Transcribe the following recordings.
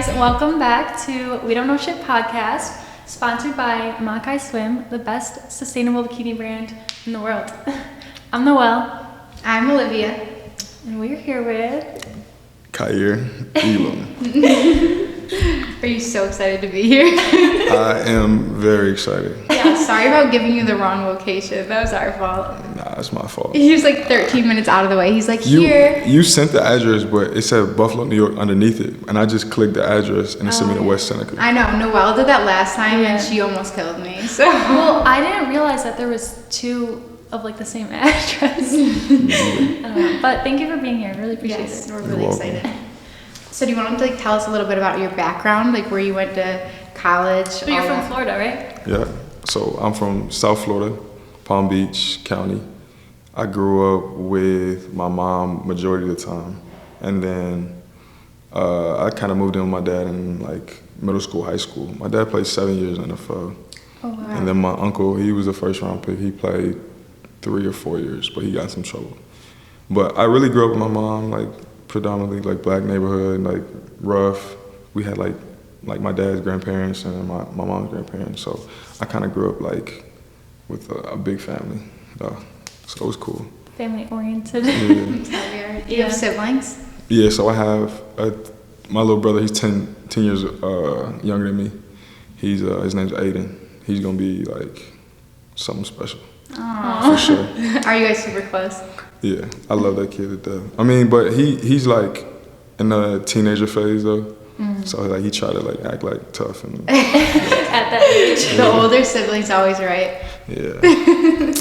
guys, welcome back to We Don't Know Shit podcast, sponsored by Makai Swim, the best sustainable bikini brand in the world. I'm Noelle. I'm Olivia. And we're here with Kaiir Elam. Are you so excited to be here? I am very excited. Yeah, sorry about giving you the wrong location. That was our fault. Nah, it's my fault. He was like 13 minutes out of the way. He's like, here. You sent the address, but it said Buffalo, New York underneath it. And I just clicked the address and it sent me to West Seneca. I know. Noelle did that last time and she almost killed me. So. Well, I didn't realize that there was two of like the same address. I don't know. But thank you for being here. I really appreciate Yes, it. we're really excited. So do you want to like tell us a little bit about your background, like where you went to college? So you're from Florida, right? Yeah. So I'm from South Florida, Palm Beach County. I grew up with my mom majority of the time. And then I kind of moved in with my dad in like middle school, high school. My dad played 7 years in the NFL. Oh, wow. And then my uncle, he was a first round pick. He played 3 or 4 years, but he got in some trouble. But I really grew up with my mom, like predominantly like black neighborhood, like rough. We had like my dad's grandparents and my mom's grandparents. So I kind of grew up like with a big family. So it was cool. Family oriented. Yeah. Do you have siblings? Yeah, so I have my little brother, he's 10 years younger than me. His name's Aiden. He's gonna be like something special. Aww. For sure. Are you guys super close? Yeah, I love that kid to death. I mean, but he's like in the teenager phase though. So like he tried to like act like tough and At that age. The older siblings always right. yeah.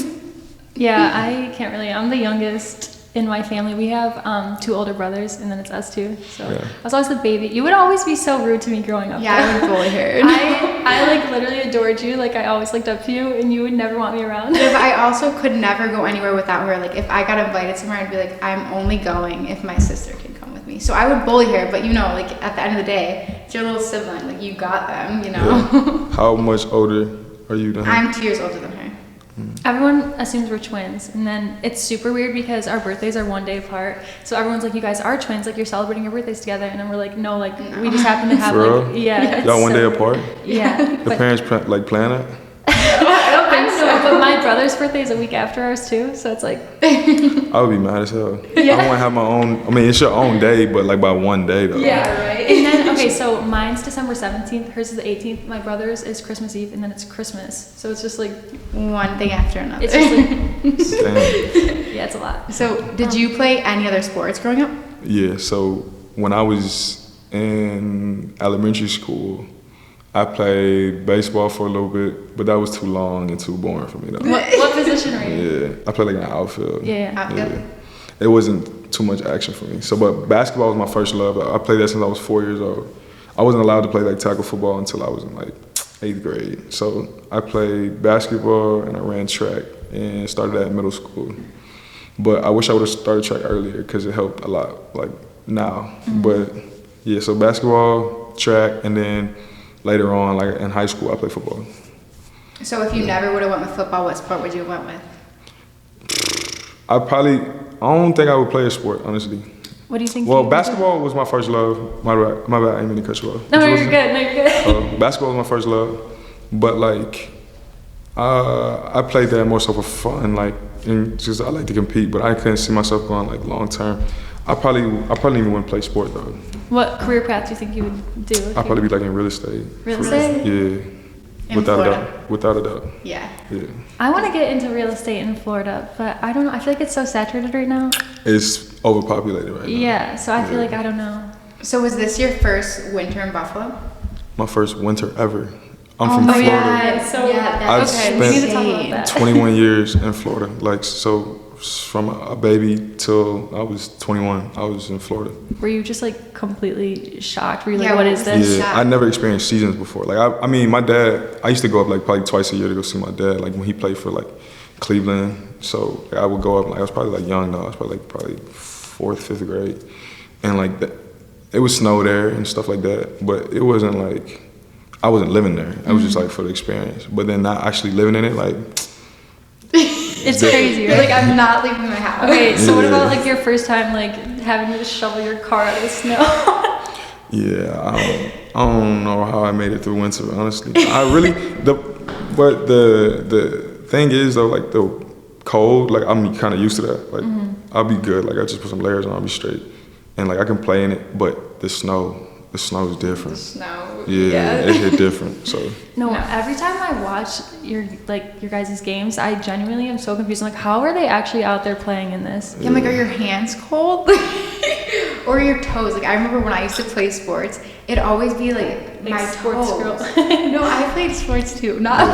Yeah, I can't really. I'm the youngest in my family. We have 2 older brothers, and then it's us 2. So Yeah. I was always the baby. You would always be so rude to me growing up. Yeah, I would bully her. I like literally adored you. Like I always looked up to you, and you would never want me around. Yeah, but I also could never go anywhere without her. Like if I got invited somewhere, I'd be like, I'm only going if my sister can come with me. So I would bully her, but you know, like at the end of the day, it's your little sibling. Like you got them, you know. Yeah. How much older are you than her? I'm 2 years older than her. Everyone assumes we're twins, and then it's super weird because our birthdays are 1 day apart. So everyone's like, "You guys are twins, like you're celebrating your birthdays together," and then we're like, "No, like we just happen to have For like real? yeah." Y'all 1 day so apart? Yeah. Your parents plan it? I don't think so. But my brother's birthday is a week after ours too, so it's like. I would be mad as hell. Yeah. I want to have my own. I mean, it's your own day, but like by 1 day though. Yeah, right. And then okay, so mine's December 17th, hers is the 18th. My brother's is Christmas Eve, and then it's Christmas. So it's just like One thing after another. it's just like Damn. yeah, it's a lot. So did you play any other sports growing up? Yeah. So when I was in elementary school, I played baseball for a little bit, but that was too long and too boring for me though. What position are you? Yeah, I played like in the outfield. Yeah. Outfield? Yeah. It wasn't too much action for me. So, but basketball was my first love. I played that since I was 4 years old. I wasn't allowed to play like tackle football until I was in like 8th grade. So I played basketball and I ran track and started at middle school. But I wish I would have started track earlier because it helped a lot like now. But yeah, so basketball, track, and then later on, like in high school, I played football. So if you never would have went with football, what sport would you have went with? I don't think I would play a sport, honestly. What do you think? Well, you- basketball was my first love. My bad, I didn't mean to cut you off. No, What you're was it? good. No, you're good. Basketball was my first love, but like, I played that more so for fun, like, and just I like to compete, but I couldn't see myself going like long term. I probably even wouldn't play sport though. What career path do you think you would do? I'd probably be like in real estate. Real estate? Yeah. In Without a Florida? doubt. Without a doubt. Yeah. Yeah. I want to get into real estate in Florida, but I don't know. I feel like it's so saturated right now. It's overpopulated right now. Yeah, so I feel Yeah. like I don't know. So was this your first winter in Buffalo? My first winter ever. I'm Oh from my Florida. Yeah, so I've okay, we need to talk about spent that. 21 years in Florida. Like, so from a baby till I was 21, I was in Florida. Were you just like completely shocked? Were you like, Yeah, what is this? Yeah, I never experienced seasons before. Like, I mean, my dad, I used to go up like probably twice a year to go see my dad, like when he played for like Cleveland. So like, I would go up, like I was probably like young though. I was probably 4th, 5th grade. And like that, it would snow there and stuff like that. But it wasn't like, I wasn't living there. I was just like for the experience. But then not actually living in it, like. It's crazy, You're right? like, I'm not leaving my house. Okay, so what Yeah. about like your first time like having to shovel your car out of the snow? Yeah, I don't know how I made it through winter. Honestly, but the thing is though, like the cold, like I'm kind of used to that. Like I'll be good. Like I just put some layers on, I'll be straight, and like I can play in it. But the snow is different. The snow. Yeah, it hit different. So No, every time I watch your guys' games, I genuinely am so confused. I'm like, how are they actually out there playing in this? Yeah, I'm like, are your hands cold? Or your toes? Like I remember when I used to play sports, it'd always be like my sports toes. girl. No, I played sports too. Not.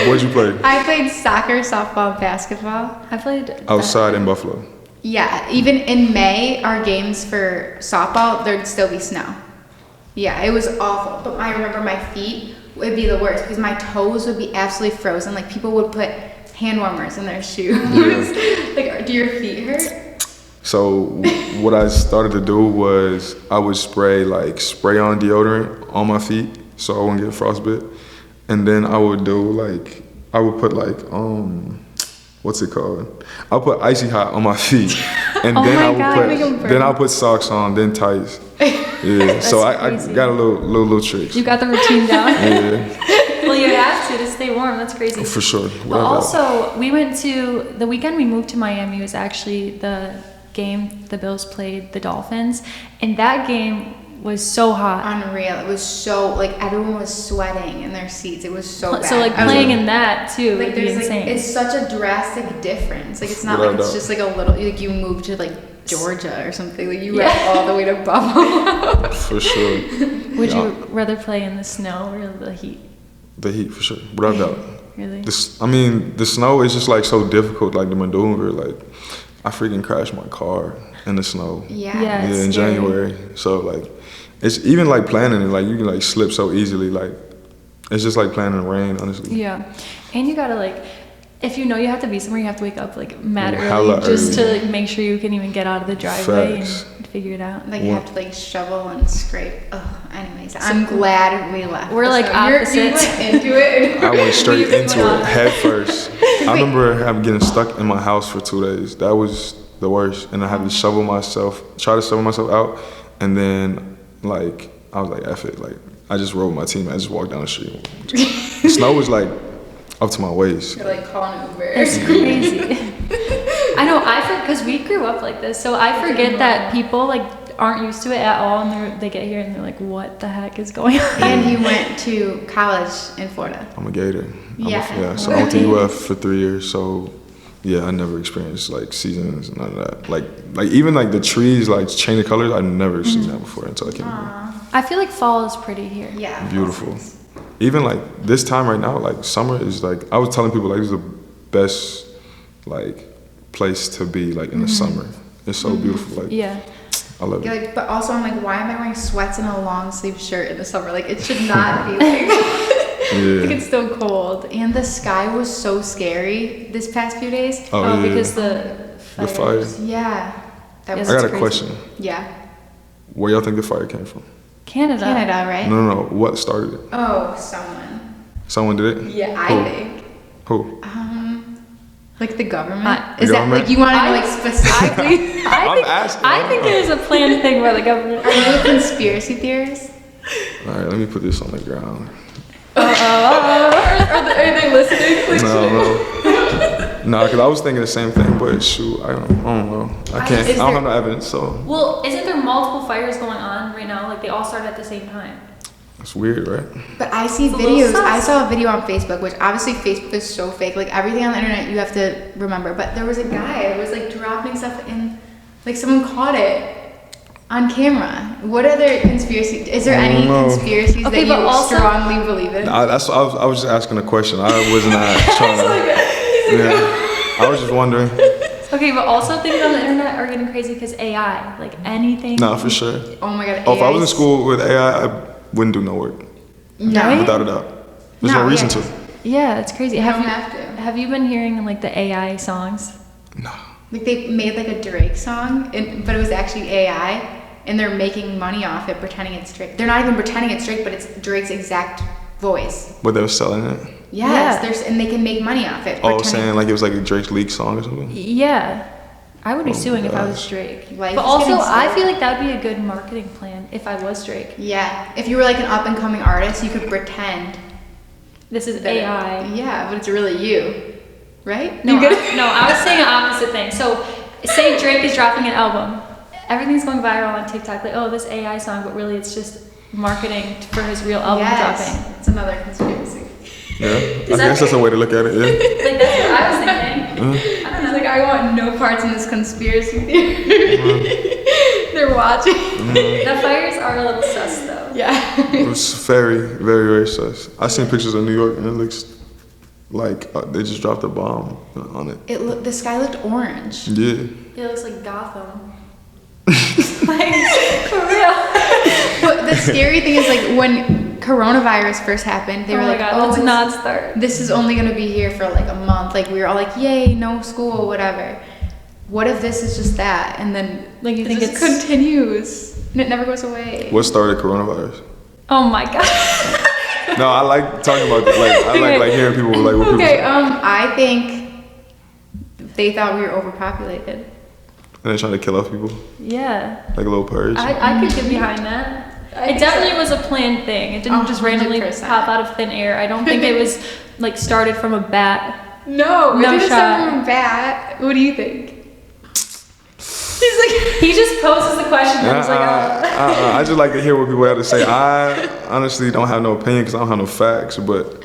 what'd you play? I played soccer, softball, basketball. I played Outside in Buffalo. Yeah, even in May, our games for softball, there'd still be snow. Yeah, it was awful. But I remember my feet would be the worst because my toes would be absolutely frozen. Like people would put hand warmers in their shoes. Yeah. Like, do your feet hurt? So what I started to do was I would spray on deodorant on my feet so I wouldn't get frostbite, and then I would put what's it called? I'll put icy hot on my feet, and Oh then my I would God, I'll put socks on, then tights. Yeah, so I crazy. got a little tricks. You got the routine down. Yeah, Well, you have to stay warm. That's crazy. for sure. But Without doubt. also, we went to the weekend we moved to Miami was actually the game the Bills played the Dolphins, and that game was so hot. Unreal. It was so, like, everyone was sweating in their seats. It was so bad. So like I was playing in that too like would be there's insane. like it's such a drastic difference. Like it's not Without like it's doubt. just like a little like you moved to like Georgia or something. Like you went all the way to Buffalo. For sure. Would Yeah. you rather play in the snow or the heat? The heat, for sure. Without doubt. Really? The snow is just like so difficult, like to maneuver. Like I freaking crashed my car in the snow. Yeah. Yeah. It's in scary. January. So like, it's even like planning it. Like you can like slip so easily. Like it's just like planning rain, honestly. Yeah, and you gotta like, if you know you have to be somewhere, you have to wake up like mad Hella early just early. to like make sure you can even get out of the driveway Facts. and figure it out. Like you have to like shovel and scrape. Oh, anyways, I'm glad we left. We're, like, You opposites. went into it. I went straight We into went it head first. I remember getting stuck in my house for 2 days. That was the worst, and I had to try to shovel myself out, and then like I was like, F it, like I just rode my team. I just walked down the street. The snow was like up to my waist. You're like calling Uber. It's crazy. I know. Because we grew up like this, so I forget that people like aren't used to it at all, and they get here and they're like, "What the heck is going on?" And you went to college in Florida. I'm a Gator. Yeah. So I went to UF for 3 years. So yeah, I never experienced like seasons and none of that. Like even like the trees like changing colors. I've never seen that before until I came here. I feel like fall is pretty here. Yeah. Beautiful. Even like this time right now, like summer is like I was telling people like this is the best like place to be like in the summer. It's so beautiful. Like Yeah. I love You're it. like, but also I'm like, why am I wearing sweats and a long sleeve shirt in the summer? Like it should not be like. Yeah. Like it's still cold, and the sky was so scary this past few days. Oh, yeah. Because the fire. Yeah, that Yes, was I got a crazy. question. yeah. Where y'all think the fire came from? Canada. Canada, right? No. What started it? Oh, someone. Someone did it? Yeah, Who? I think. Who? Like the government. The Is that government? like you want to know I- like specifically? I'm asking. I think it was a planned thing by the government. Are you a conspiracy theorist? All right, let me put this on the ground. Are they listening? No, because I was thinking the same thing, but shoot, I don't know. I can't. I don't have no evidence, so Well, isn't there multiple fires going on right now? Like they all started at the same time. it's weird, right? But I see It's a little videos. sus. I saw a video on Facebook, which obviously Facebook is so fake. Like everything on the internet, you have to remember. But there was a guy that was like dropping stuff in, like someone caught it on camera. What other conspiracy? Is there I any don't know. conspiracies Okay, that but you also- strongly believe in? I was just asking a question. I was not trying to. Yeah, I was just wondering. Okay, but also things on the internet are getting crazy because AI, like anything. Nah, for sure. Oh my god. Oh, if I was in AI's school with AI, I wouldn't do no work. No. Right? Without a doubt. There's no No, reason yeah. to. Yeah, it's crazy. You Have don't you have to. have you been hearing like the AI songs? No. Like they made like a Drake song, but it was actually AI, and they're making money off it, pretending it's Drake. They're not even pretending it's Drake, but it's Drake's exact voice. But they were selling it. Yes, Yeah. and they can make money off it. Oh, pretending- saying like it was like a Drake's leak song or something. Yeah. I would be Oh my suing if I was gosh. Drake. Life But is also, getting I sad. feel like that would be a good marketing plan if I was Drake. Yeah, if you were like an up and coming artist, you could pretend This is that AI. Yeah, but it's really you, right? No, You get it? no, I was saying the opposite thing. So, say Drake is dropping an album. Everything's going viral on TikTok. Like, oh, this AI song, but really it's just marketing for his real album dropping. It's another conspiracy. Yeah, I that- guess that's a way to look at it. Yeah. Like, that's what I was thinking. I don't know. Like, I want no parts in this conspiracy theory. They're watching. The fires are a little sus, though. Yeah. It was very, very, very sus. I seen pictures of New York and it looks like they just dropped a bomb on it. The sky looked orange. Yeah. It looks like Gotham. Like, for real. But the scary thing is, like, when coronavirus first happened, they Oh were my like, God, "Oh, let's it's- not start. this is only gonna be here for like a month." Like, we were all like, "Yay, no school, whatever." What if this is just that, and then Like, you it think just it's- continues and it never goes away? What started coronavirus? Oh my God. No, I like talking about that. Like, I Okay. like hearing people like what people Okay, say. I think they thought we were overpopulated. And they're trying to kill off people, Yeah. like a little purge. I could get behind that. I It think definitely so. was a planned thing. It didn't just randomly 100%. pop out of thin air. I don't think it was like started from a bat. No, No it didn't shot. start from bat. What do you think? He's like, He just poses the question and was like, I just like to hear what people have to say. I honestly don't have no opinion because I don't have no facts, but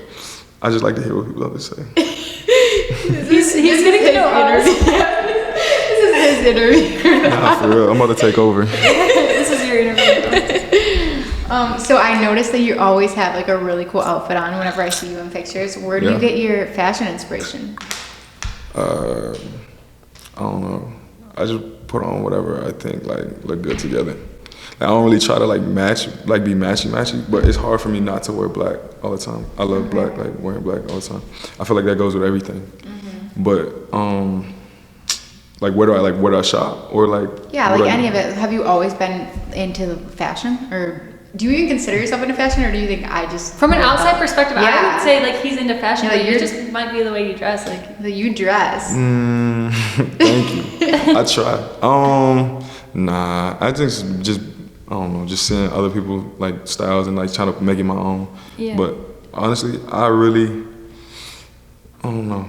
I just like to hear what people have to say. he's getting to know us. This is his interview. Nah, for real, I'm about to take over. This is your interview. So I noticed that you always have like a really cool outfit on whenever I see you in pictures. Where do you Yeah. get your fashion inspiration? I don't know. I just put on whatever I think like look good together. Like, I don't really try to like match, like be matchy, but it's hard for me not to wear black all the time. I love black, like wearing black all the time. I feel like that goes with everything. But like where do I shop or like Yeah, what like do I any do? of it. Have you always been into fashion, or do you even consider yourself into fashion, or do you think I just From an outside perspective, I Yeah. would say like he's into fashion. Yeah, Like, you're- it just might be the way you dress. Like, that you dress? Thank you. I try. Nah. I just I don't know, just seeing other people like styles and like trying to make it my own. Yeah. But honestly, I don't know.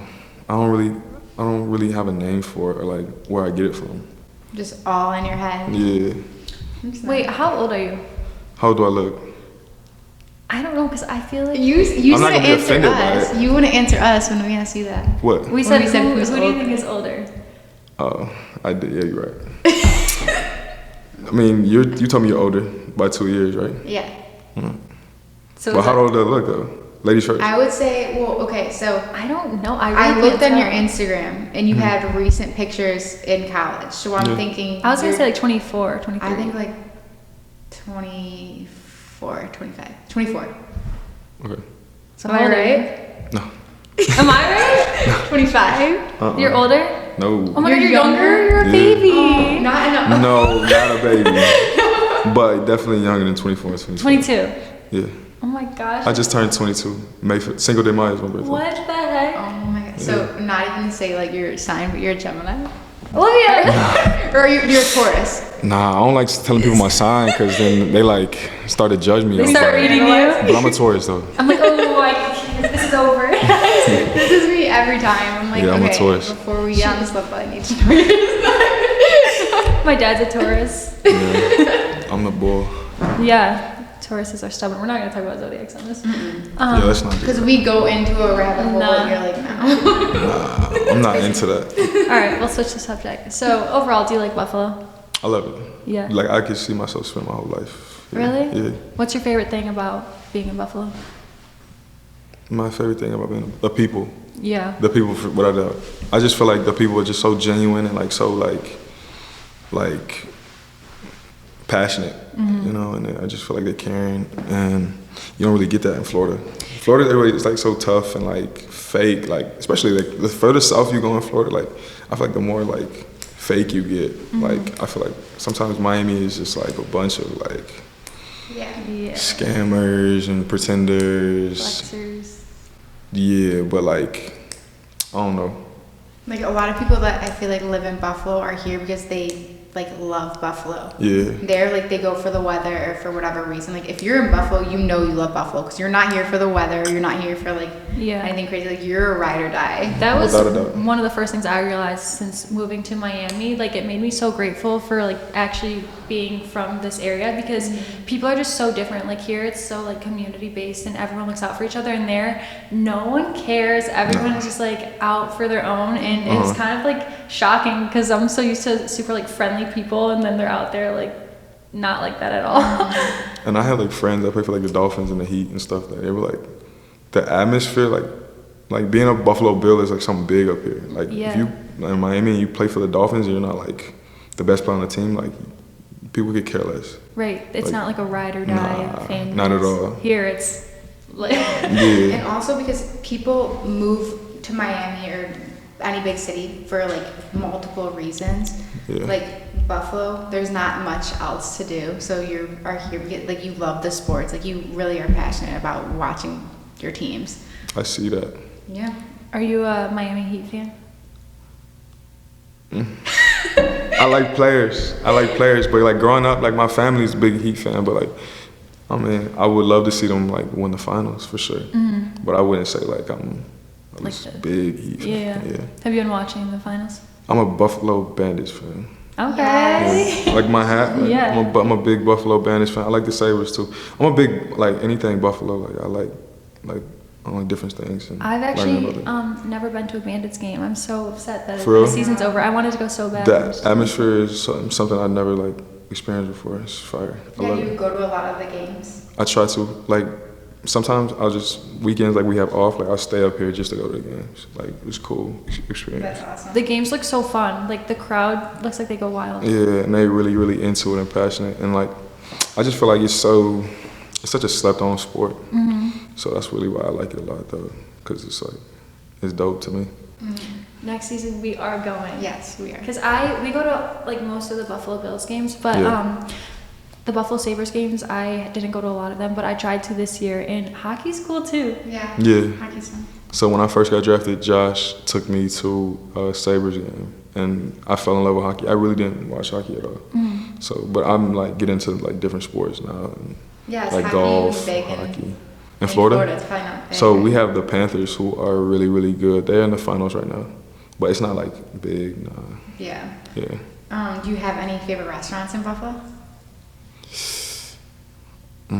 I don't really have a name for it or like where I get it from. Just all in your head. Yeah. It's wait, not- how old are you? How do I look? I don't know because I feel like You I'm not want to gonna be answer offended by us. it. You want to answer us when we gonna see that. What? we When said, we said who who's do you old. think is older? Oh, I did. Yeah, you're right. I mean, you told me you're older by 2 years, right? Yeah. So But is how that- old do I look though? Ladies first. I would say, well, okay, so I don't know. I I really looked can't on your tell. Instagram and you had recent pictures in college. So I'm Yeah. thinking. I was gonna you're- say like 24, 23. I think like 24, 25. 24. Okay. So Am I how old are you? right? No. Am I right? 25? Uh-uh. You're older? No. Oh my god, You're you're younger? You're a Yeah. baby. Oh, not enough. No, not a baby. But definitely younger than 24 and 22. 22. Yeah. Oh my gosh. I just turned 22. May 5th. Cinco de Mayo is my birthday. What the heck? Oh my god. So not even say like your sign, but you're a Gemini? Olivia. Or you're a Taurus? Nah, I don't like telling people my sign because then they like start to judge me. They off start that. reading you. But I'm a Taurus though. I'm like, oh, I can't. This is over. This is me every time. I'm like, Yeah, I'm a okay, Taurus. before we get on this level, I need to know your sign. My dad's a Taurus. Yeah. I'm the bull. Yeah. Tauruses are stubborn. We're not going to talk about zodiacs on this. Yeah, let's not do Because that. we go into a rabbit hole Nah. and you're like, no. Nah, I'm not into that. All right, we'll switch the subject. So, overall, do you like Buffalo? I love it. Yeah. Like I could see myself spend my whole life. Yeah. Really? Yeah. What's your favorite thing about being in Buffalo? My favorite thing about being the people. Yeah. The people, without a doubt. I just feel like the people are just so genuine and like so like passionate, you know. And I just feel like they're caring, and you don't really get that in Florida. Florida, everybody is like so tough and like fake. Like especially like the further south you go in Florida, like I feel like the more like fake you get. Like I feel like sometimes Miami is just like a bunch of like Yeah. Yeah. scammers and pretenders. Flexers. Yeah, but like I don't know. Like a lot of people that I feel like live in Buffalo are here because they like love Buffalo. Yeah. They're like, they go for the weather or for whatever reason. Like if you're in Buffalo, you know you love Buffalo because you're not here for the weather. You're not here for like anything crazy. Like you're a ride or die. That was one of the first things I realized since moving to Miami. Like it made me so grateful for like actually being from this area because people are just so different. Like here it's so like community based and everyone looks out for each other, and there no one cares. Everyone is just like out for their own, and it's kind of like shocking because I'm so used to super like friendly people, and then they're out there like not like that at all. And I had like friends that play for like the Dolphins and the Heat and stuff. That they were like, the atmosphere, like being a Buffalo Bill is like something big up here. Like if you in Miami and you play for the Dolphins and you're not like the best player on the team, like people could care less. Right. It's like, not like a ride or die fan. Not at all. Here it's like And also because people move to Miami or any big city for like multiple reasons. Yeah. Like Buffalo, there's not much else to do, so you are here because like you love the sports. Like you really are passionate about watching your teams. I see that. Yeah. Are you a Miami Heat fan? I like players, but like growing up, like my family's a big Heat fan, but like, I mean, I would love to see them like win the finals for sure. But I wouldn't say like I'm like a big Heat fan. Yeah. Have you been watching the finals? I'm a Buffalo Bandits fan. Okay. Like my hat. Like, I'm a big Buffalo Bandits fan. I like the Sabres too. I'm a big like anything Buffalo. Like I like different things. And I've actually never been to a Bandits game. I'm so upset that For real? the season's over. I wanted to go so bad. That atmosphere is something I've never like experienced before. It's fire. I love you it. go to a lot of the games. I try to like. Sometimes I'll just weekends like we have off. Like I'll stay up here just to go to the games. Like it's cool experience. That's awesome. The games look so fun. Like the crowd looks like they go wild. Yeah, and they really into it and passionate. And like I just feel like it's such a slept-on sport. So that's really why I like it a lot though, because it's like it's dope to me. Next season we are going. Yes, we are. Because we go to like most of the Buffalo Bills games, but the Buffalo Sabres games I didn't go to a lot of them, but I tried to this year, and hockey's cool too. Yeah. Hockey's fun. So when I first got drafted, Josh took me to a Sabres game, and I fell in love with hockey. I really didn't watch hockey at all. So, but I'm like getting into like different sports now, and like golf, hockey. In Florida? It's probably not big. So we have the Panthers, who are really good. They're in the finals right now, but it's not like big. Nah. Yeah. Yeah. Do you have any favorite restaurants in Buffalo? I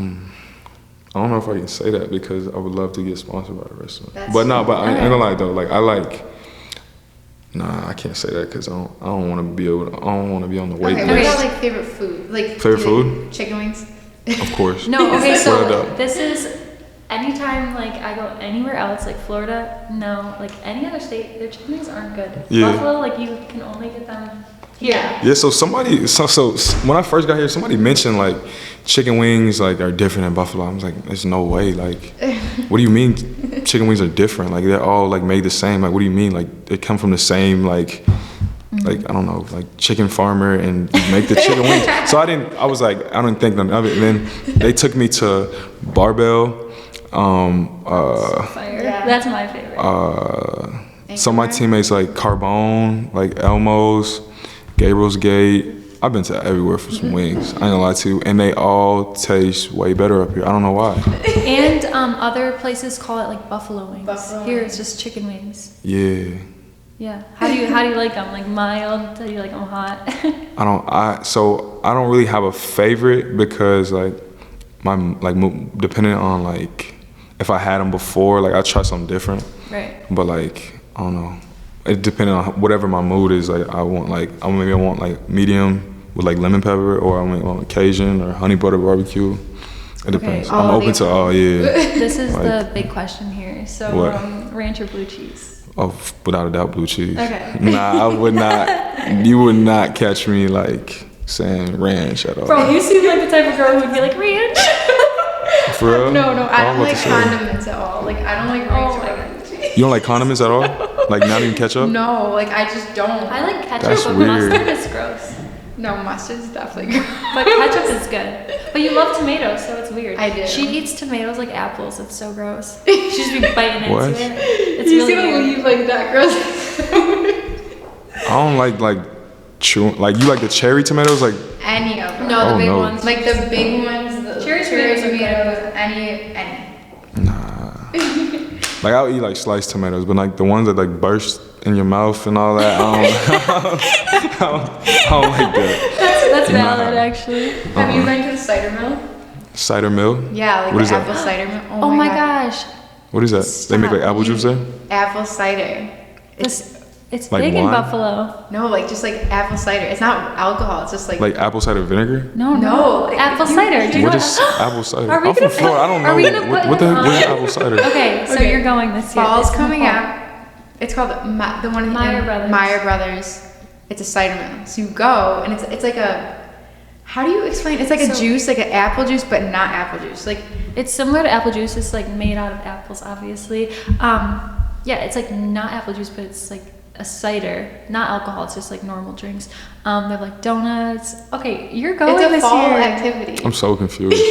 don't know if I can say that because I would love to get sponsored by a restaurant. That's but I ain't gonna lie though. Like I can't say that because I don't want to be on the wait Okay, list. what about like favorite food? Like Favorite food? Chicken wings. Of course. No, okay, so Without a doubt. this is anytime like I go anywhere else, like Florida, no, like any other state, their chicken wings aren't good. Yeah. Buffalo, like you can only get them here. Yeah, so when I first got here, somebody mentioned like chicken wings like are different in Buffalo. I was like, there's no way. Like, what do you mean chicken wings are different? Like they're all like made the same. Like, what do you mean? Like they come from the same like I don't know, like chicken farmer and make the chicken wings. So I was like, I didn't think none of it. And then they took me to Barbell. Fire. Yeah. That's my favorite. Some of my teammates like Carbone, like Elmo's, Gabriel's Gate. I've been to everywhere for some wings. I ain't gonna lie to you, and they all taste way better up here. I don't know why. And other places call it like buffalo wings. Buffalo Here wings. it's just chicken wings. Yeah. Yeah. How do you like them? Like mild? How do you like them hot? I don't really have a favorite because like depending on like if I had them before, like I try something different. Right. But like I don't know. It depending on whatever my mood is. Like I want like medium with like lemon pepper, or I want Cajun or honey butter barbecue. It depends. I'm open to all. Yeah. This is like, the big question here. So ranch or blue cheese? Oh, without a doubt, blue cheese. Okay. Nah, I would not. You would not catch me like saying ranch at all. Bro, you seem like the type of girl who would be like ranch. For real? No, I don't was like about to say. condiments at all. Like I don't like ranch or cheese. You don't like condiments at all? Like not even ketchup? No, like I just don't. I like ketchup, That's but weird. mustard is gross. No, mustard's definitely good. But ketchup is good. But you love tomatoes, so it's weird. I do. She eats tomatoes like apples. It's so gross. She just be biting What? into it. It's you really see weird. leave like that gross. don't like chewing. Like you like the cherry tomatoes, like Any of them. No, the Oh, big no. ones. Like the big ones, the Cherry cherry tomatoes are tomatoes, good. any. nah. Like I'll eat like sliced tomatoes, but like the ones that like burst in your mouth and all that, I don't like that. That's Nah. valid, actually. Have you been to the cider mill? Cider mill? Yeah, like What the is that? apple cider mill. Oh my gosh. What is that? They make like Stop. apple juice there? Apple cider. It's Like big in wine? Buffalo. No, like just like apple cider. It's not alcohol. It's just Like apple cider vinegar? No, No, like, apple you- cider. Do you What know is apple cider? Are we I'm from gonna put- Florida. I don't are we know. gonna What put the it what is on? apple cider? Okay, so Okay. you're going this year. fall's It's in the coming fall. up. It's called the one in Meyer Brothers. Meyer Brothers. It's a cider mill. So you go and it's like a. How do you explain? It's like a So- juice, like an apple juice, but not apple juice. Like It's similar to apple juice. It's like made out of apples, obviously. Yeah, it's like not apple juice, but it's like a cider, not alcohol. It's just like normal drinks. They have like donuts. Okay, you're going it's a this fall year. activity. I'm so confused.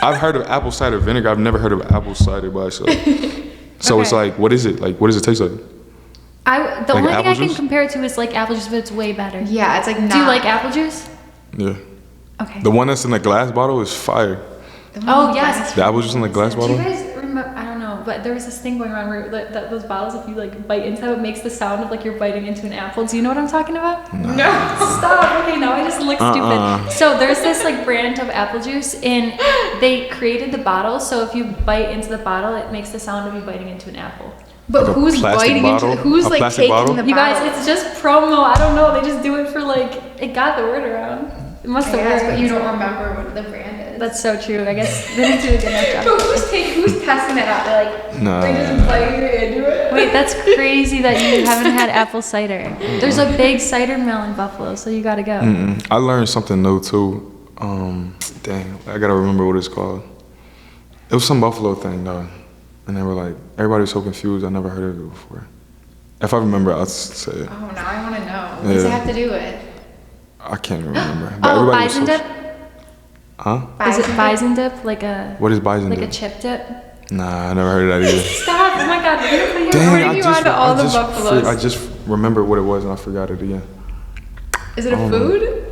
I've heard of apple cider vinegar. I've never heard of apple cider by itself. So it's Okay. like, what is it? Like, what does it taste like? The Like only thing apple I can juice? compare it to is like apple juice, but it's way better. Yeah, it's like not. Do you like apple juice? Yeah. Okay. The one that's in the glass bottle is fire. Oh yes. The apple juice in the glass Do you bottle? guys remember? I don't know, but there was this thing going around where those bottles, if you like bite into them, it makes the sound of like you're biting into an apple. Do you know what I'm talking about? No. Stop. Okay, now I just look stupid. So there's this like brand of apple juice, and they created the bottle. So if you bite into the bottle, it makes the sound of you biting into an apple. But Like a who's plastic biting bottle? into? Who's A like plastic taking bottle? the You guys, bottle? it's just promo. I don't know. They just do it for like it got the word around. It must have Yes, worked. but you don't remember what the brand is. That's so true. I guess they didn't do a good enough job. But who's testing it out? They're like, Nah. they just biting it into it. Wait, that's crazy that you haven't had apple cider. There's a big cider mill in Buffalo, so you gotta go. I learned something new too. Dang, I gotta remember what it's called. It was some Buffalo thing though, and they were like, everybody was so confused. I never heard of it before. If I remember, I'll say it. Oh, now I want to know. What does it Yeah. have to do with? I can't remember. But Oh, everybody was bison so- dip? Huh? Is it bison dip? Like a What is bison like a dip? chip dip? Nah, I never heard of that either. Stop! Oh my god, we're gonna put you Dang, Putting you onto all the buffaloes. I just remembered what it was and I forgot it again. Is it a food?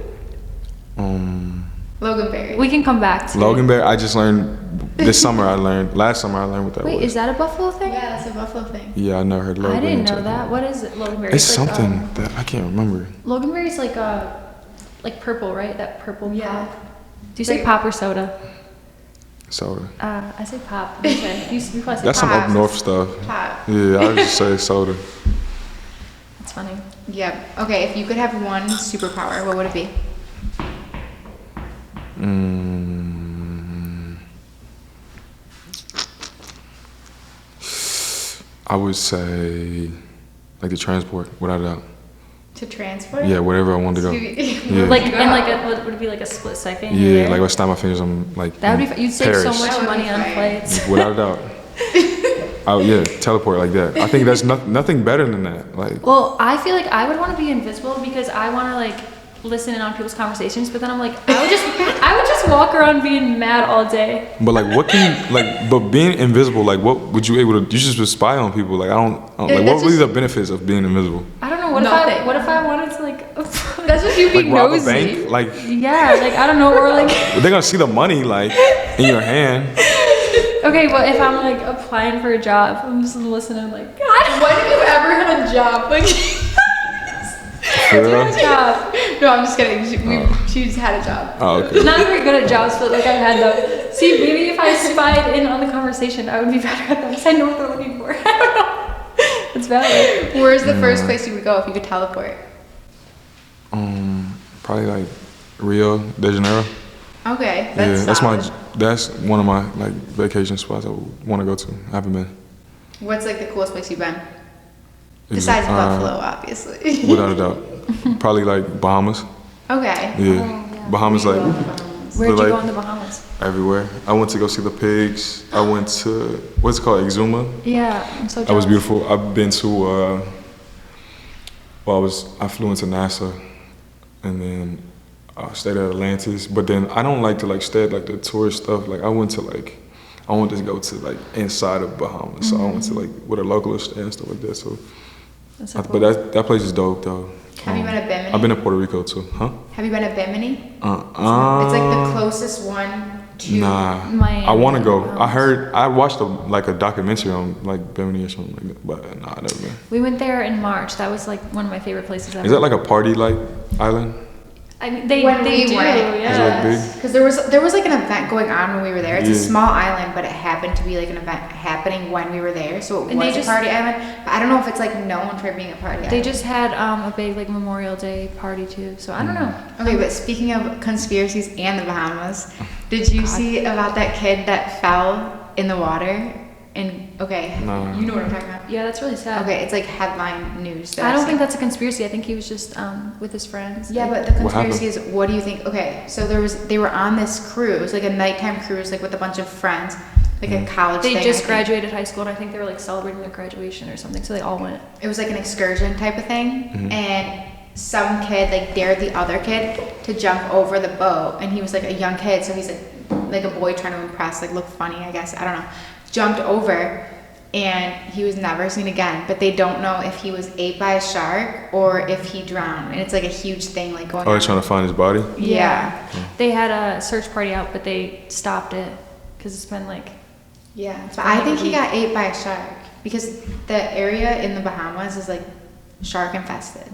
Loganberry. We can come back to it. Loganberry, I just learned last summer I learned what that Wait, was. is that a Buffalo thing? Yeah, that's a buffalo thing. Yeah, I never heard Loganberry. I didn't know until- that. What is it? Loganberry? It's like, something that I can't remember. Loganberry's like purple, right? That purple Yeah. pop. Do you say Like- pop or soda? Soda. I say pop. Okay. You probably say That's some pop. up north stuff. Pop. Yeah, I would just say soda. That's funny. Yeah. Okay, if you could have one superpower, what would it be? I would say like the transport, without a doubt. To transport? Yeah, wherever I wanted to go. Yeah. Like in like a would it be like a split second? you're Yeah, there? like if I snap my fingers, I'm like That would in be. You'd save so Paris. much That would money be on fine. flights. Without a doubt. Oh yeah, teleport like that. I think that's nothing better than that. Like, Well, I feel like I would want to be invisible because I want to like listen in on people's conversations. But then I'm like, I would just walk around being mad all day. but like, what can you like? But being invisible, like, what would you able to? You just would spy on people. Like, I don't like. What That's really just- the benefits of being invisible? I don't know. Nothing. What if I wanted to like? That's just you Like being rob a nosy. bank? Like Yeah, like I don't know, or like. they're gonna see the money like in your hand. Okay, but if I'm like applying for a job, I'm just listening like, God, When have you ever had a job? Like, For real? job. no, I'm just kidding. She's had a job. Oh, okay. Not very good at jobs, but like I've had them. See, maybe if I spied in on the conversation, I would be better at them because I know what they're looking for. I don't know. It's valid. Where's the first place you would go if you could teleport? Probably like Rio de Janeiro. Okay, that's Yeah, solid. that's one of my like vacation spots I want to go to. I haven't been. What's like the coolest place you've been? Is Besides it, Buffalo, obviously. Without a doubt. Probably like Bahamas. Okay. Yeah. Bahamas like Where'd you like- go in the Bahamas? everywhere. I went to go see the pigs. I went to what's it called, Exuma. Yeah, I'm so jealous. That was beautiful. I've been to I flew into NASA and then stayed at Atlantis. But then I don't like to like stay at like the tourist stuff. Like I wanted to go to like inside of Bahamas. So I went to like where the locals stay and stuff like that. So That's so But cool. that place is dope though. Have you been to Bimini? I've been to Puerto Rico too. Huh? Have you been to Bimini? It's It's like the closest one to. Nah. Miami. I want to go. I watched a documentary on like Bimini or something like that, but nah, I never been. We went there in March. That was like one of my favorite places ever. Is that like a party like island? I mean, they When they we do. went. Yeah. Is it like big? Because there was like an event going on when we were there. It's a Yeah. small island, but it happened to be like an event happening when we were there, so it And they was a just- party island. But I don't know if it's like known for being a party island. They just had a big like Memorial Day party too. So I don't know. Okay, but speaking of conspiracies and the Bahamas, did you see about that kid that fell in the water? And okay, No. you know what I'm talking about. Yeah, that's really sad. Okay, it's like headline news. that I I've don't seen. think that's a conspiracy. I think he was just with his friends. Yeah, but the What conspiracy is, what do you think? Okay, so they were on this cruise, like a nighttime cruise, like with a bunch of friends, like a college They thing. just I think. graduated high school, and I think they were like celebrating their graduation or something. So they all went. It was like an excursion type of thing, and some kid like dared the other kid to jump over the boat, and he was like a young kid, so he's like a boy trying to impress, like look funny, I guess. I don't know. Jumped over, and he was never seen again. But they don't know if he was ate by a shark or if he drowned, and it's like a huge thing, like going. Oh, on. they're trying to find his body. Yeah. They had a search party out, but they stopped it because it's been like. Yeah, but I think he got ate by a shark because the area in the Bahamas is like shark infested.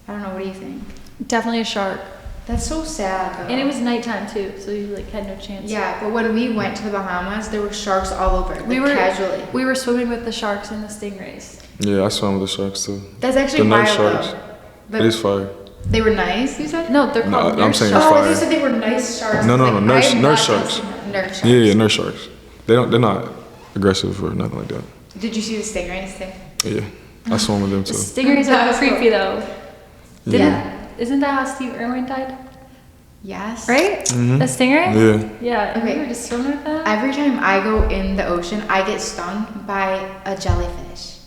I don't know. What do you think? Definitely a shark. That's so sad, though. And it was nighttime too, so you like had no chance. Yeah, but when we went to the Bahamas, there were sharks all over. Like, casually. We were swimming with the sharks and the stingrays. Yeah, I swam with the sharks too. That's actually The nice wild, sharks. though. It is fire. They were nice. You said? No, they're called. No, I'm nurse saying sharks. it's Oh, fire. you said they were nice sharks. No, no, Like, no, nurse- I have nurse not sharks. seen nurse sharks. Yeah, nurse sharks. They're not aggressive or nothing like that. Did you see the stingrays too? Yeah, I swam with them The too. stingrays That are was creepy though. Yeah. Isn't that how Steve Irwin died? Yes. Right? Mhm. A stingray? Yeah. Yeah. And Okay. we were just swimming with that. Every time I go in the ocean, I get stung by a jellyfish.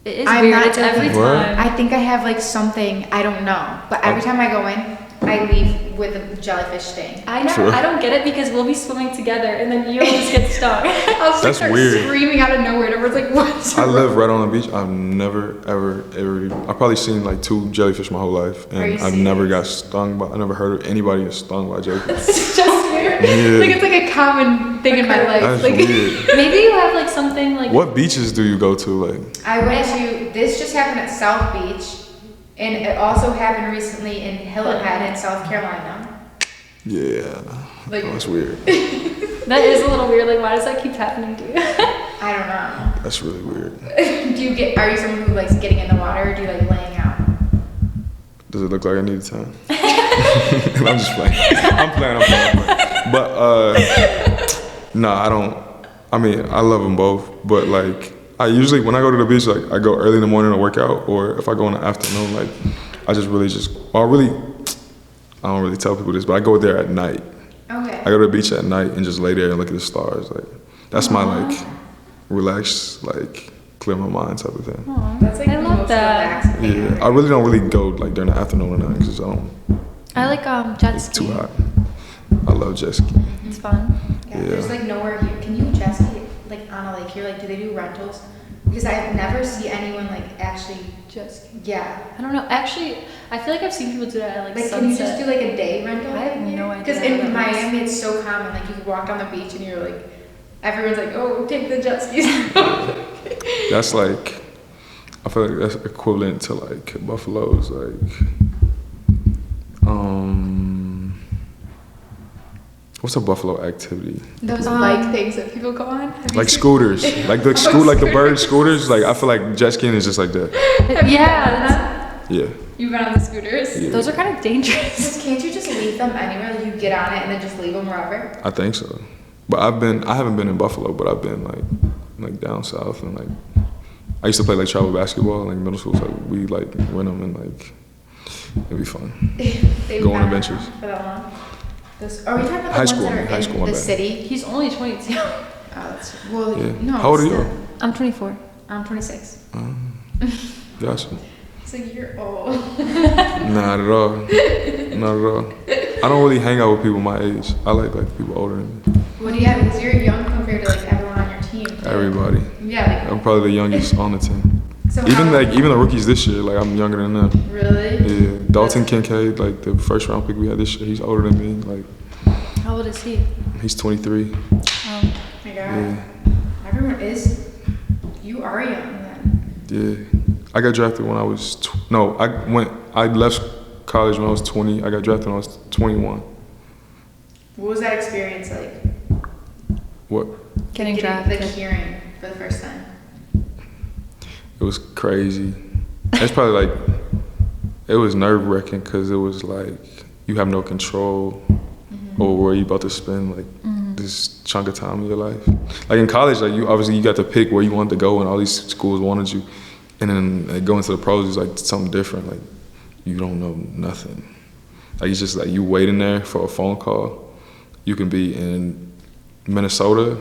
It is I'm weird. not It's every joking. What? time. I think I have like something, I don't know. But every time I go in, I leave with a jellyfish sting. Sure. I don't get it because we'll be swimming together and then you always get stung. I'll just That's start weird. screaming out of nowhere. And everyone's like, what's I wrong? live right on the beach. I've never, ever, I've probably seen like 2 jellyfish my whole life, Are you and I've never got serious? stung by. I never heard of anybody get stung by jellyfish. It's just weird. Yeah. Like it's like a common thing in my life. That's Like weird. Maybe you have like something like. What beaches do you go to? Like, I went to this just happened at South Beach, and it also happened recently in Hilton Head in South Carolina. yeah, Like- that's weird. That is a little weird. Like, why does that keep happening to you? I don't know. That's really weird. Are you someone who likes getting in the water, or do you like laying out? Does it look like I need a tan? I'm just playing. I'm playing. But nah, I don't. I mean, I love them both, but like, I usually when I go to the beach, like I go early in the morning to work out, or if I go in the afternoon, like I just really I don't really tell people this, but I go there at night. Okay. I go to the beach at night and just lay there and look at the stars. Like that's my like relax, like clear my mind type of thing. That's like I the love most that. relaxing thing Yeah, ever. I really don't really go like during the afternoon or nothing because I don't. I like jet It's too ski. hot. I love jet ski. It's fun. Yeah, Yeah. there's like nowhere here. Can you jet ski like on a lake here? Like, do they do rentals? Because I've never seen anyone like actually. Jet ski. Yeah. I don't know. Actually, I feel like I've seen people do that at like, Like, sunset. can you just do like a day rental? I have no idea Because how in that works. Miami, it's so common. Like, you can walk down the beach and you're like, everyone's like, oh, take the jet skis. That's like, I feel like that's equivalent to like Buffalo's like, what's a Buffalo activity? Those bike things that people go on. Have you Like seen- scooters, like the bird scooters. Like I feel like jet skiing is just like that. Yeah, Yeah. You've been on the scooters. Yeah. those are kind of dangerous. Just can't you just leave them anywhere? Like, you get on it and then just leave them wherever? I think so. But I haven't been in Buffalo, but I've been like down south and like, I used to play like travel basketball like middle school, so we like rent them and like, it'd be fun. They've Go on been adventures. For that long? Are we talking about the High ones school, that are high school, in my the bad. city? He's only 22. Oh, that's, well, Yeah. no. How old are it's you? still- I'm 24. I'm 26. Gotcha. So you're old. Not at all. Not at all. I don't really hang out with people my age. I like people older than me. What do you have? Because you're young compared to like everyone on your team. Everybody. Yeah, I'm probably the youngest on the team. like, So Even how- even the rookies this year, like I'm younger than them. Really? Yeah, Dalton Kincaid, like the first round pick we had this year, he's older than me. Like How old is he? he's 23. Oh. Oh my God. Yeah, Everyone is. You are young then. yeah. I got drafted when I was no. I left college when I was 20. I got drafted when I was 21. What was that experience like? What? Getting drafted. Like hearing for the first time. It was crazy. It's probably like it was nerve wracking because it was like you have no control over where you about to spend like this chunk of time in your life. Like in college, like you got to pick where you wanted to go, and all these schools wanted you. And then like, going to the pros is like something different. Like you don't know nothing. Like it's just like you waiting there for a phone call. You can be in Minnesota,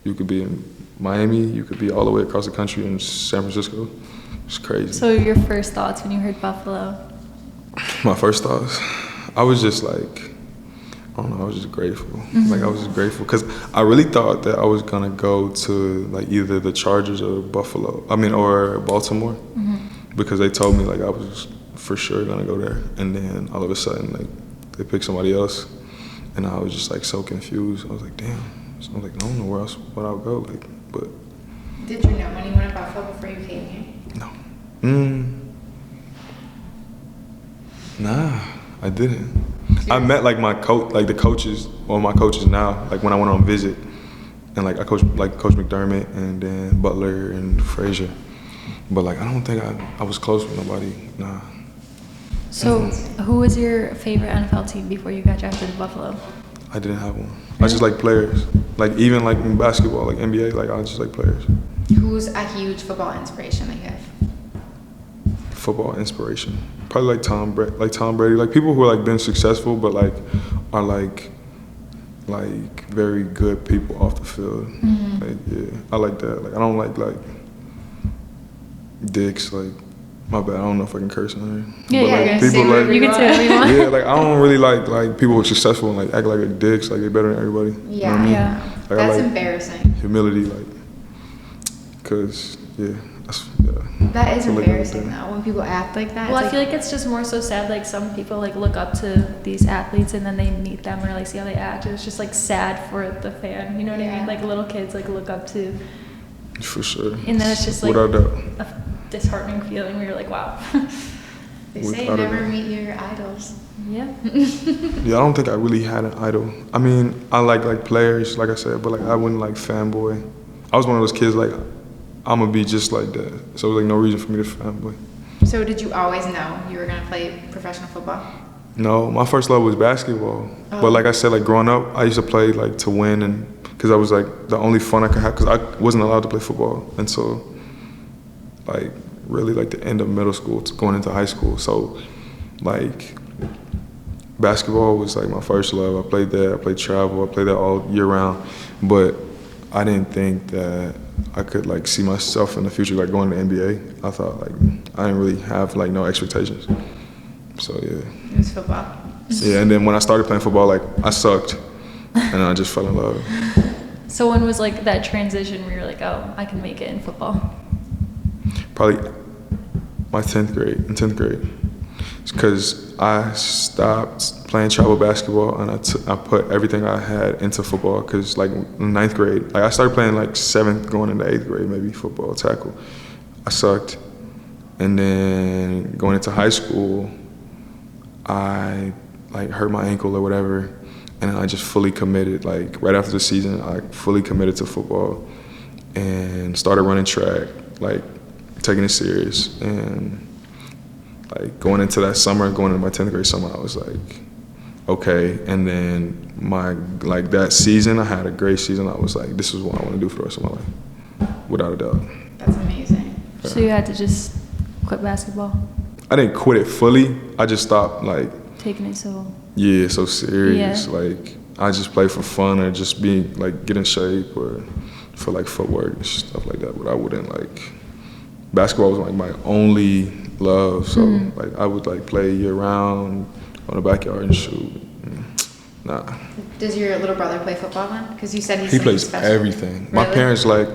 you could be in Miami, you could be all the way across the country in San Francisco. It's crazy. So your first thoughts when you heard Buffalo? My first thoughts, I was just like, I don't know, I was just grateful. Like I was just grateful because I really thought that I was gonna go to like either the Chargers or or Baltimore, because they told me like I was for sure gonna go there, and then all of a sudden like they picked somebody else, and I was just like so confused. I was like, damn. So I was like, I don't know where else would I go, like, but. Did you know anyone at Buffalo before you came here? No. Nah, I didn't. I met like my coach, like the coaches, or my coaches now, like when I went on visit, and like I coached like Coach McDermott and then Butler and Frazier, but like I don't think I was close with nobody. Nah. So who was your favorite NFL team before you got drafted to Buffalo? I didn't have one. I just like players. Like even like in basketball, like NBA, like I just like players. Who's a huge football inspiration that you have? Football inspiration. Probably like Tom Brady. Like people who are like been successful but like are like very good people off the field. Like yeah. I like that. Like I don't like dicks, like my bad, I don't know if I can curse on here. Yeah, but, yeah, like, people like you can say whatever you want. yeah, like I don't really like people who are successful and like act like they're dicks, like they're better than everybody. Yeah. You know what I mean? Yeah. Like, That's I like embarrassing. humility, like, cause yeah, that's That is I feel like embarrassing that. though, when people act like that. Well, It's I feel like it's just more so sad. Like some people like look up to these athletes and then they meet them or like see how they act. It's just like sad for the fan. You know what I Yeah. mean? Like little kids like look up to, for sure. and then it's just like without doubt. a disheartening feeling where you're like, wow. They say Without a never doubt. meet your idols. Yeah. Yeah, I don't think I really had an idol. I mean, I like players, like I said, but like I wouldn't like fanboy. I was one of those kids like I'm gonna be just like that. So there was like no reason for me to fanboy. So did you always know you were gonna play professional football? No, my first love was basketball. Oh. But like I said, like growing up, I used to play like to win, and because I was like the only fun I could have, because I wasn't allowed to play football until like really like the end of middle school to going into high school. So like basketball was like my first love. I played that, I played travel, I played that all year round. But I didn't think that I could like see myself in the future like going to the NBA. I thought like I didn't really have like no expectations. So yeah. It was football. Yeah, and then when I started playing football, like I sucked, and I just fell in love. So when was like that transition where you're like, oh, I can make it in football? Probably my 10th grade. In 10th grade, because I stopped playing travel basketball and I put everything I had into football. Because like in 9th grade, like I started playing like 7th, going into 8th grade, maybe football tackle. I sucked, and then going into high school, I like hurt my ankle or whatever, and I just fully committed. Like right after the season, I fully committed to football and started running track, like taking it serious. And like going into that summer, going into my 10th grade summer, I was like, okay. And then like that season, I had a great season. I was like, this is what I want to do for the rest of my life, without a doubt. That's amazing. So you had to just quit basketball, I didn't quit it fully. I just stopped like taking it so. yeah, so serious. Yeah. Like I just play for fun or just be like get in shape or for like footwork and stuff like that. But I wouldn't like basketball was like my only love. So like I would like play year round on the backyard and shoot. Nah. Does your little brother play football then? Because you said he's He something plays special. everything. My Really? parents like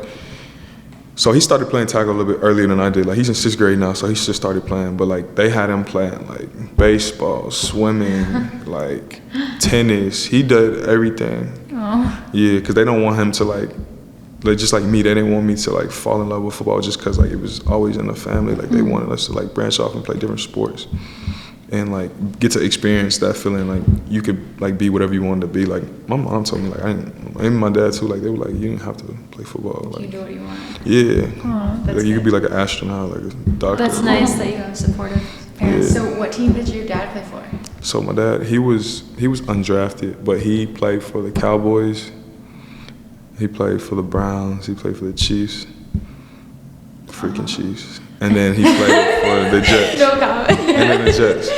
So he started playing tackle a little bit earlier than I did. Like he's in 6th grade now, so he just started playing. But like they had him playing like baseball, swimming, like tennis. He did everything. Oh. Yeah, because they don't want him to like just like me. They didn't want me to like fall in love with football just because like it was always in the family. Like they wanted us to like branch off and play different sports and like get to experience that feeling like you could like be whatever you wanted to be. Like my mom told me like and my dad too, like they were like you didn't have to play football. Like You do what you want. yeah, That's like you could be like an astronaut, like a doctor. That's nice that you have supportive parents. Yeah. So what team did your dad play for? So my dad, he was undrafted, but he played for the Cowboys. He played for the Browns. He played for the Chiefs. Freaking Chiefs. And then he played for the Jets. No comment. And then the Jets.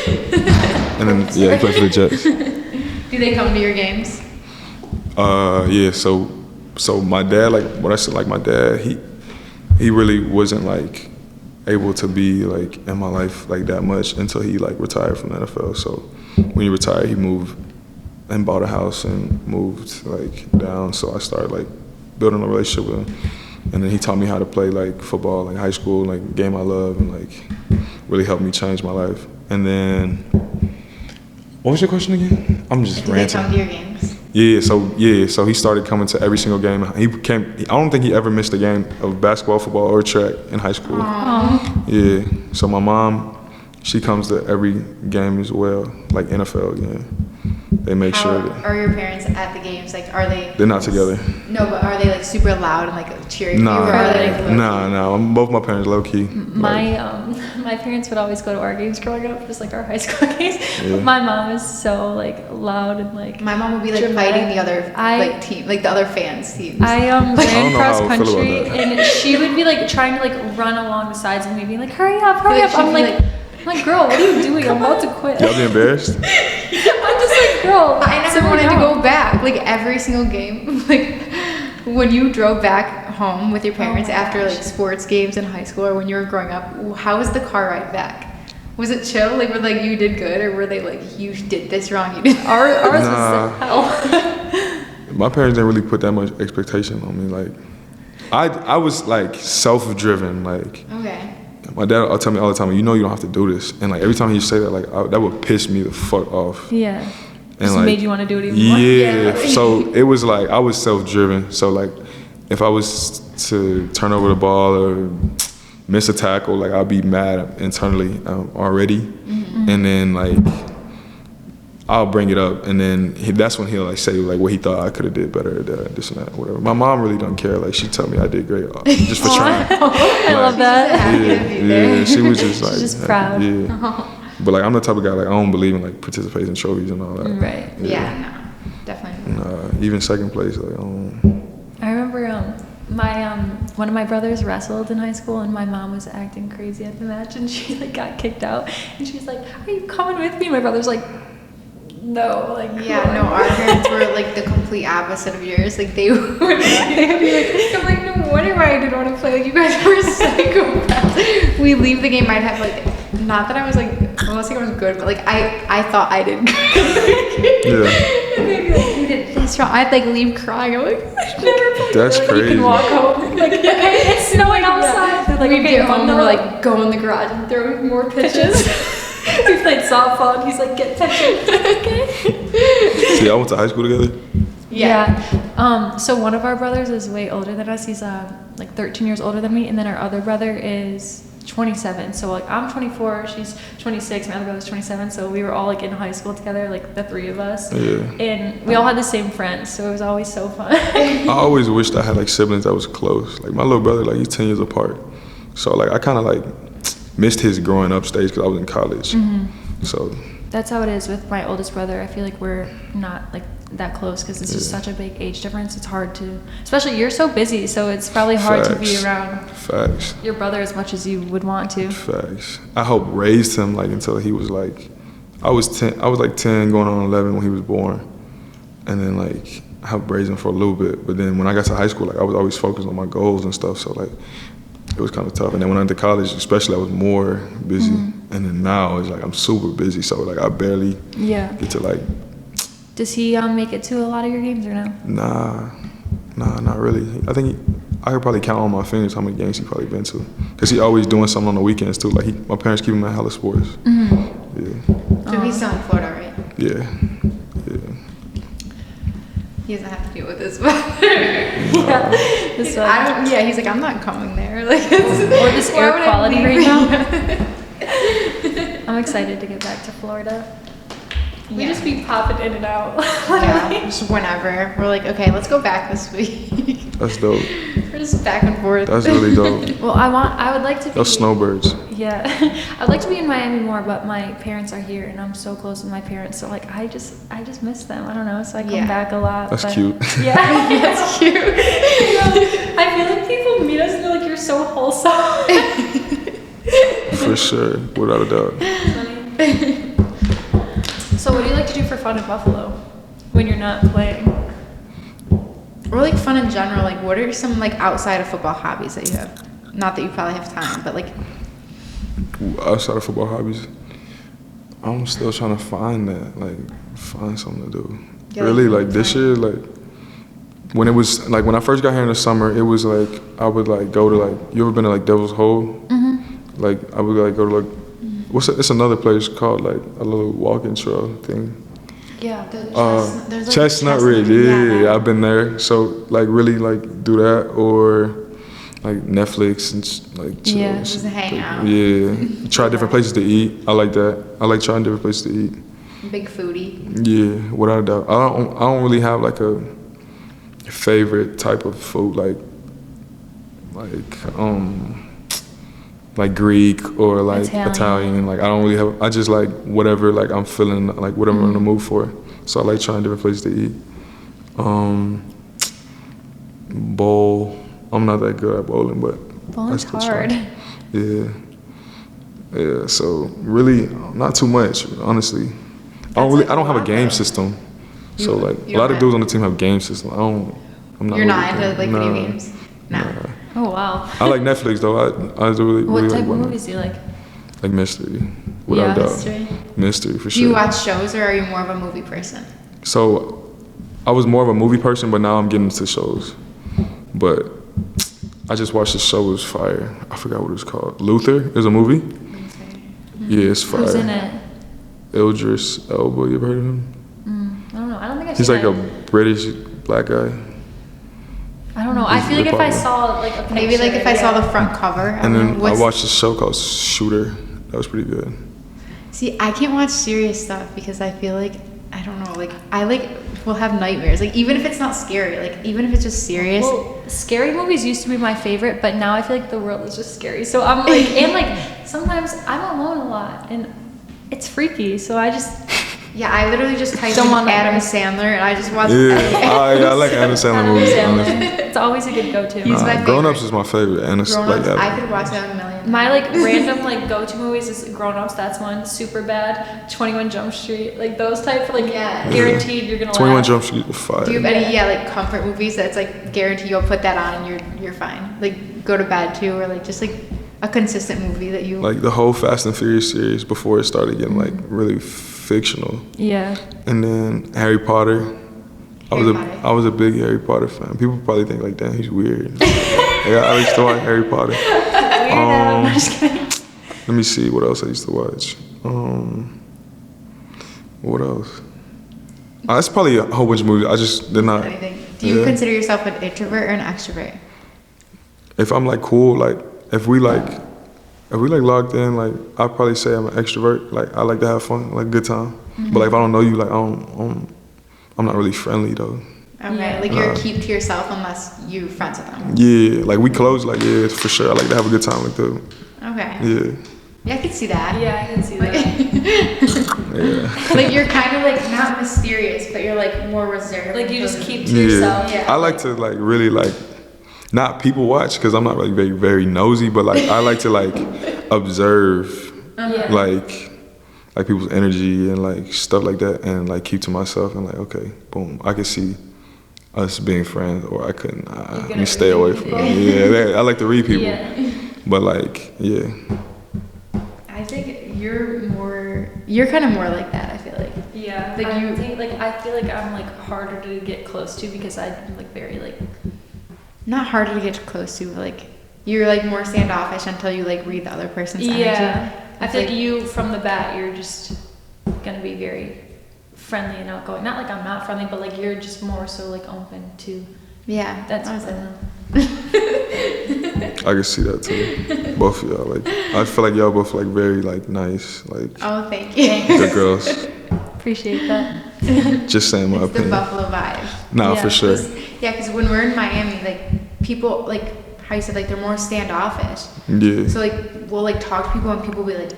And then he played for the Jets. Do they come to your games? Yeah. So my dad, like when I said like my dad, he really wasn't like able to be like in my life like that much until he like retired from the NFL. So when he retired, he moved and bought a house and moved like down. So I started like building a relationship with him, and then he taught me how to play like football, like high school, like a game I love, and like really helped me change my life. And then, what was your question again? I'm just Do ranting. they come to your games? So he started coming to every single game. I don't think he ever missed a game of basketball, football, or track in high school. Aww. Yeah. So my mom, she comes to every game as well, like NFL game. They make How sure that are your parents at the games? Like, are they? they're not together. No, but are they like super loud and like cheering for you? Nah, Or are they like low-key? nah. Both my parents low key. My parents would always go to our games growing up, just like our high school games. Yeah. My mom is so like loud and like. My mom would be like dramatic. fighting the other like team, like the other fans' teams. I I ran don't know cross how I feel about country that. and she would be like trying to like run along the sides of me, being like, "Hurry up, hurry Like, up!" she'd I'm be like, "Girl, what are you doing? I'm about to quit." Y'all be embarrassed? I'm just like, "Girl." I never simmer wanted to down." go back. Like every single game, like when you drove back home with your parents my after gosh. like sports games in high school or when you were growing up, how was the car ride back? Was it chill? Like were like you did good, or were they like you did this wrong? You did Ours Nah. was hell. My parents didn't really put that much expectation on me. Like, I was like self-driven. Like, Okay. my dad will tell me all the time, you know you don't have to do this. And like every time he say that, like that would piss me the fuck off. Yeah. And Just like, made you want to do it even more. Yeah. So it was like I was self-driven. So like if I was to turn over the ball or miss a tackle, like I'd be mad internally already. Mm-hmm. And then like I'll bring it up, and then that's when he'll like say like what he thought I could have did better, this and that, whatever. My mom really don't care. Like she tell me I did great just for trying. I love that. Happy to be there. Yeah, she was just like just proud. Yeah. But like I'm the type of guy like I don't believe in like participating trophies and all that. Right. Yeah, no, definitely. Even second place, like I don't. I remember my one of my brothers wrestled in high school, and my mom was acting crazy at the match, and she like got kicked out, and she's like, "Are you coming with me?" And my brother's like, "No." Like, Yeah, no, our parents were like the complete opposite of yours. Like they would be like, I'm like, no wonder why I didn't want to play. Like you guys were psychopaths. We leave the game. I'd have like, not that I was like, I was like I was good, but like I thought I did good. Yeah. And they'd be like, you did this wrong. I'd like leave crying. I'm like, I never played. That's You crazy. can walk home. Like, okay, it's snowing outside. They're like, We'd okay, get home and bundle we're up. like, go in the garage and throw more pitches. We played softball, and he's like, "Get pitching." Okay. So y'all went to high school together? Yeah. So one of our brothers is way older than us. He's like 13 years older than me, and then our other brother is 27. So like I'm 24, she's 26, my other brother's 27. So we were all like in high school together, like the three of us. Yeah. And we all had the same friends, so it was always so fun. I always wished I had like siblings that was close. Like my little brother, like he's 10 years apart. So like I kind of like missed his growing up stage because I was in college. Mm-hmm. So That's how it is with my oldest brother. I feel like we're not like that close because it's just such a big age difference. It's hard to, especially you're so busy, so it's probably hard to be Facts. around facts, your brother as much as you would want to. facts. I helped raised him like until he was like, I was like 10 going on 11 when he was born. And then like I helped raise him for a little bit. But then when I got to high school, like I was always focused on my goals and stuff. So like it was kind of tough. And then when I went to college, especially, I was more busy. Mm-hmm. And then now it's like I'm super busy. So like I barely Yeah. get to like, Does he make it to a lot of your games or no? nah, not really. I think I could probably count on my fingers how many games he probably been to. Cause he always doing something on the weekends too. Like my parents keep him at hella sports. Mm-hmm. Yeah. So he's still in Florida, right? Yeah. He doesn't have to deal with this, but This one. I don't. Yeah, he's like, I'm not coming there. Like, it's, Or this why air would I quality leave? right now. I'm excited to get back to Florida. We Yeah. just be popping in and out. Yeah, just whenever. We're like, okay, let's go back this week. That's dope. We're just back and forth. That's really dope. Well, I would like to be. Those snowbirds. Yeah, I'd like to be in Miami more, but my parents are here, and I'm so close with my parents. So like, I just miss them. I don't know. So I come Yeah. back a lot. That's but- cute. Yeah, that's cute. I feel like people meet us and they're like, "You're so wholesome." For sure, without a doubt. So what do you like to do for fun in Buffalo when you're not playing? Or like fun in general. Like, what are some like outside of football hobbies that you have? Not that you probably have time, but like, Outside of football hobbies, I'm still trying to find that, like, find something to do. Yeah, Really, like, like this year, like, when it was, like, when I first got here in the summer, it was like, I would, like, go to, like, you ever been to, like, Devil's Hole? Mm-hmm. Like, I would, like, go to, like, it's another place called, like, a little walking trail thing. Yeah. there's like Chestnut Ridge, yeah, I've been there. So, like, really, like, do that, or, like, Netflix and, like, chill. Yeah, and just shit. hang out. Yeah, try different places to eat. I like that. I like trying different places to eat. Big foodie. Yeah, without a doubt. I don't really have like a favorite type of food like Greek or like Italian. Like I don't really have. I just like whatever like I'm feeling, like whatever I'm in the mood for. So I like trying different places to eat. Bowl. I'm not that good at bowling, but Bowling's I still try. hard. Yeah. So really, not too much, honestly. I don't have a game system. So like a lot of dudes on the team have game systems. I'm not. You're really not into good. like video games? No. Nah. Oh wow. I like Netflix though. I do really What really type like of watching. movies do you like? Like mystery, without a doubt. Mystery. Mystery for Do you sure. watch shows or are you more of a movie person? So I was more of a movie person, but now I'm getting into shows. But I just watched the show. It was fire. I forgot what it was called. Luther. It was a movie. Yeah, it's fire. Who's in it? Idris Elba. You ever heard of him? I don't know. I don't think I've He's seen like it. a British black guy. I don't know. I He's feel like if I Republican. saw like a picture, Maybe like if I saw the front cover. And then I what's- watched a show called Shooter. That was pretty good. See, I can't watch serious stuff because I feel like I don't know. Like I will have nightmares. Like even if it's not scary, like even if it's just serious. Well, scary movies used to be my favorite, but now I feel like the world is just scary. So I'm like, and like sometimes I'm alone a lot, and it's freaky. So I just Yeah, I literally just typed Don't in want Adam nightmares. Sandler and I just watched. Yeah, I like Adam Sandler Adam movies. Sandler. Honestly. It's always a good go-to. He's my Grown Ups favorite. is my favorite. And it's Grown like Ups, that. I could watch that a million. My like random like go-to movies is Grown Ups. That's one. Super Bad, 21 Jump Street, like those type. Like Yeah. guaranteed you're gonna 21 laugh. Jump Street was fire. Do you have any like comfort movies that's like guarantee you'll put that on and you're fine? Like go to bed too, or like just like a consistent movie that you Like the whole Fast and Furious series before it started getting like really fictional. Yeah. And then Harry Potter. Harry Potter. I was a big Harry Potter fan. People probably think like, damn, he's weird. Yeah, I used to watch Harry Potter. Weird. I'm just kidding. Let me see what else I used to watch. What else? That's probably a whole bunch of movies. I just did not. anything. Do you Yeah. consider yourself an introvert or an extrovert? If I'm like cool, like if we logged in, like I'd probably say I'm an extrovert. Like I like to have fun, like good time. But like if I don't know you, like I'm not really friendly though. Okay, Yeah. like you're keep to yourself unless you friends with them. Yeah, like we close, like yeah, for sure. I like to have a good time, like that. Okay. Yeah, Yeah, I could see that. Yeah, I can see that. yeah. Like you're kind of like not mysterious, but you're like more reserved. Like you just keep to Yeah. yourself. Yeah. I like to like really like not people watch because I'm not like very very nosy, but like I like to like observe Yeah. like people's energy and like stuff like that, and like keep to myself and like okay, boom, I can see us being friends, or I couldn't. Let me stay away from them. Yeah, I like to read people, Yeah. but like yeah, I think you're kind of more like that. I feel like. Yeah, Like I you- think like I feel like I'm like harder to get close to because I'm like very like not harder to get close to, but like you're like more standoffish until you like read the other person's energy. Yeah. I It's feel like you, from the bat, you're just going to be very friendly and outgoing. Not like I'm not friendly, but like you're just more so like open to. Yeah, That's I was what I can see that too. Both of y'all, like, I feel like y'all both like very like nice, like Oh, thank you. good girls. appreciate that. Just saying my It's the opinion. Buffalo vibe. Nah, Yeah, for sure. Yeah, because when we're in Miami, like people, like how you said, like they're more standoffish. Yeah. So like we'll like talk to people and people will be like,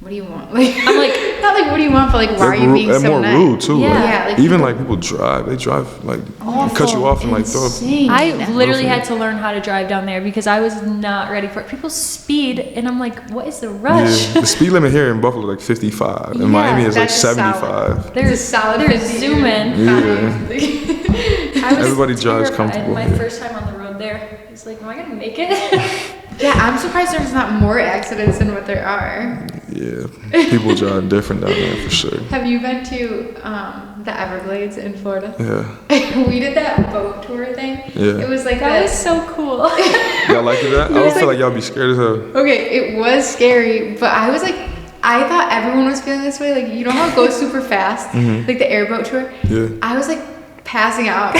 "What do you want?" Like I'm like, not like, "What do you want?" But like, "Why are you being and so more nice?" rude too. Yeah. Like, Yeah, like even people- like people drive. They drive like Awful. cut you off and like throw. Insane. I literally Awful. had to learn how to drive down there because I was not ready for it. People speed, and I'm like, what is the rush? Yeah. The speed limit here in Buffalo like 55. In Yeah, Miami is like that's a solid. 75. They're, It's a solid they're 50. zooming. Yeah. I was Everybody drives terrified. comfortable My here. first time on the road there, it's like, am I gonna make it? Yeah, I'm surprised there's not more accidents than what there are. Yeah. People drive different down there for sure. Have you been to the Everglades in Florida? Yeah. We did that boat tour thing. Yeah. It was like That was so cool. Y'all like that? I would feel like y'all be scared as hell. Okay, it was scary, but I was like, I thought everyone was feeling this way. Like, you know how it goes super fast? Like the airboat tour? Yeah. I was like passing out.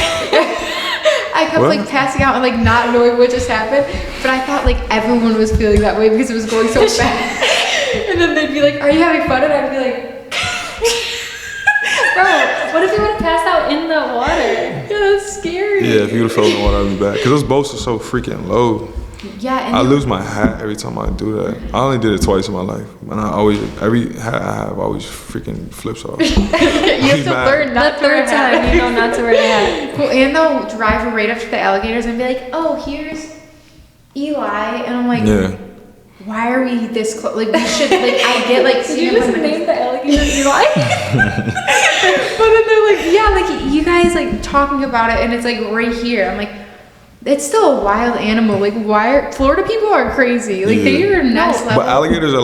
I kept What? like passing out and like not knowing what just happened. But I thought like everyone was feeling that way because it was going so fast. And then they'd be like, "Are you having fun?" And I'd be like, Bro, what if you would have passed out in the water? "Yeah, that's scary." Yeah, if you would have fell in the water, I'd be back. Because those boats are so freaking low. Yeah, and I you- lose my hat every time I do that. I only did it twice in my life. And I always, every hat I have always freaking flips off. you have to Mad. learn The not to wear third a hat. time, you know not to wear a hat. Well, and they'll drive right up to the alligators and be like, "Oh, here's Eli," and I'm like, Yeah. "Why are we this close? Like, we should like." I get like. Did you just name the alligator Eli? But then they're like, "Yeah, like you guys like talking about it, and it's like right here." I'm like, "It's still a wild animal. Like, why are Florida people are crazy? Like, they Yeah. are next level." But alligators are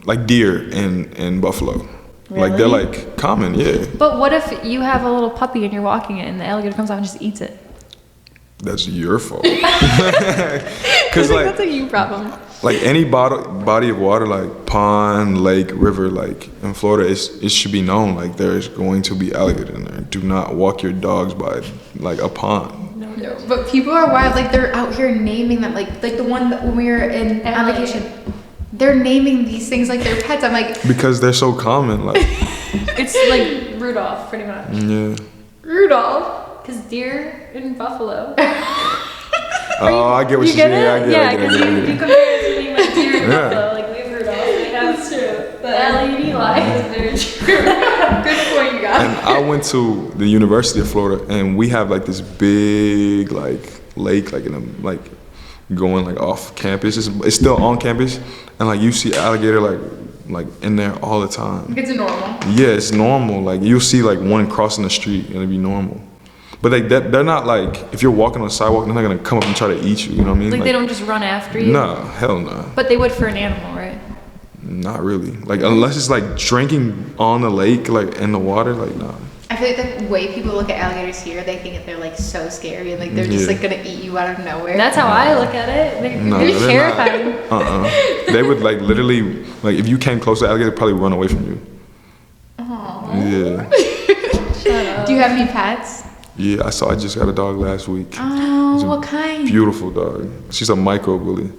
like deer in Buffalo. Like they're Really? like common, yeah. But what if you have a little puppy and you're walking it and the alligator comes out and just eats it? That's your fault. Cause That's like a you problem. any body of water, like pond, lake, river, like in Florida, it should be known like there's going to be alligator in there. Do not walk your dogs by like a pond. No, but people are wild. Like they're out here naming them. Like the one that when we were on Alligator. vacation, they're naming these things like their pets. I'm like, Because they're so common, like It's like Rudolph, pretty much. yeah. Rudolph. Because deer in Buffalo. Oh, I get what You you're get saying. it? I Yeah, get because it. you compare it to being like deer in Yeah. Buffalo. Like we have Rudolph, we have the Ellie and Eli. Is very true. Good point, you guys. And I went to the University of Florida, and we have like this big like lake, like in a like going like off campus. It's still on campus, and like you see alligator like in there all the time. It's normal. Yeah, it's normal. Like you'll see like one crossing the street, and it'll be normal. But like they're not like if you're walking on the sidewalk, they're not gonna come up and try to eat you. You know what I mean? Like they don't just run after you. Nah, hell no. But they would for an animal, right? Not really. Like unless it's like drinking on the lake, like in the water, like nah. I feel like the way people look at alligators here, they think that they're like so scary and like they're just Yeah. like gonna eat you out of nowhere. That's how I look at it. They're, No, they're they're not. terrifying. They would like literally like if you came close to the alligator, they'd probably run away from you. Aw. Yeah. Shut up. Do you have any pets? Yeah, I just got a dog last week. Oh, what kind? Beautiful dog. She's a micro bully.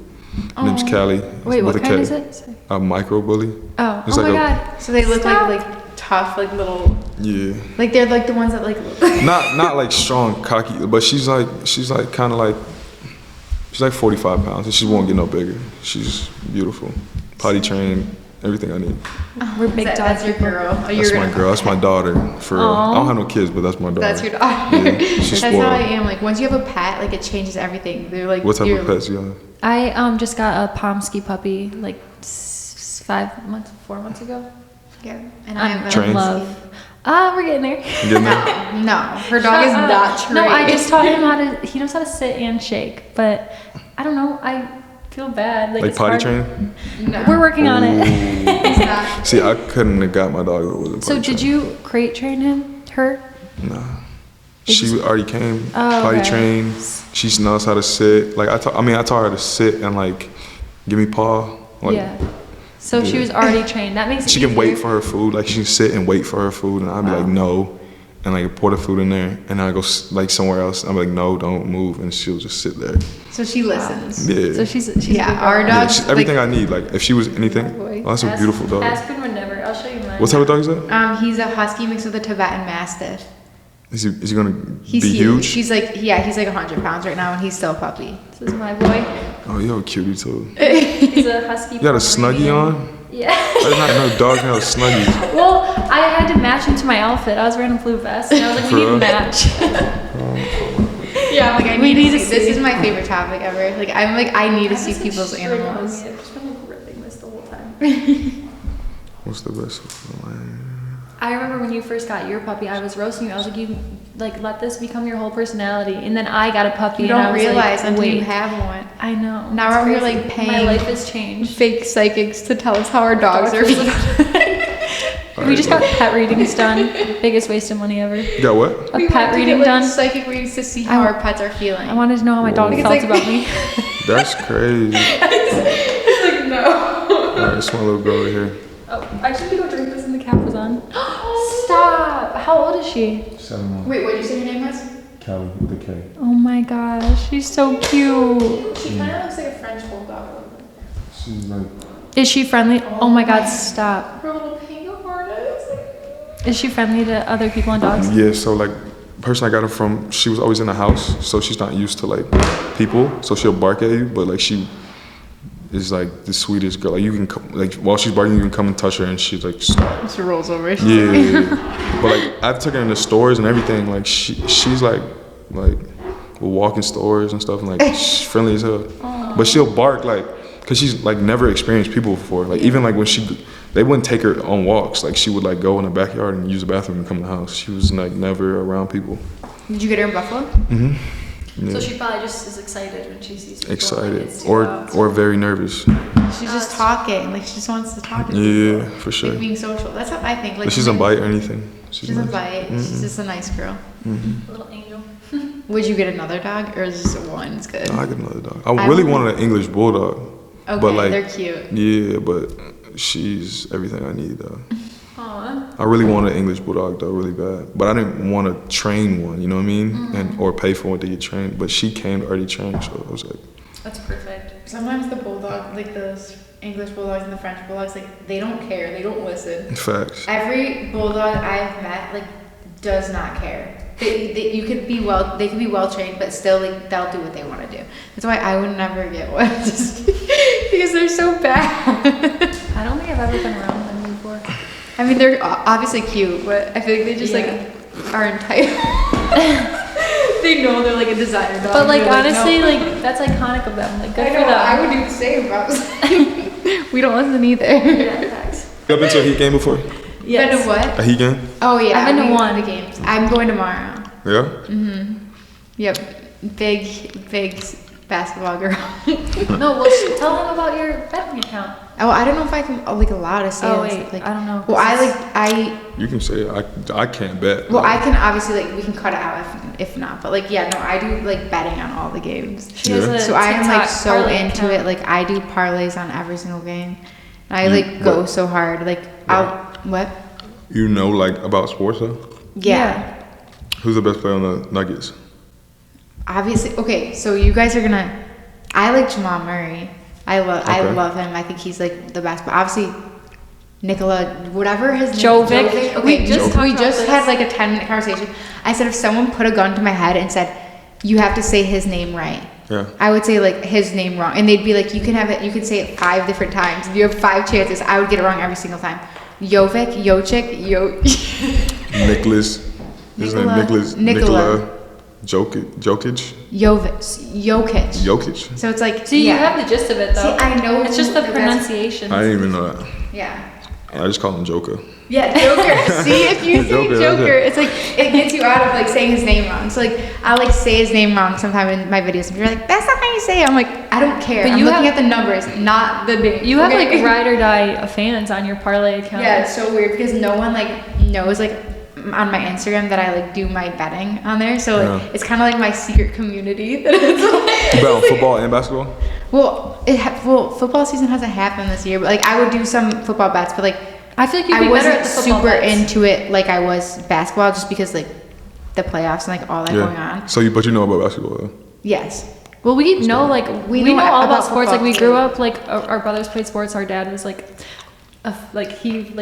Her name's Callie. Wait, what with a kind K. is it? Sorry. A micro bully. Oh, It's oh like my a- god. So they look Stop. like tough, like little, Yeah. like they're like the ones that like. Not like strong, cocky, but she's like kind of like she's like 45 pounds, and she won't get no bigger. She's beautiful, potty trained, everything I need. We're big dog That's your people. girl. Oh, That's my girl. That's my daughter. For real. I don't have no kids, but that's my daughter. That's your daughter. Yeah, she's That's how I spoiled. am. Like once you have a pet, like it changes everything. They're like. What type you're- of pets you have? I just got a Pomsky puppy like 4 months ago. Yeah, and I I'm have Trained? in love. We're getting there. You getting there? No, her dog is Shut up. not trained. No, I just taught him how to. He knows how to sit and shake, but I don't know. I feel bad. Like it's potty hard. trained? No, We're working on it. it's not. See, I couldn't have got my dog if it wasn't So potty did trained. you crate train him? Her? Nah. She already came, Oh, potty okay. trained. She knows how to sit. Like I taught her to sit and like give me paw. Like, Yeah. So she yeah. was already trained. That makes it She can wait easier. for her food. Like she can sit and wait for her food, and I'd be like no, and like pour the food in there, and then I go like somewhere else. I'm like no, don't move, and she'll just sit there. So she listens. Yeah. So she's Yeah, a good our girl. dog- Yeah, she's everything I need. Like if she was anything, boy. oh, that's a beautiful dog. Aspen would never. I'll show you mine. What type of dog is that? He's a husky mixed with a Tibetan Mastiff. Is he gonna He's be huge? He's like 100 pounds right now, and he's still a puppy. This is my boy. Oh, you're a cutie too. He's a husky. You got a snuggie Pomeranian. on? Yeah. I did not know dogs have snuggies. Well, I had to match him to my outfit. I was wearing a blue vest, and I was like, we need For to real? match. Yeah, I'm like, We need to This see. is my favorite topic ever. Like, I'm like, I need to see Have people's some string on animals. me. I've just been like ripping this the whole time. What's the best? I remember when you first got your puppy, I was roasting you. I was like, you like let this become your whole personality, and then I got a puppy. You and I don't was realize like, until wait. you have one. I know. Now It's we're crazy. like paying My life has changed. fake psychics to tell us how our dogs are feeling. We just got pet readings done. Biggest waste of money ever. You got what? A We pet went to reading get, like, done. psychic readings to see how I- our pets are feeling. I wanted to know how my dog It's felt like- about me. That's crazy. like, no. Alright, it's my little girl right here. Oh, I should go drink this and the cap was on. Stop! How old is she? 7 months. Wait, what did you say her name was? Callie with the K. Oh my gosh, she's so cute. She kind of looks like a French bulldog. She's like, Is she friendly? Oh my god, stop. Her little pink harness. Is she friendly to other people and dogs? yeah, so like, person I got her from, she was always in the house, so she's not used to like people, so she'll bark at you, but like she is like the sweetest girl. Like you can come, like while she's barking, you can come and touch her, and she's like, stop. She rolls over. Yeah, but like I've taken her into stores and everything. Like she's like we'll walk in stores and stuff, and like she's friendly as hell. But she'll bark like, cause she's like never experienced people before. Like even like when they wouldn't take her on walks. Like she would like go in the backyard and use the bathroom and come in the house. She was like never around people. Did you get her in Buffalo? Yeah. So she probably just is excited when she sees people. Excited It's too or loud. very nervous. She's just talking. Like she just wants to talk to Yeah, people. for sure. Like being social. That's what I think. Like But she doesn't bite or anything. She doesn't nice. bite. She's just a nice girl. Little angel. Would you get another dog, or is just one? It's good. No, I get another dog. I really wanted an English bulldog. Okay, but like, they're cute. yeah, but she's everything I need though. Aw. I really wanted an English bulldog though, really bad. But I didn't want to train one, you know what I mean? And or pay for one to get trained. But she came already trained, so I was like, That's perfect. Sometimes the bulldog, like those English bulldogs and the French bulldogs, like they don't care. They don't listen. facts. Every bulldog I've met, like, does not care. They could be well trained, but still, like, they'll do what they want to do. That's why I would never get one, just because they're so bad. I don't think I've ever been around them before. I mean, they're obviously cute, but I feel like they just Yeah. like are entitled. They know they're like a designer dog. But like They're honestly, no. like that's iconic of them. Like good I for know, them. I would do the same, but I was like, we don't listen either. Yeah, facts. You ever been to a Heat game before? Yes. Been to what? A Heat game? Oh yeah, I've been to we went one. the games. I'm going tomorrow. Yeah. Yep, big basketball girl. No, well, tell them about your betting account. Oh, I don't know if I can like allowed to say Oh, this. wait, Like, I don't know, Well, 'cause I You can say it. I can't bet. well I can obviously like we can cut it out if not, but like yeah no I do like betting on all the games. She has Yeah. a So I am like TikTok so parlay into account. it. Like I do parlays on every single game. And I You- like go what? so hard. Like I'll what? You know, like about sports though. Yeah. Who's the best player on the Nuggets? Obviously, okay. So you guys are gonna. I like Jamal Murray. I Okay. love him. I think he's like the best. But obviously, Nikola, whatever his name. Jovic. Okay, We just talked we about just this. had like a 10-minute conversation. I said if someone put a gun to my head and said, "You have to say his name right," Yeah. I would say like his name wrong, and they'd be like, "You can have it. You can say it 5 different times. You have 5 chances." I would get it wrong every single time. Jovic, Nicholas. His name Nikola. Nicholas. Nikola. Jokic. Jokic. Jokic. So it's like See, yeah. you have the gist of it though. See, I know It's just the the best- pronunciation. I didn't even know that. Yeah. I just call him Joker. Yeah, Joker. See, if you say Joker, Joker, okay. it's like it gets you out of like saying his name wrong. So like I like say his name wrong sometime in my videos, and you're like, "That's not how you say it." I'm like, I don't care. But I'm you looking have- at the numbers, not the name. You have okay? like ride or die fans on your parlay account. Yeah, it's so weird because no one like knows like on my Instagram that I like do my betting on there. So like, it's kind of like my secret community. That it's like, You bet on football and basketball? well, football season hasn't happened this year, but like I would do some football bets, but like I feel like you'd I be better wasn't at the football super bets. into it like I was basketball, just because like the playoffs and like all that going on. So but you know about basketball though? Yes. Well, we know like we know all about sports. Like we grew football, up like our brothers played sports. Our dad was like, he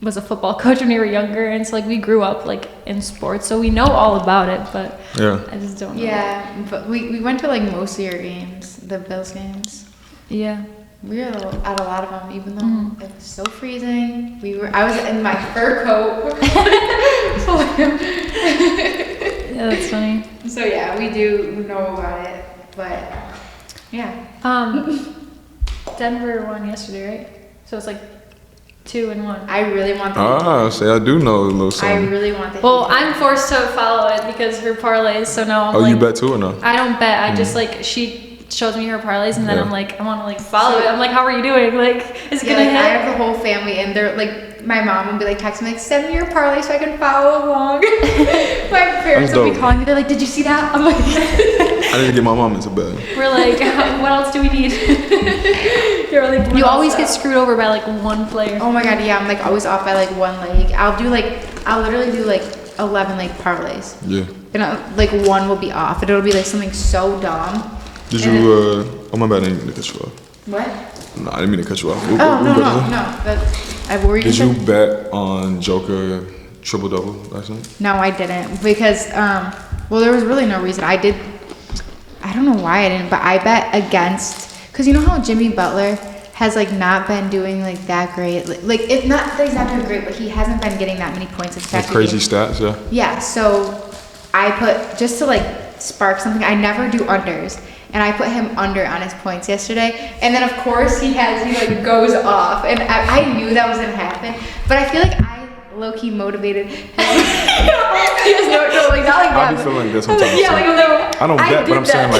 was a football coach when we were younger, and so like we grew up like in sports, so we know all about it. But I just don't know. Yeah, but we went to like most of your games, the Bills games. Yeah. We were at a lot of them, even though it was so freezing. I was in my fur coat. Yeah, that's funny. So yeah, we do know about it, but yeah. Denver won yesterday, right? So it's like 2-1. I really want the Say I do know a little I something. really want the Well, I'm forced to follow it because her parlays. So now I'm Oh, like, you bet too or no? I don't bet. I just like she shows me her parlays, and then Yeah. I'm like, I want to like follow it. I'm like, how are you doing? Like, is it gonna like, hit? I have the whole family, and they're like, my mom would be like texting me like, send me your parlay so I can follow along. My parents That's would be dope. calling me. They're like, did you see that? I'm like, I need to get my mom into bed. We're like, what else do we need? You're like, You you always always get screwed over by like one player. oh my god, yeah, I'm like always off by like one leg. I'll literally do like 11 like parlays, Yeah. and like one will be off, and it'll be like something so dumb. Did you? Oh my bad, I didn't mean to cut you off. What? No, I didn't mean to cut you off. Oh no. What were you Did gonna you say? bet on Joker triple double last night? No, I didn't because well, there was really no reason. I don't know why I didn't, but I bet against, because you know how Jimmy Butler has like not been doing like that great. Like if not that he's not doing great, but he hasn't been getting that many points in Like crazy stats, yeah. Yeah, so I put, just to like spark something, I never do unders. And I put him under on his points yesterday. And then of course he like goes off. And I knew that was gonna happen. But I feel like I low-key motivated him. He has no, like not like that. I be feeling good sometimes. Yeah, like I don't bet, but did I'm saying that.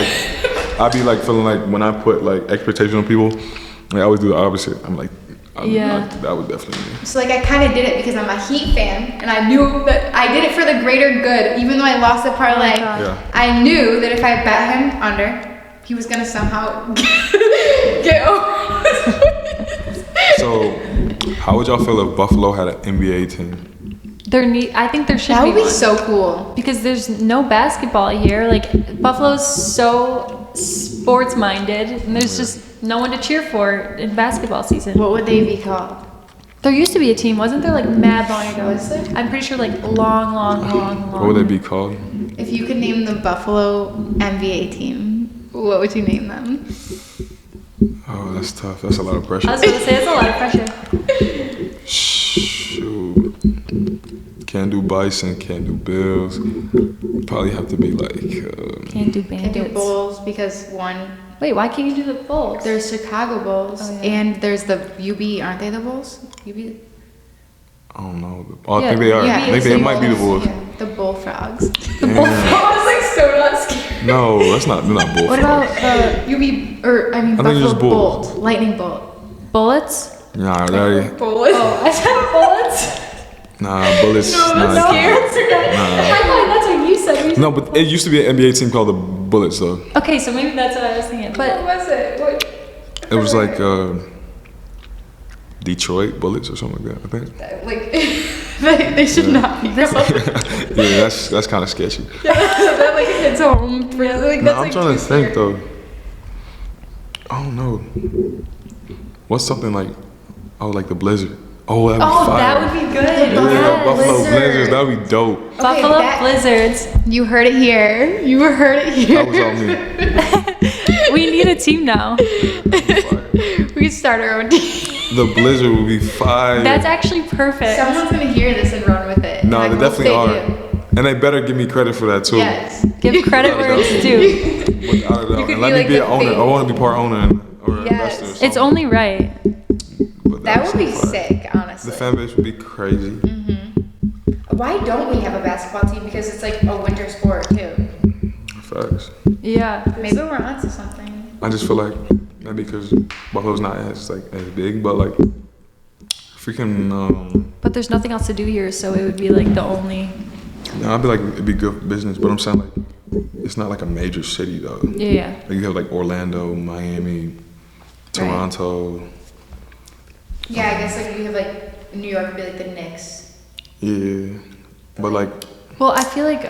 like I be like feeling like when I put like expectations on people, like, I always do the opposite. I'm like, that would definitely be. So like I kind of did it because I'm a Heat fan, and I knew that I did it for the greater good. Even though I lost the parlay, I knew that if I bet him under, he was gonna somehow get over. So, how would y'all feel if Buffalo had an NBA team? I think there should That be would be one. so cool. Because there's no basketball here. Like Buffalo's so sports minded, and there's just no one to cheer for in basketball season. What would they be called? There used to be a team, wasn't there? Like mad long ago. Was there? I'm pretty sure like long. What would they be called? If you could name the Buffalo NBA team, what would you name them? Oh, that's tough. That's a lot of I pressure. was gonna say it's a lot of pressure. Shoot. Can't do Bison, can't do Bills. Probably have to be like. Can't do Can't bandits. do Bulls because one, Wait, why can't you do the Bulls? there's Chicago Bulls, Oh, yeah. and there's the UB. Aren't they the Bulls? UB. I don't know. Oh, I Yeah, think they are. Yeah, I think they might be the Bulls. Yeah, the Bullfrogs. Damn. I was like so not scared. No, they're not Bullfrogs. What about UB, or I mean I think Buffalo it's Bulls. Bolt, Lightning Bolt. bullets? Nah, they, Bullets. Oh, I said bullets. nah, Bullets. No, nah, that's scared. I thought that's what you said. No, but it used to be an NBA team called the Bullets, though. Okay, so maybe that's what I was thinking. What But was it? What? It was like Detroit Bullets or something like that, I think. Like they should not be called. Yeah, that's kind of sketchy. That like hits home. Like, No, that's, I'm like, trying too to think scary. though. I don't know. What's something like? Oh, like the Blizzard. Oh, that'd be oh, fire. that would be good. Yeah, Yes. Buffalo Blizzard. Blizzards. That'd be dope. Buffalo that- Blizzards. You heard it here. You heard it here. That was on me. We need a team now. We can start our own team. The Blizzard would be fire. That's actually perfect. Someone's gonna hear this and run with it. No, And I they hope definitely are. do. And they better give me credit for that too. Yes. Give credit where it's due. Without a doubt. could And let be me like be the an owner. face. I want to be part owner or Yes. investor. Or It's something. only right. But That was would be so fire. sick, honestly. The fan base would be crazy. Why don't we have a basketball team? Because it's like a winter sport too. Facts. Yeah. Maybe we're onto something. I just feel like maybe because Buffalo's not as big, but like I freaking. But there's nothing else to do here, so it would be like the only. No, I'd be like it'd be good business, but I'm saying like it's not like a major city though. Yeah. Like you have like Orlando, Miami, Toronto. Yeah, I guess like you have like New York would be like the Knicks. Yeah, but like. Well, I feel like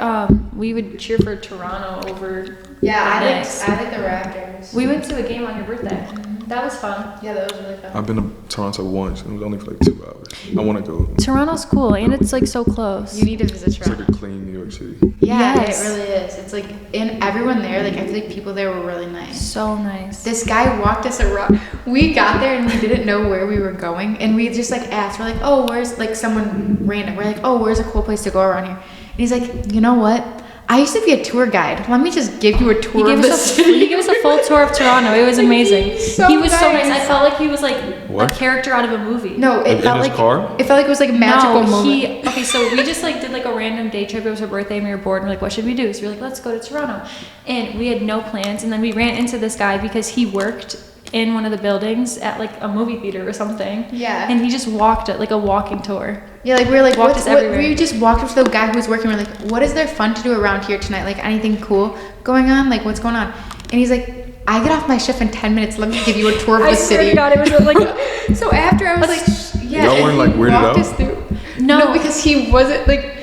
we would cheer for Toronto over. Yeah, the Knicks. I like the Raptors. We went to a game on your birthday. That was fun. Yeah, that was really fun. I've been to Toronto once, and it was only for like 2 hours. I want to go. Toronto's cool, and it's like so close. You need to visit It's Toronto. like a clean New York City. Yeah, Yes. it really is. It's like, and everyone there, like I feel like people there were really nice. So nice. This guy walked us around. We got there and we didn't know where we were going, and we just like asked. We're like, oh, where's like someone random? We're like, oh, where's a cool place to go around here? And he's like, you know what? I used to be a tour guide. Let me just give you a tour of the city. He gave us a full tour of Toronto. It was amazing. So he was so nice. nice. I felt like he was like What? a character out of a movie. No, it In felt his like car? it felt like it was like a magical no, moment. okay, so we just like did like a random day trip. It was her birthday and we were bored and we're like, what should we do? So we were like, let's go to Toronto. And we had no plans, and then we ran into this guy because he worked in one of the buildings at like a movie theater or something. Yeah. And he just walked it like a walking tour. Yeah, like we were like, Walked what's, us everywhere. we just walked up to the guy who was working. We're like, what is there fun to do around here tonight? Like anything cool going on? Like what's going on? And he's like, I get off my shift in 10 minutes. Let me give you a tour of the I swear city. to God, it was like So after I was like, yeah. Y'all and weren't, like, he weirded walked out? us through. No. No, because he wasn't like.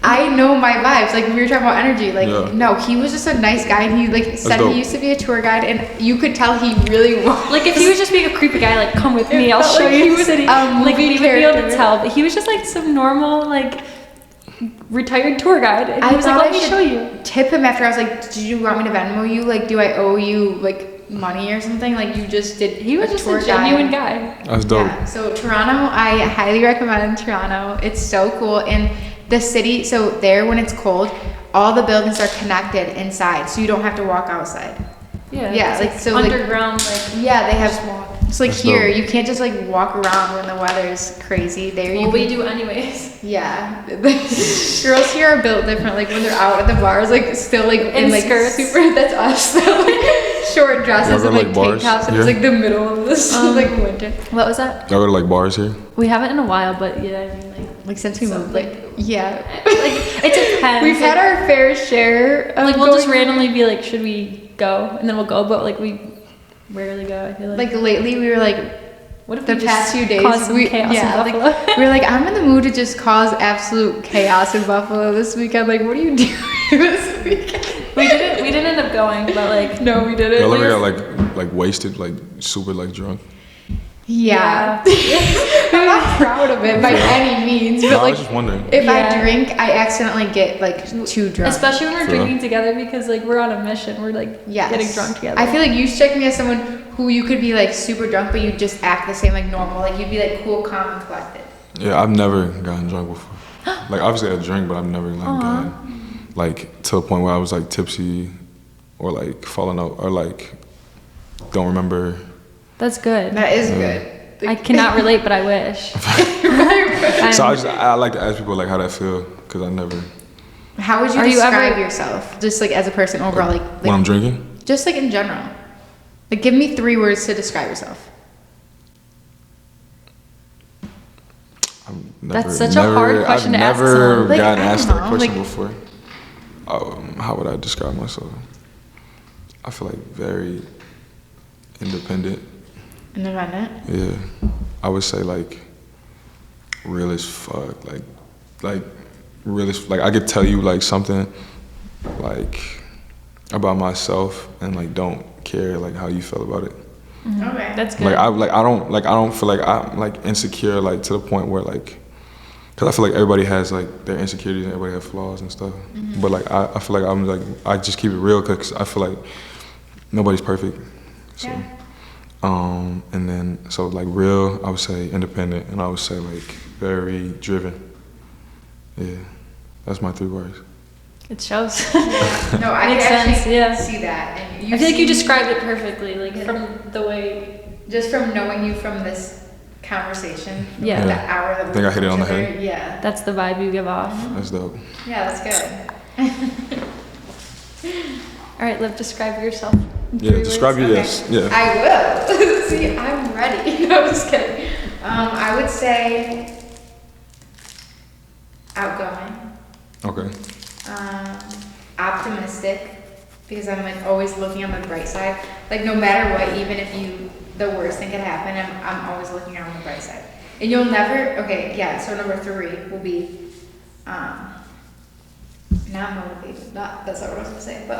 I know my vibes. Like we were talking about energy. Like Yeah. no, he was just a nice guy, and he like said dope. he used to be a tour guide, and you could tell he really was. Like if he was just being a creepy guy, like come with me, It I'll felt show like you he the was city. a Like we movie would be able to character. tell, but he was just like some normal like retired tour guide, and he I was like, thought let I me should show you. tip him after. I was like, "Did you want me to Venmo you? Like, do I owe you like money or something? Like, you just did." He was just a genuine guy. That's dope. Yeah. So Toronto, I highly recommend Toronto. It's so cool, and the city. So there, when it's cold, all the buildings are connected inside, so you don't have to walk outside. Yeah. Yeah, it's like, so, like- underground like Yeah, they just have. walk. It's like That's here, dope. you can't just like walk around when the weather's crazy. There, you Well, we can- do anyways. Yeah, girls here are built different. Like when they're out at the bars, like still like in like skirts. super. That's us. Like, short dresses Y'all and go to, like like, tank bars tops, and here? it's like the middle of this like winter. What was that? Y'all go to like bars here? We haven't in a while, but yeah, I mean like Like since we So, moved, like yeah, it depends. we've had our fair share. Of like we'll just going- randomly be like, should we go? And then we'll go, but like we rarely go. I feel like. Like lately, we were like What if the we past just few days, cause some we chaos in like Buffalo? we were like, I'm in the mood to just cause absolute chaos in Buffalo this weekend. Like, what are you doing this weekend? we didn't end up going, but like No, we didn't. Y'all we ever were- got like wasted, like super like drunk? Yeah. I'm not proud of it by any means, but No, I like was just wondering. if Yeah. I drink, I accidentally get like too drunk. especially when we're For drinking together because like we're on a mission. We're like Yes. getting drunk together. I feel like you strike me as someone who you could be like super drunk, but you just act the same like normal. Like you'd be like cool, calm, and collected. Yeah, I've never gotten drunk before. Like obviously I drink, but I've never like gotten like to a point where I was like tipsy or like falling out or like don't remember. That's good. That is good. I cannot relate, but I wish. So I like to ask people like how that feel because I never How would you Are you describe ever- yourself, just like as a person overall, like when I'm drinking. just like in general? Like, give me 3 words to describe yourself. I've never, That's such a hard question to ask I've never someone. Like, gotten I don't asked that know, question like- before. How would I describe myself? I feel like very independent. Independent. Yeah, I would say like real as fuck. Like real as like I could tell you like something like about myself and like don't care like how you feel about it. Okay. That's good. Like I don't feel like I'm like insecure like to the point where like, cause I feel like everybody has like their insecurities and everybody has flaws and stuff. But like I feel like I'm like I just keep it real cause I feel like nobody's perfect. So, Yeah. and then so like real, I would say independent, and I would say like very driven. Yeah, that's my 3 words. it shows. No, I Makes can sense, actually yeah. see that. And I feel like you seem- described it perfectly, like Yeah. from the way. just from knowing you from this conversation. From Yeah. like the hour that we Think I hit it on the together. head? Yeah. That's the vibe you give off. That's dope. Yeah, that's good. All right, Liv, describe yourself. in Yeah, 3 describe words. you. Yes. Yeah. I will. See, I'm ready. No, I'm just kidding. I would say outgoing. Okay. Optimistic, because I'm like always looking on the bright side. Like no matter what, even if the worst thing could happen, I'm always looking on the bright side. And you'll never, okay, yeah, so number 3 will be, not motivated, that's not what I was gonna say, but,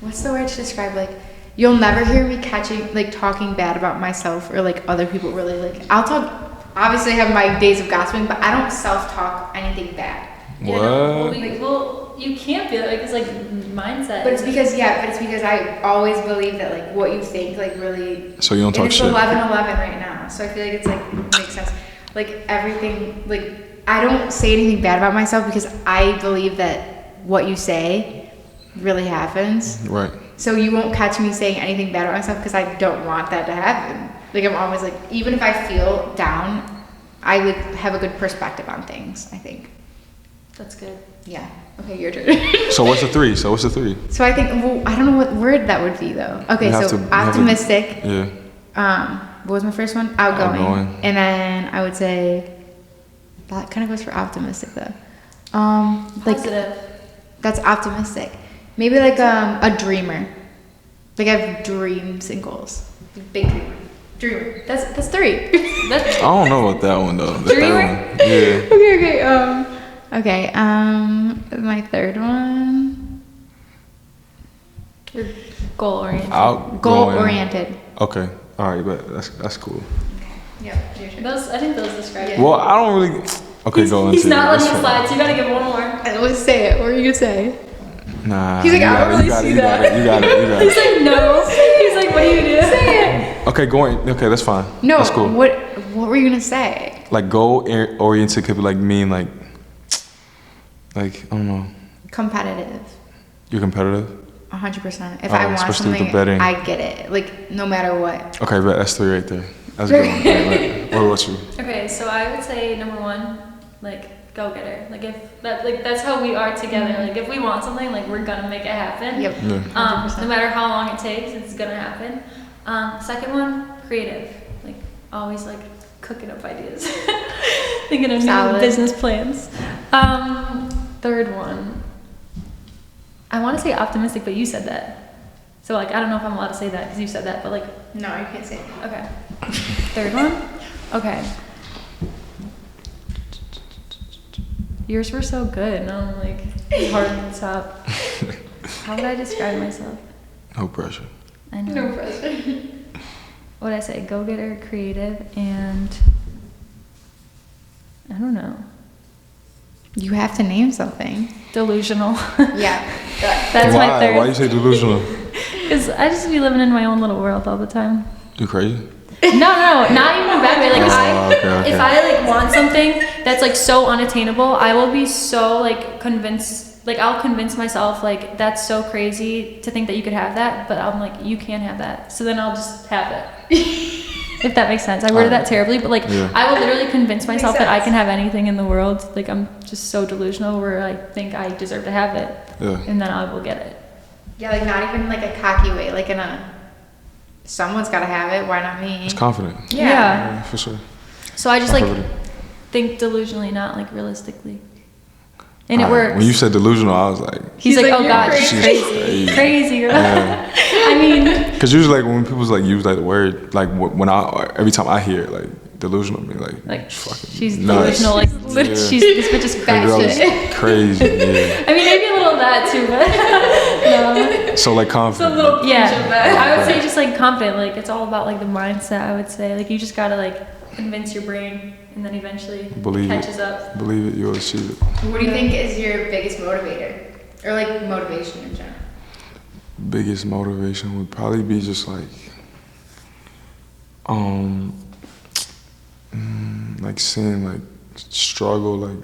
what's the word to describe, like, you'll never hear me talking bad about myself or like other people really, like, I'll talk, obviously I have my days of gossiping, but I don't self-talk anything bad. What? Well, you can't be like, it's like mindset. But it's because I always believe that like what you think like really. So you don't talk it's shit. It's 11:11 right now, so I feel like it's like makes sense. Like everything, like I don't say anything bad about myself because I believe that what you say really happens. Right. So you won't catch me saying anything bad about myself because I don't want that to happen. Like I'm always like, even if I feel down, I would have a good perspective on things, I think. That's good. Yeah. Okay, your turn. So what's the 3? So I think, well, I don't know what word that would be though. Okay, so optimistic. Yeah. What was my first one? Outgoing. And then I would say, that kind of goes for optimistic though. Positive. That's optimistic. Maybe like a dreamer. Like I have dreams and goals. Big dreamer. That's 3. That's I don't know about that one though. The Dreamer? third one. Yeah. Okay, my third one. You're goal oriented. Goal oriented. Okay. All right, but that's cool. Yeah, your turn. I think those describe it. Well, I don't really. Okay, go into He's not letting you it. slide, so you gotta give one more. Let's say it. What are you gonna say? Nah. He's like, I don't really you got see it, that. You got it. He's like, no. He's like, what do you do? Say it. Okay, okay, that's fine. No. That's cool. What were you gonna say? Like goal oriented could be like mean like I don't know. Competitive. You're competitive? 100%. If I want especially with something, the betting. I get it. Like no matter what. Okay, but that's 3 right there. That's a good one. Right. What about you? Okay, so I would say number 1, like go getter. Like if that, like that's how we are together. Like if we want something, like we're gonna make it happen. Yep. Yeah. No matter how long it takes, it's gonna happen. Second one, creative. Like always like cooking up ideas, thinking of new business plans. Third one, I want to say optimistic, but you said that. So like I don't know if I'm allowed to say that because you said that, but like No, you can't say it. okay. Third one, okay. Yours were so good, and I'm like it's hard to top. How would I describe myself? No pressure. I know. No pressure. What did I say? Go-getter, creative, and I don't know. You have to name something. Delusional. Yeah. That's my third. Why you say delusional? Because I just be living in my own little world all the time. You crazy? No, not even in a bad way. Like okay. if I like want something that's like so unattainable, I will be so like convinced. Like I'll convince myself like that's so crazy to think that you could have that, but I'm like you can't have that. So then I'll just have it. If that makes sense. I worded that terribly, but like I will literally convince myself that I can have anything in the world. Like I'm just so delusional where I think I deserve to have it. Yeah. And then I will get it. Yeah, like not even like a cocky way, like in a someone's gotta have it, why not me? It's confident. Yeah. For sure. So I just like think delusionally, not like realistically. And it works. When you said delusional, I was like... He's like, oh you're God, crazy. she's crazy. Crazy, girl. Yeah. I mean... Because usually like when people like use like the word, like every time I hear it, like delusional, I mean like fucking she's nuts. delusional, like she's this bitch is That girl is fat. crazy, yeah. I mean, maybe a little of that too, but no. So like confident. Yeah, I would say just like confident. Like it's all about like the mindset. I would say like you just gotta like convince your brain, and then eventually Believe it catches up. Believe it, you'll achieve it. What do you think is your biggest motivator? Or like motivation in general? Biggest motivation would probably be just like seeing like struggle, like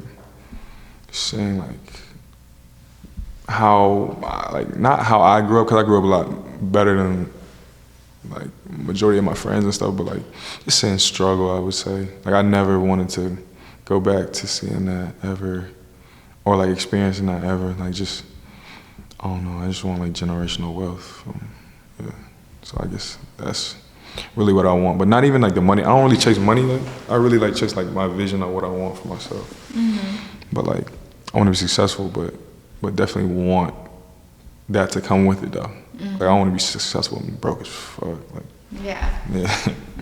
seeing like how like not how I grew up, because I grew up a lot better than like majority of my friends and stuff, but like just seeing struggle, I would say. Like I never wanted to go back to seeing that ever, or like experiencing that ever. Like just, I don't know, I just want like generational wealth. Yeah. So I guess really what I want. But not even like the money. I don't really chase money. Like, I really like chase like my vision of what I want for myself. But like I want to be successful, but definitely want that to come with it though. Like I don't want to be successful and broke as fuck. Like yeah.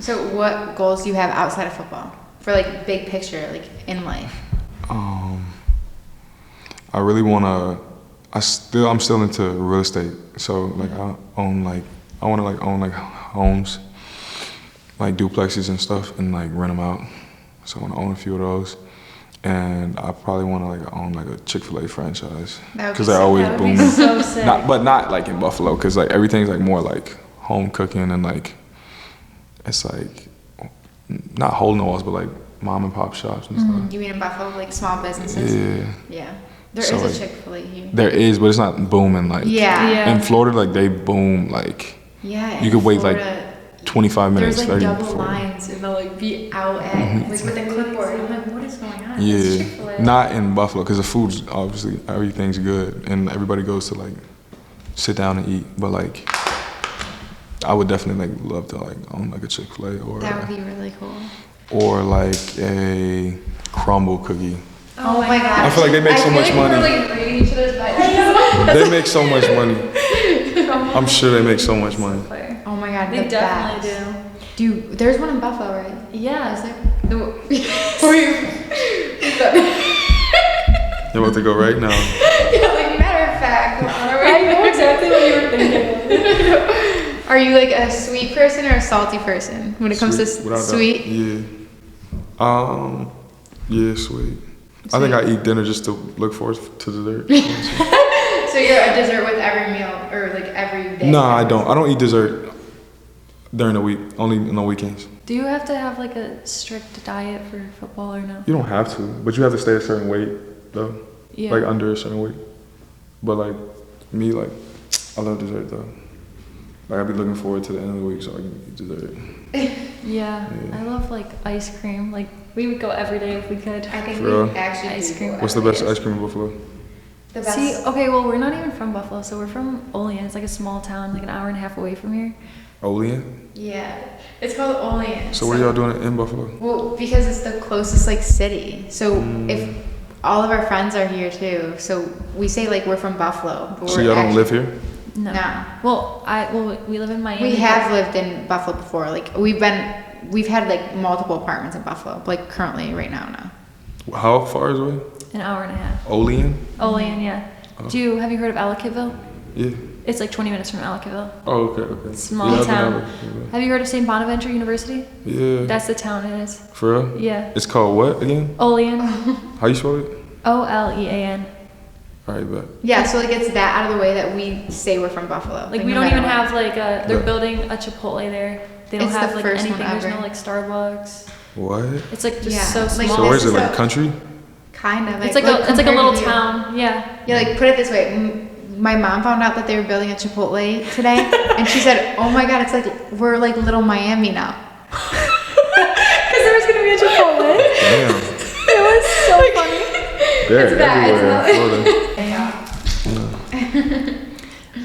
So what goals do you have outside of football for like big picture, like in life? I really want to. I'm still into real estate. So like I want to like own like homes, like duplexes and stuff, and like rent them out. So I want to own a few of those, and I probably want to like own like a Chick-fil-A franchise because they're always booming. So sick. Not like in Buffalo, because like everything's like more like home cooking and like it's like not hole in the walls, but like mom and pop shops and stuff. You mean in Buffalo, like small businesses? Yeah. There So, is like, a Chick-fil-A here. There is, but it's not booming like. Yeah. In Florida, like they boom like. Yeah. You could wait Florida, like 25 minutes. there's like 30 double before. lines and they'll like be out at like with a clipboard. I'm like, what is going on? It's Yeah, Chick-fil-A. not in Buffalo because the food's obviously everything's good and everybody goes to like sit down and eat. But like, I would definitely like love to like own like a Chick-fil-A or That would be really cool. or like a crumble cookie. Oh my god! I feel like they make so much money. We're like reading each other's Bibles. They make so much money. I'm sure they make so much money. Oh my god, They the definitely best. Dude, there's one in Buffalo, right? Yeah. Is there? No. You're about to go right now. Yeah, like matter of fact. I know exactly what you were thinking. Are you like a sweet person or a salty person when it comes to without a doubt. sweet? Yeah. Yeah, sweet. I think I eat dinner just to look forward to dessert. So you're a dessert with every meal or like every day? No, I don't. I don't eat dessert during the week. Only on the weekends. Do you have to have like a strict diet for football or no? You don't have to, but you have to stay a certain weight though. Yeah. Like under a certain weight. But like me, like I love dessert though. Like I'd be looking forward to the end of the week so I can eat dessert. Yeah. I love like ice cream. Like we would go every day if we could. I think For we real? actually Ice do cream. go What's the every best day. ice cream in Buffalo? The best. See, okay, well we're not even from Buffalo, so we're from Olean. It's like a small town, like an hour and a half away from here. Olean? Yeah, it's called Olean. So what are y'all doing in Buffalo? Well, because it's the closest like city. So if all of our friends are here too, so we say like we're from Buffalo. But So we're y'all don't actually- live here? No. No. Well, we live in Miami. We have lived in Buffalo before. Like we've had like multiple apartments in Buffalo. Like currently, right now. How far is it away? an hour and a half. Olean? Olean, yeah. Have you heard of Ellicottville? Yeah. It's like 20 minutes from Ellicottville. Oh, okay. Small Yeah, I've been town. out there. Have you heard of St. Bonaventure University? Yeah. That's the town it is. For real? Yeah. It's called what again? Olean. How you spell it? Olean. Alright, bet. Yeah, so like it's that out of the way that we say we're from Buffalo. Like we no don't even matter what. have like a. They're Yeah. building a Chipotle there. They don't It's the have like first anything. one There's no ever. like Starbucks. What? It's like just Yeah, so like, small. So where is it? this is Like a- country? Kind of. It's like a it's like a little compared to you. town. Yeah. Yeah, like put it this way. My mom found out that they were building a Chipotle today, and she said, "Oh my God, it's like we're like little Miami now." Because there was gonna be a Chipotle. Damn. It was so funny. They're It's bad, everywhere. it's in Florida.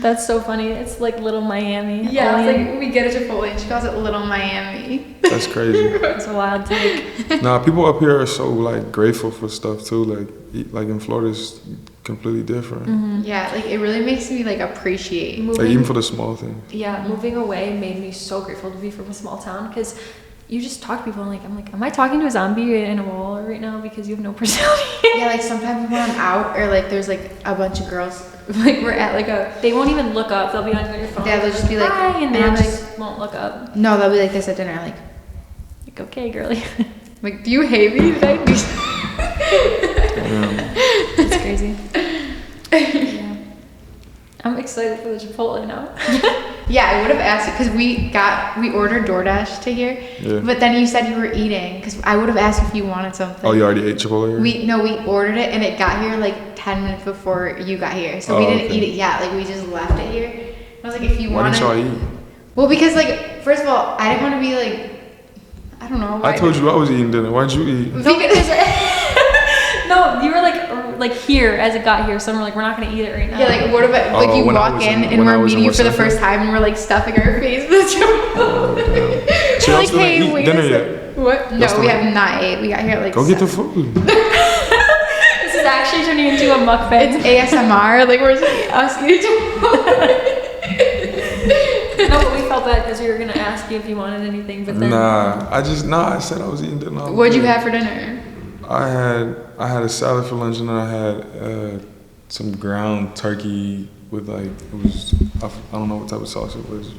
That's so funny. It's like little Miami. Yeah, it's Olean. like we get a Chipotle, and she calls it Little Miami. That's crazy. It's a wild take. Nah, people up here are so like grateful for stuff too. Like in Florida, it's completely different. Yeah, like it really makes me like appreciate. Like even for the small things. Yeah, moving away made me so grateful to be from a small town because you just talk to people and I'm like, am I talking to a zombie in a wall right now because you have no personality? Yeah, like sometimes when I'm out or like there's like a bunch of girls, like we're at like a. They won't even look up. They'll be on their phone. Yeah, they'll just be like, hi, and and they I'm like- just won't look up. No, they'll be like this at dinner, like, Okay, girly. like, do you hate me? Did I do? Yeah. It's crazy. Yeah. I'm excited for the Chipotle now. Yeah, I would have asked you because we ordered DoorDash to here, Yeah. but then you said you were eating because I would have asked if you wanted something. Oh, you already ate Chipotle? Here? We ordered it and it got here like 10 minutes before you got here, so we Oh, didn't okay. eat it yet. Like we just left it here. I was like, if you Why wanted. didn't y'all eat? Well, because like first of all, I didn't want to be like, I don't know. Why I told you I was eating dinner. Why'd you eat? Because No, you were like here as it got here, so we're like, we're not gonna eat it right now. Yeah, like what about like you when I walk was in in- and when I we're was in meeting you for the West first time and we're like stuffing our face with Chipotle. So y'all Like, still hey, didn't eat wait dinner a yet? second. What? No, still we didn't- have not ate. We got here at like Go get the 7. food. This is actually turning into a mukbang. It's ASMR. Like we're just us eating Chipotle. No, but we felt bad because we were gonna ask you if you wanted anything, but then I said I was eating dinner. What'd you have for dinner? I had a salad for lunch, and then I had some ground turkey with like I don't know what type of sauce it was,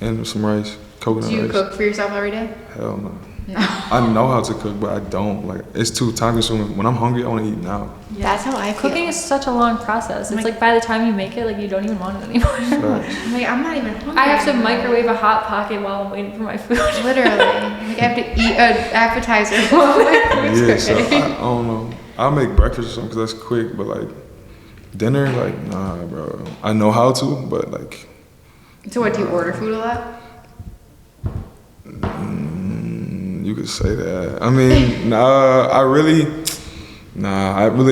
and some rice, coconut Do you rice. cook for yourself every day? Hell no. No. I know how to cook, but I don't. Like, it's too time consuming. When I'm hungry, I want to eat now. That's how I feel. cooking is such a long process. It's Like- like by the time you make it, like you don't even want it anymore. Facts. I'm like, I'm not even hungry. I have to anymore. microwave a hot pocket while I'm waiting for my food. Literally. Like I have to eat an appetizer while my food's Yeah, so cooking. I don't know. I'll make breakfast or something because that's quick, but like dinner, like nah, bro. I know how to, but like So what, do you order food a lot? you could say that. I mean, I really,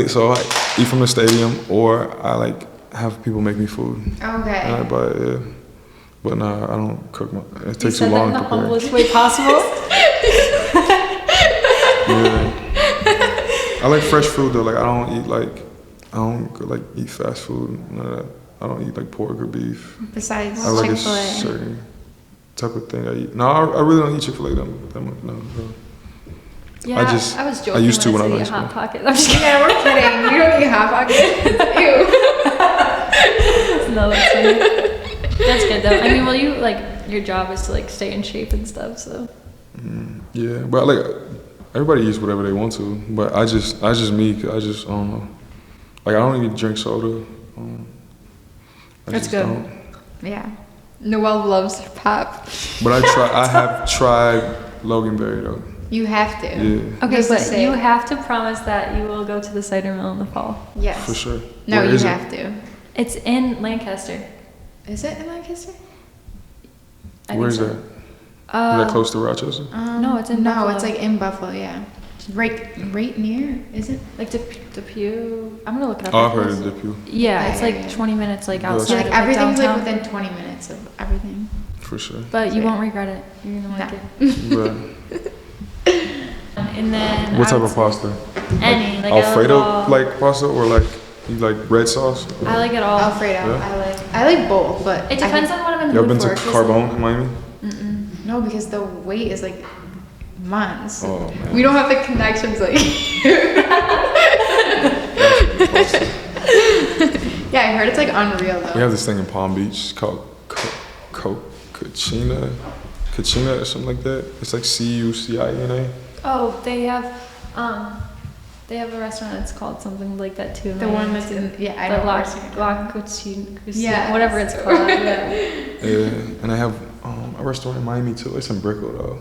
so I eat from the stadium or I like have people make me food. Okay. And I buy it, yeah. But nah, I don't cook my. It You takes too said that long in to the prepare. humblest way possible. Yeah. I like fresh food though. Like I don't eat fast food. None of that. I don't eat like pork or beef. Besides I like a Chick-fil-A. certain type of thing I eat. No, I really don't eat Chick-fil-A that much. No, bro. Yeah, I was joking. I used to when when I I was said in eat a hot school. pocket. I'm just kidding. Yeah, we're kidding. You don't eat Hot Pockets. Ew. No, that's funny. That's good though. I mean, well, you like your job is to like stay in shape and stuff, so. Yeah, but like everybody eats whatever they want to. But I just I don't know. Like I don't even drink soda. I That's just good. don't. Yeah. Noelle loves pop. But I have tried Loganberry though. You have to. Yeah, Okay, Just to but say- you have to promise that you will go to the cider mill in the fall. Yes. for sure. No, Where you is it? have to. It's in Lancaster. Is it in Lancaster? I Where think is so. that? Is that close to Rochester? No, it's in No, Buffalo. it's like in Buffalo, yeah. Right near, is it? Like Depew. I'm gonna look it up. Oh, I've after heard this. of Depew Yeah, it's Yeah, like yeah. 20 minutes like Yeah, outside Yeah, like of everything's like downtown. within 20 minutes of everything. for sure. But you Yeah. won't regret it. You're gonna like No. it. But And then what I type would of pasta? say Any like Alfredo I love it all. like pasta or like you like red sauce? I like it all. Alfredo, Yeah. I like both, but It depends on what I'm in the You ever mood been for. to 'cause- Carbone in Miami? No, because the wait is like months. Oh, man. We don't have the connections like Yeah, I heard it's like unreal We though. have this thing in Palm Beach called Kachina or something like that. It's like Cucina. Oh, they have a restaurant that's called something like that too. in The one Miami, that's too. in yeah, I The don't La Cucina, Yeah. whatever it's called. Yeah. Yeah, and I have a restaurant in Miami too. It's in Brickell though.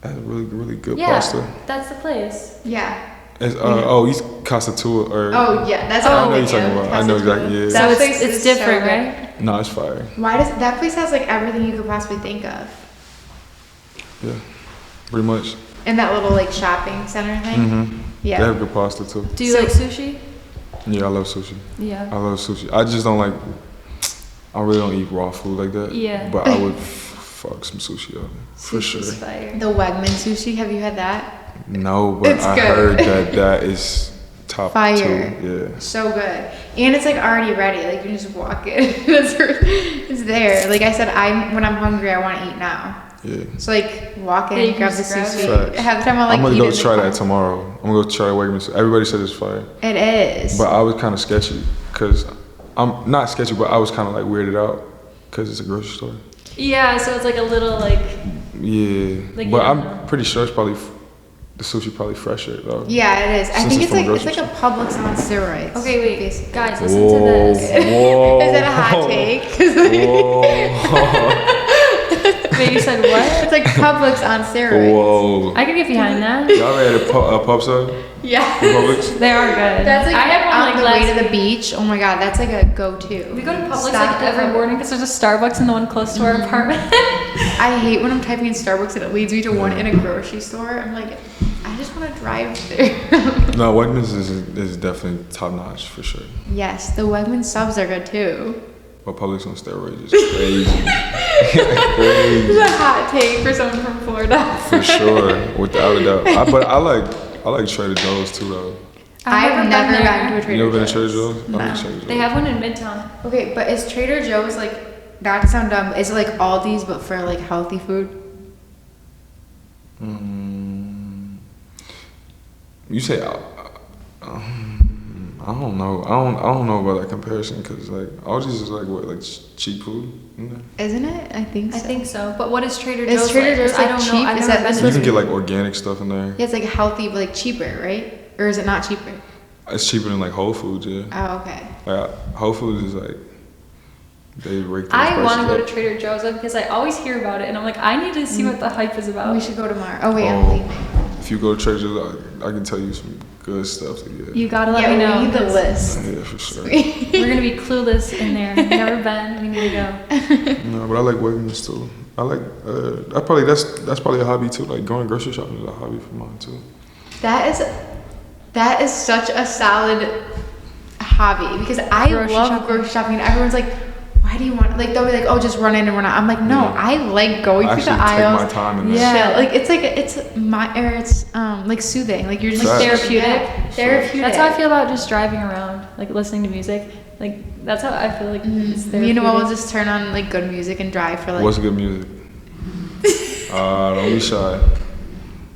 It has really really good Yeah, pasta. that's the place. Yeah. It's East Casa Tua or Oh yeah, that's I all know you're talking about. I know exactly. Yeah. So That it's place it's is so different, good. right? No, it's fire. Why does that place has like everything you could possibly think of? Yeah, pretty much. In that little like shopping center thing? Mm-hmm. Yeah. They have good pasta too. Do you So- like sushi? Yeah, I love sushi. Yeah. I love sushi. I just don't like. I really don't eat raw food like that. Yeah. But I would fuck some sushi up for Sushi's sure. fire. The Wegman sushi, have you had that? No, but It's I good. heard that is top Fire. 2. Yeah. So good. And it's like already ready. Like you just walk in. It's there. Like I said, when I'm hungry, I want to eat now. Yeah. So like walk in, Yeah, you grab can the just grab sushi. it. Have the time I'll like I'm gonna eat go it. try that tomorrow. I'm gonna go try Wegmans. Everybody said it's fire, It is. but I was kind of sketchy because I'm not sketchy, but I was kind of like weirded out because it's a grocery store. Yeah, so it's like a little like Yeah, Like, but you don't I'm know. pretty sure it's probably the sushi probably fresher though. Yeah, it is. I Since think it's it's from like a a Publix on steroids. okay, wait, basically. guys, listen to this. Whoa. Is that a hot take? Whoa. Wait, you said what? It's like Publix on steroids. Whoa. I can get behind that. Y'all ever had a pub sub? Yeah. Publix? They are good. That's like I have one on like the last way to the beach. Oh my god, that's like a go-to. We go to Publix Stop like every at- morning because there's a Starbucks and the one close to our apartment. I hate when I'm typing in Starbucks and it leads me to one in a grocery store. I'm like, I I just want to drive there. No, Wegmans is definitely top notch for sure. Yes, the Wegman subs are good too. But Publix on steroids is crazy. This is a hot take for someone from Florida. For sure, without a doubt. But I like Trader Joe's too though. I've never been gotten to a there. Trader You never been Joe's. to Trader Joe's? No. I've been to Trader Joe's. They have one in Midtown. Okay, but is Trader Joe's like, not to sound dumb, is it like Aldi's but for like healthy food? You say I don't know. I don't know about that comparison because like Aldi's is like what, like cheap food. You know? Isn't it? I think so. I think so. But what is Trader Is Joe's Trader like? Joe's, 'Cause I like, don't cheap? know. I've Is never that been You to can get like organic stuff in there. Yeah, it's like healthy but like cheaper, right? Or is it not cheaper? It's cheaper than like Whole Foods, yeah. Oh, okay. Like Whole Foods is like they rake those I want to prices go up. to Trader Joe's because I always hear about it and I'm like, I need to see what the hype is about. We should go tomorrow. Oh wait, I'm Oh, leaving. if you go to Trader Joe's, I can tell you some good stuff to get. You gotta let Yeah, me we know. need the 'cause list. Yeah, for sure. We're gonna be clueless in there. Never been. We need to go. No, but I like Wegmans too. I like. That's probably a hobby too. Like going grocery shopping is a hobby for mine too. That is such a solid hobby because I Grocery love shopping. grocery shopping. And everyone's like, why do you want? Like they'll be like, oh, just run in and run out. I'm like, no, Yeah. I like going I through the actually take aisles. my time in Yeah. there. Chill. Like it's like soothing. Like you're just Facts. Therapeutic. Yeah, therapeutic. That's how I feel about just driving around, like listening to music. Like that's how I feel like it's Me and Noel will therapeutic. just turn on like good music and drive for like. What's good music? Don't be shy.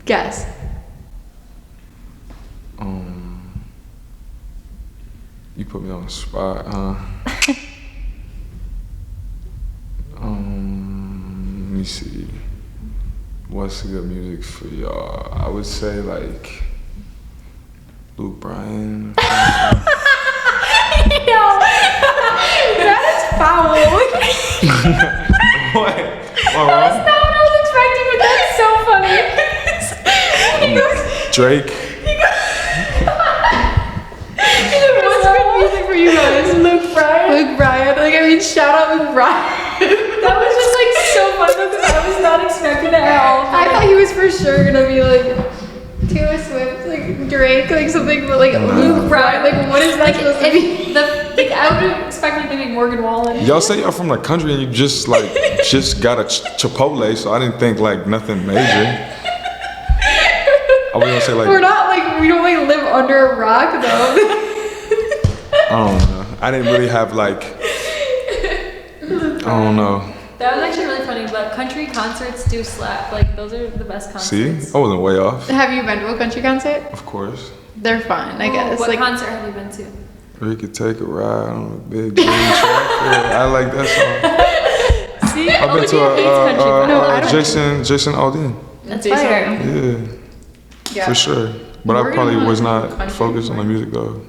Guess. You put me on the spot, huh? Let me see. What's good music for y'all? I would say like Luke Bryan. That is foul. What? What That's wrong? not what I was expecting, but that's so funny. He goes, Drake. What's good music for you guys? Luke Bryan. Luke Bryan. Like I mean, shout out Luke Bryan. That was just like so funny because I was not expecting that at all. I thought he was for sure gonna be like Taylor Swift, like Drake, like something, but like Luke Bryan. Like what is that supposed to be? I would have expected maybe Morgan Wallen. Y'all say y'all from the country and you just like just got a Chipotle, so I didn't think like nothing major. I was gonna say like We're not like we don't like live under a rock though. I don't know. I didn't really have like I don't know. That was actually really funny, but country concerts do slap. Like those are the best See, concerts. I wasn't way off. Have you been to a country concert? Of course. They're fun, I guess. What Like concert have you been to? We could take a ride on a big green tractor. I like that song. See, I've been to Olivia hates country, but no, I don't. Jason Aldean. That's Jason fire. Aldean. Yeah, for sure. But I Morgan probably was Wallen not country. focused on the music though.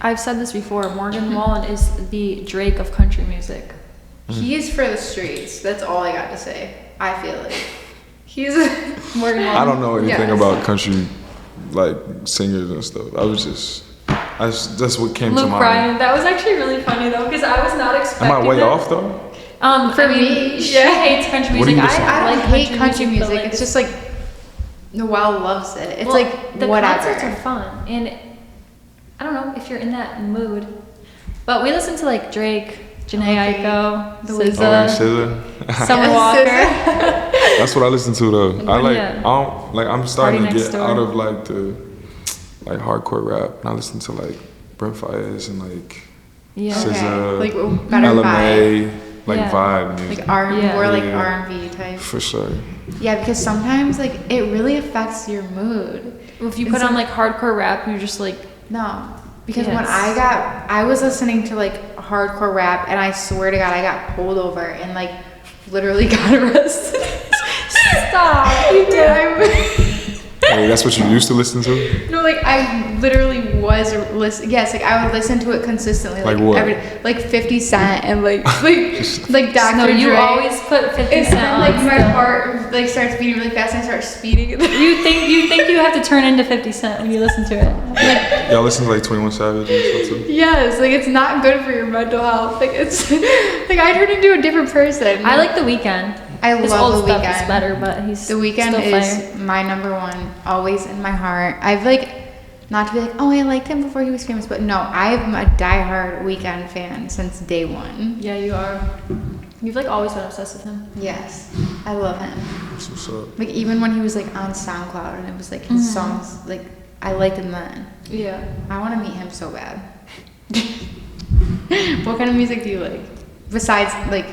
I've said this before. Morgan Wallen is the Drake of country music. He is for the streets. That's all I got to say. I feel like he's Morgan Wallen. I don't know anything Yes. about country like singers and stuff. That's what came to Luke mind. Bryan. That was actually really funny though, because I was not expecting. Am I way that. off though? For I mean, me, she yeah. hates country What do music. you listen to? I don't like hate country but, music. like, It's just like Noelle loves it. It's well, like the whatever. concerts are fun, and I don't know if you're in that mood. But we listen to like Drake, Jhené Okay. Aiko, The Oh, Weeknd. SZA. Summer Yes, Walker. That's what I listen to though. Yeah. I'm starting Party to Next get Door. out of like the like hardcore rap. And I listen to like Brent Faiyaz and like Yeah. Okay. SZA, Like better vibe. LMA, like Yeah. vibe music. Like R, Yeah. more like Yeah. R&B type. For sure. Yeah, because sometimes like it really affects your mood. If you And put on some- like hardcore rap, you're just like, No, because when Yes. I was listening to like hardcore rap, and I swear to God, I got pulled over and like literally got arrested. stop. You did. Hey, that's what you used to listen to? No, like I literally was listen. Yes, like I would listen to it consistently. Like what? Like 50 Cent and like Dr. No, you Dre. always put 50 And Cent then on like my stuff. heart like starts beating really fast and I start speeding. You think you have to turn into 50 Cent when you listen to it. Like, Y'all listen to like 21 Savage and stuff too? Yes, like it's not good for your mental health. Like it's like I turned into a different person. I like The Weeknd. I His love old The stuff is Weeknd. better, but he's The Weeknd still is fire. my number one, always in my heart. I've like, not to be like, oh, I liked him before he was famous, but no, I'm a diehard Weeknd fan since day one. Yeah, you are. You've like always been obsessed with him. Yes, I love him. That's what's up. Like even when he was like on SoundCloud and it was like his songs, like I liked him then. Yeah. I want to meet him so bad. What kind of music do you like? Besides, like,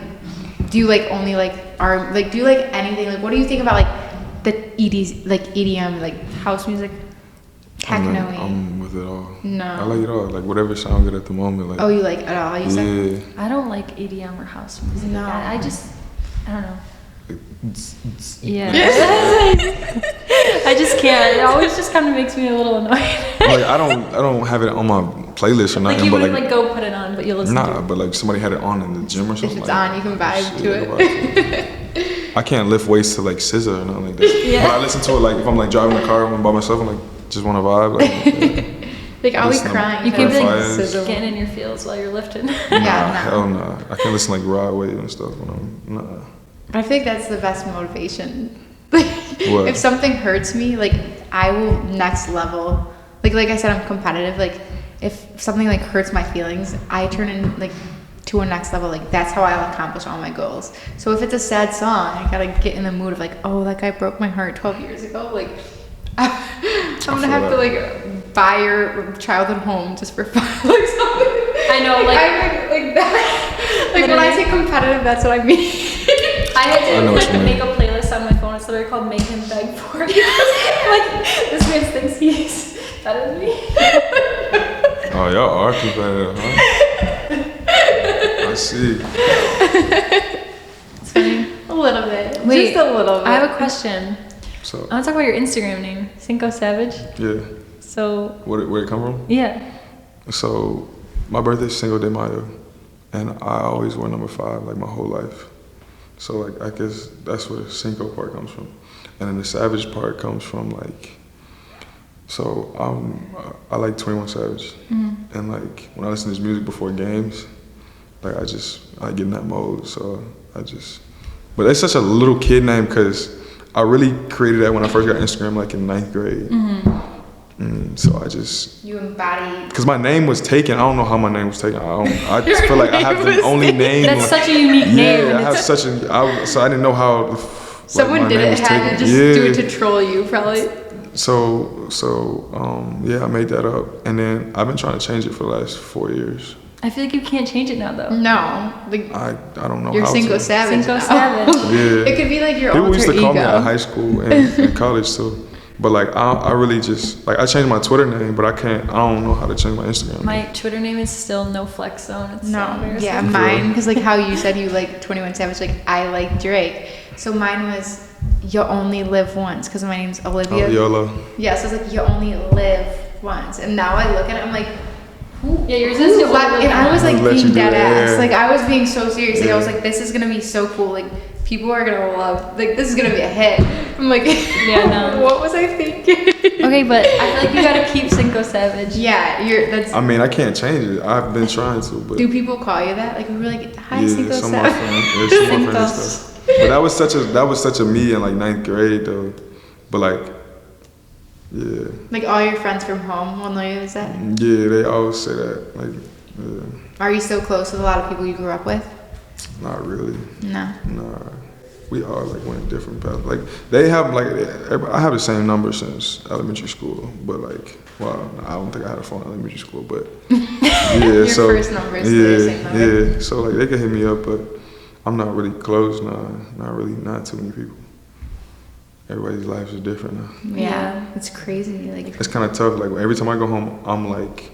do you like only like do you like anything? Like, what do you think about like the EDM, like house music, techno-y? I'm with it all. No. I like it all. Like whatever sound good at the moment. Like. Oh, you like it all? You said? Yeah. I don't like EDM or house music. No. I don't know. Yeah. I just can't. It always just kind of makes me a little annoyed. Like I don't have it on my playlist or Like nothing. you but wouldn't like go put it on, but you listen to nah, it. but like somebody had it on in the gym or something. If it's like, on, you can vibe shit, to it. I can't lift weights to like scissor or nothing like that. Yeah. But I listen to it like if I'm like driving the car by myself, I'm like just want to vibe. Like, yeah. Like I'll be Listen to- crying. You can be like Fires. sizzle. getting in your feels while you're lifting. Yeah, no. Hell nah. I can't listen to like ride wave and stuff when I'm nah. I think that's the best motivation. What? If something hurts me, like I will next level. Like I said, I'm competitive. Like if something like hurts my feelings, I turn in like to a next level. Like that's how I'll accomplish all my goals. So if it's a sad song, I gotta get in the mood of like, oh, that guy broke my heart 12 years ago. Like I'm gonna have to like buy your childhood home just for fun. Like something. I know, like that. Like when I say competitive, that's what I mean. I had I know what you to mean. make a playlist on my phone. It's literally called "Make Him Beg For It." Like this man thinks he's better than me. Oh, y'all are competitive, huh? I see. It's funny. A little bit. Wait, Just a little bit. I have a question. So I want to talk about your Instagram name, Cinco Savage. yeah, So where it come from? yeah. So my birthday's Cinco de Mayo, and I always wear number 5 like my whole life. So like I guess that's where the Cinco part comes from, and then the Savage part comes from like. So I like 21 Savage, and like when I listen to his music before games, like I get in that mode. So but it's such a little kid name because I really created that when I first got Instagram like in 9th grade. So You embody. because my name was taken. I don't know how my name was taken. I just feel like I have the only name. That's such a unique name. Yeah, I and have it's- so I didn't know how. Like, Someone my did name it, was had to taken. just do it to troll you, probably. So yeah, I made that up, and then I've been trying to change it for the last 4 years. I feel like you can't change it now though. No, like I don't know you're how Cinco to. Savage. Cinco now. Savage. Yeah. It could be like your People alter used to ego. call me out of high school and college too. But like I really just like I changed my Twitter name, but I don't know how to change my Instagram. My Twitter name is still No Flex Zone. It's so No, embarrassing. yeah, mine, because like how you said you like 21 Savage, like I like Drake. So mine was You Only Live Once, because my name's Olivia. Oh, YOLO. Yeah, so it's like You Only Live Once. And now I look at it, I'm like, Yeah, yours is You Only Live and I was like Let you being do dead that, ass. yeah. Like I was being so serious. Like I was Yeah. like, this is gonna be so cool. Like people are gonna love. Like this is gonna be a hit. I'm like, Yeah, no. what was I thinking? Okay, but I feel like you gotta keep Cinco Savage. Yeah, that's. I mean, I can't change it. I've been trying to, but Do people call you that? Like we were like, hi, yeah, Cinco some of my Savage. friends, yeah, some of my Cinco. friends and stuff. But that was such a me in like 9th grade though. But like, yeah, Like all your friends from home will know you as that. yeah, they always say that. Like, yeah, Are you still close with a lot of people you grew up with? not really. No. Nah, we all like went different paths. Like they have like I have the same number since elementary school, but like, well, I don't think I had a phone in elementary school, but yeah. Your so first number is the same number. yeah. So like they can hit me up, but I'm not really close. Not too many people. Everybody's lives is different now. Yeah, it's crazy. Like It's kind of tough. Like every time I go home, I'm like,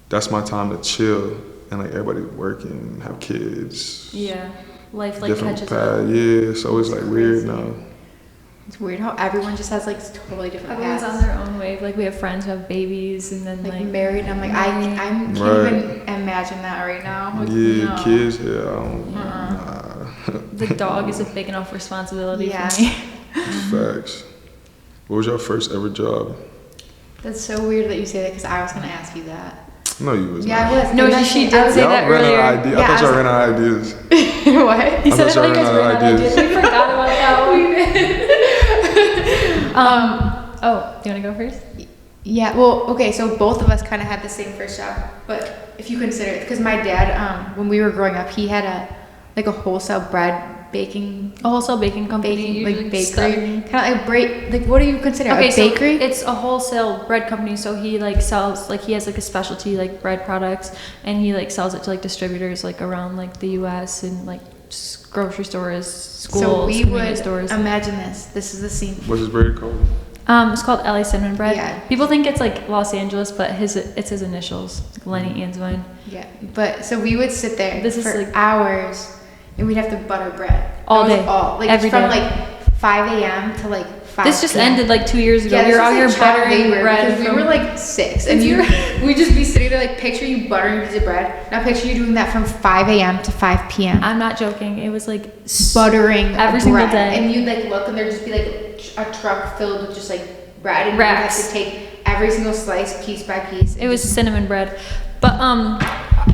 that's my time to chill, and like everybody's working, have kids. Yeah. Life like different catches path. up. Yeah, so it's like weird crazy. now. it's weird how everyone just has like totally different Everyone's paths. on their own wave. Like we have friends who have babies and then Like like married. I'm like I can't Right. even imagine that right now. Like, Yeah, no. kids. Yeah, I don't. the dog is a big enough responsibility Yeah. for me. Facts. What was your first ever job? That's so weird that you say that because I was gonna ask you that. No, you was Yeah, not. I was. No, And then she did I was say Y'all that ran out earlier. of ideas. Yeah, I thought I y'all was- ran out of ideas. what? He I said it thought like y'all I ran out of ran out of ideas. ideas. We forgot know. We did. Oh, do you want to go first? Yeah, well, okay, so both of us kind of had the same first job, but if you consider it, because my dad, when we were growing up, he had a wholesale bread baking, A wholesale baking company, baking usually like bakery, stuff. kind of like what do you consider Okay, a so bakery? it's a wholesale bread company. So he like sells, like he has like a specialty like bread products, and he like sells it to like distributors like around like the U.S. and like just grocery stores, schools, So we convenience would stores. imagine this. This is the scene. What's his bread called? It's called LA Cinnamon Bread. Yeah. People think it's like Los Angeles, but it's his initials, Lenny Answine. Yeah, but so we would sit there This is for like- hours, and we'd have to butter bread All That was day. all like Every from day. like 5 a.m. to like 5. This just p.m. ended like 2 years ago. Yeah, We were out here this was, like, child buttering labor bread. because we from- were like 6, and we'd just be sitting there like picture you buttering a piece of bread. Now picture you doing that from 5 a.m. to 5 p.m. I'm not joking. It was like buttering every single bread. day. And you'd like look, and there'd just be like a truck filled with just like bread, and Racks. you'd have to take every single slice piece by piece. It was cinnamon bread, but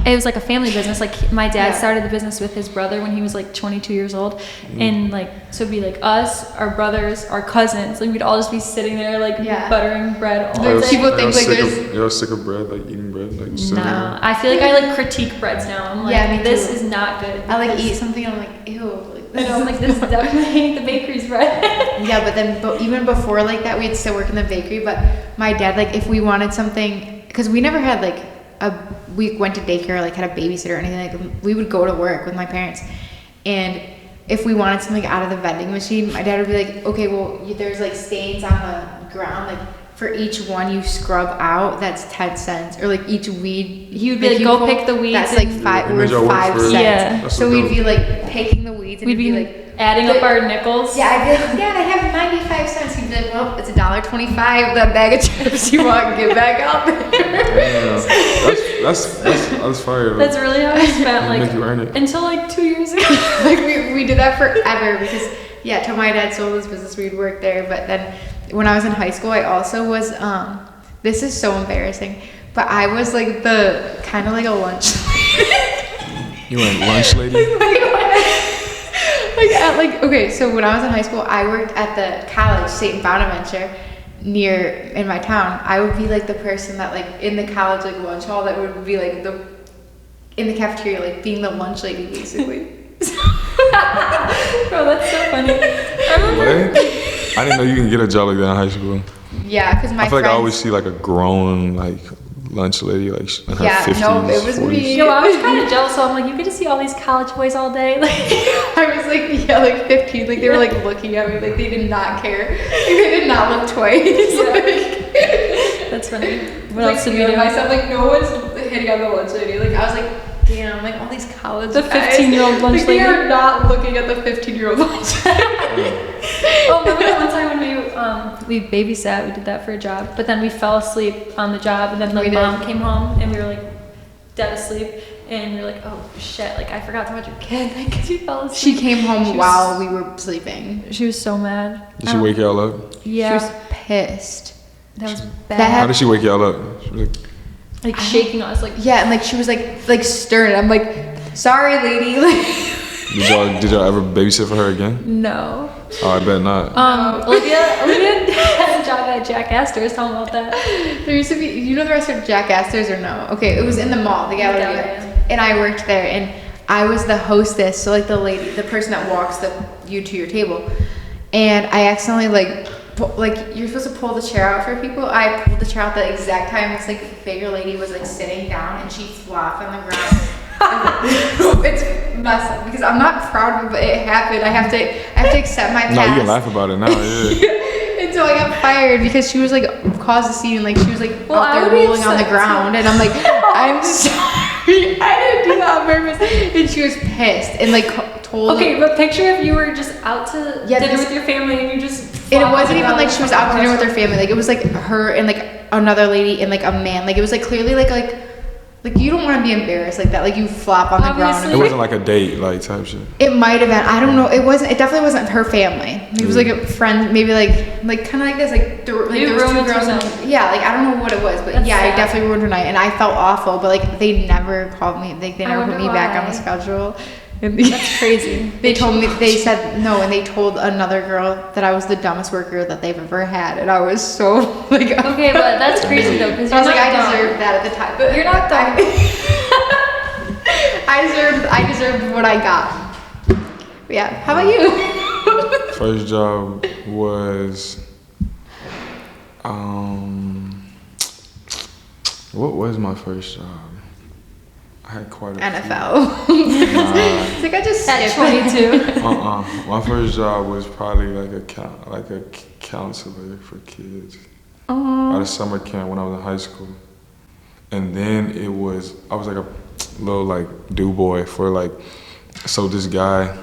it was like a family business. Like my dad Yeah. started the business with his brother when he was like 22 years old, and like so it'd be like us, our brothers, our cousins. Like we'd all just be sitting there like Yeah. buttering bread all There's day. people think, like, You're sick of bread, like eating bread, like sitting No, there. I feel like I like critique breads now. I'm like, Yeah, me this too. is not good. I like because- eat something, and I'm like, ew. Like, I know, I'm like, this is definitely the bakery's bread. Yeah, but then even before like that, we'd still work in the bakery. But my dad, like, if we wanted something, because we never had like we went to daycare, like had a babysitter or anything. Like we would go to work with my parents, and if we wanted something out of the vending machine, my dad would be like, okay, well, there's like stains on the ground, like. For each one you scrub out, that's 10 cents. Or like each weed, He would be like, go pick the weeds. that's like and five, Yeah, worth it made y'all work 5 for it. cents. Yeah. That's So what we'd dope. be like picking the weeds, and We'd it'd be be like, adding up our nickels. yeah, I'd be like, Dad, I have 95 cents. He'd be like, well, it's $1.25. That bag of chips you want, get back out there. Yeah. That's fire. Though. That's really how I spent Make you earn like it. until like 2 years ago. Like we did that forever because yeah, till my dad sold his business, we'd work there. But then when I was in high school, I also was this is so embarrassing, but I was like the kind of like a lunch. You went lunch lady? Okay, so when I was in high school, I worked at the college, St. Bonaventure, near in my town. I would be like the person that like in the college like lunch hall that would be like in the cafeteria, like being the lunch lady basically. Bro, that's so funny. I remember. What? I didn't know you can get a job like that in high school. Yeah, because my I feel like I friends- always see like a grown like lunch lady like in her Yeah, 50s, no, it was 40s. me. Yo, I was kind of jealous. So I'm like, you get to see all these college boys all day. Like, I was like, yeah, like 15. Like they were like looking at me, like they did not care. Like, they did not look twice. Like, that's funny. What like, else did we me do? and myself, like no one's hitting on the lunch lady. Like I was like, damn, like all these college The guys, 15-year-old lunch like, they lady. are not looking at the 15-year-old lunch. Oh, remember that one time when we babysat? We did that for a job, but then we fell asleep on the job, and then We the did. mom came home, and we were like dead asleep, and we were like, oh shit, like I forgot to watch your kid because we fell asleep. She came home She was- while we were sleeping. She was so mad. Did she wake y'all up? Yeah, She was pissed. that was That bad. How did she wake y'all up? She was like, Like shaking us, like Yeah, and like she was like stern. I'm like, sorry, lady. Like, did y'all ever babysit for her again? no. Oh, I bet not. Olivia had a job at Jack Astor's. Tell me about that. there used to be, you know the restaurant Jack Astor's or no? Okay, it was in the mall, the gallery. Galleria. And I worked there, and I was the hostess, so like the lady, the person that walks you to your table. And I accidentally like you're supposed to pull the chair out for people. I pulled the chair out the exact time this like bigger lady was like sitting down, and she flopped on the ground. It's messed up because I'm not proud of it, but it happened. I have to accept my past. No, you can laugh about it now. Yeah. And so I got fired because she was like caused a scene, and like she was like Well, out I there would be rolling on the upset, ground, too. and I'm like, I'm sorry, I didn't do that on purpose. And she was pissed and like told. Okay, but picture if you were just out to Yeah, dinner this- with your family and you just. And it flopped wasn't even around like she was out to dinner with her restaurant. family. Like it was like her and like another lady and like a man. Like it was like clearly like you don't want to be embarrassed like that. Like you flop on the ground. Obviously. It And wasn't like a date, like type shit. it might have been. I don't know. It wasn't. It definitely wasn't her family. It was like a friend, maybe like kind of like this. Like there was You two ruined girls. yourself. Yeah, like I don't know what it was, but That's yeah, I sad. definitely ruined her night, and I felt awful. But like they never called me. They I never put wonder me back on the why. schedule. That's crazy. They told me, they said no, and they told another girl that I was the dumbest worker that they've ever had, and I was so like, Okay, but that's crazy though, because I was like, I dumb. deserved that at the time. But You're not dumb. I deserved what I got. But yeah. How about you? First job was, what was my first job? I had quite a NFL. It's like I just At skipped. 22. My first job was probably like a counselor for kids at a summer camp when I was in high school, and then I was like a little like do boy for like, so this guy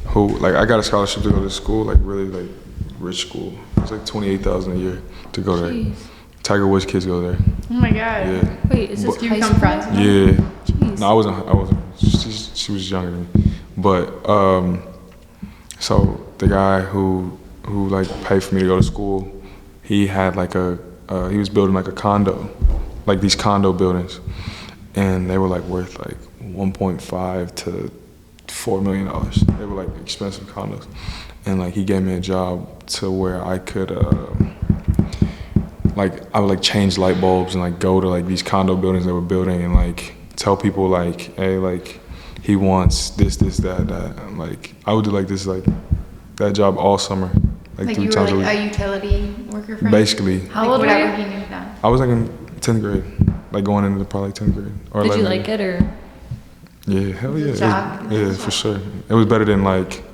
who like I got a scholarship to go to school, like really like rich school. It was like $28,000 a year to go there. Jeez. Tiger Woods kids go there. Oh my god. Yeah. Wait, is this But- Do you high become school? friends with them? Yeah. Jeez. No, I wasn't. She was younger than me. But so the guy who like paid for me to go to school, he had like he was building like a condo, like these condo buildings, and they were like worth like 1.5 to $4 million. They were like expensive condos, and like he gave me a job to where I could like I would like change light bulbs and like go to like these condo buildings they were building and like tell people like, hey, like he wants this, that. And, like I would do like this like that job all summer, like Like 3 you were times a like week. a utility worker for him? Basically, How Like old were whatever you? he knew then. I was like in 10th grade, like going into probably 10th grade or Did you 11th like grade. it or? Yeah, hell yeah. Good job. Yeah, for sure. It was better than like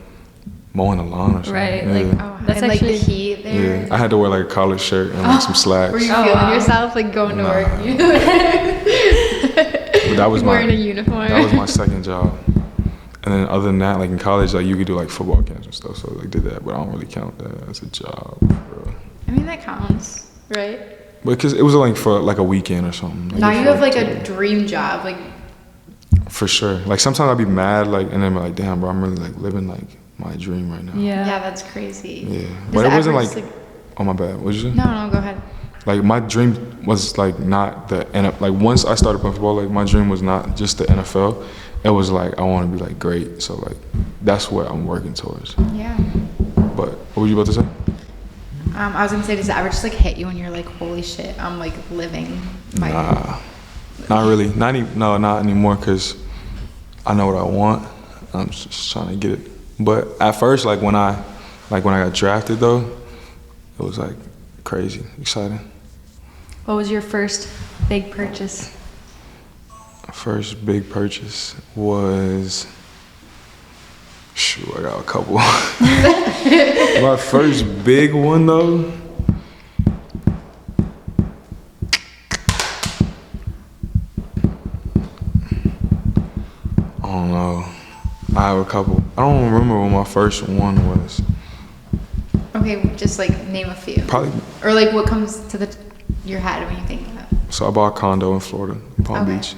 mowing the lawn or something. Right, Yeah. like, Oh, That's and like actually- the heat there. Yeah, I had to wear like a collared shirt and like some slacks. Were you Oh, feeling wow. yourself like going to Nah. work? But that was wearing a my uniform. that was my second job. And then other than that, like in college, like you could do like football camps and stuff. So like did that, but I don't really count that as a job, bro. I mean that counts, right? Because it was like for like a weekend or something. Like, Now for, you have like 2 a days. dream job, like For sure. Like sometimes I'd be mad, like, and then be like, damn, bro, I'm really like living like my dream right now. yeah, that's crazy. Yeah. Does But it wasn't ever like, just, oh my bad. What'd you say? no, go ahead. Like my dream was like not the NFL. Like once I started playing football, like my dream was not just the NFL. It was like I want to be like great. So like that's what I'm working towards. Yeah. But what were you about to say? I was gonna say, does it ever just like hit you when you're like, holy shit, I'm like living my Nah, not really. Not anymore. Cause I know what I want. I'm just trying to get it. But at first, like when I got drafted though, it was like crazy, exciting. What was your first big purchase? First big purchase was, shoot, I got a couple. My first big one though, I don't know. I have a couple. I don't remember what my first one was. Okay, just like name a few. Probably, Or like what comes to your head when you think of it. so I bought a condo in Florida, Palm Okay. Beach.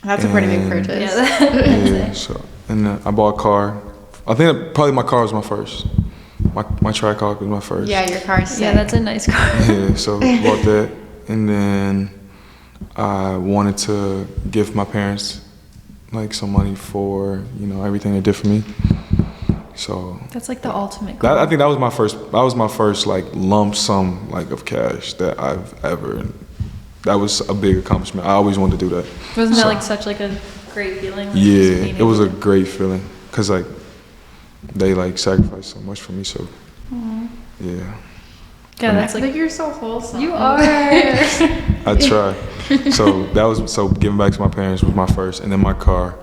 That's a pretty big And- purchase. Yeah, so, and then I bought a car. I think probably my car was my first. My Trackhawk was my first. Yeah, your car's sick. Yeah, that's a nice car. Yeah, so bought that, and then I wanted to give my parents like some money for everything they did for me. So That's like the ultimate that, I goal. think that was my first. That was my first like lump sum like of cash that I've ever. That was a big accomplishment. I always wanted to do that. Wasn't that So- like such like a great feeling? Like, just Yeah, being it was able a to- great feeling because like they like sacrificed so much for me. So yeah, Yeah, that's like like you're so wholesome. you are. I try. So giving back to my parents was my first, and then my car,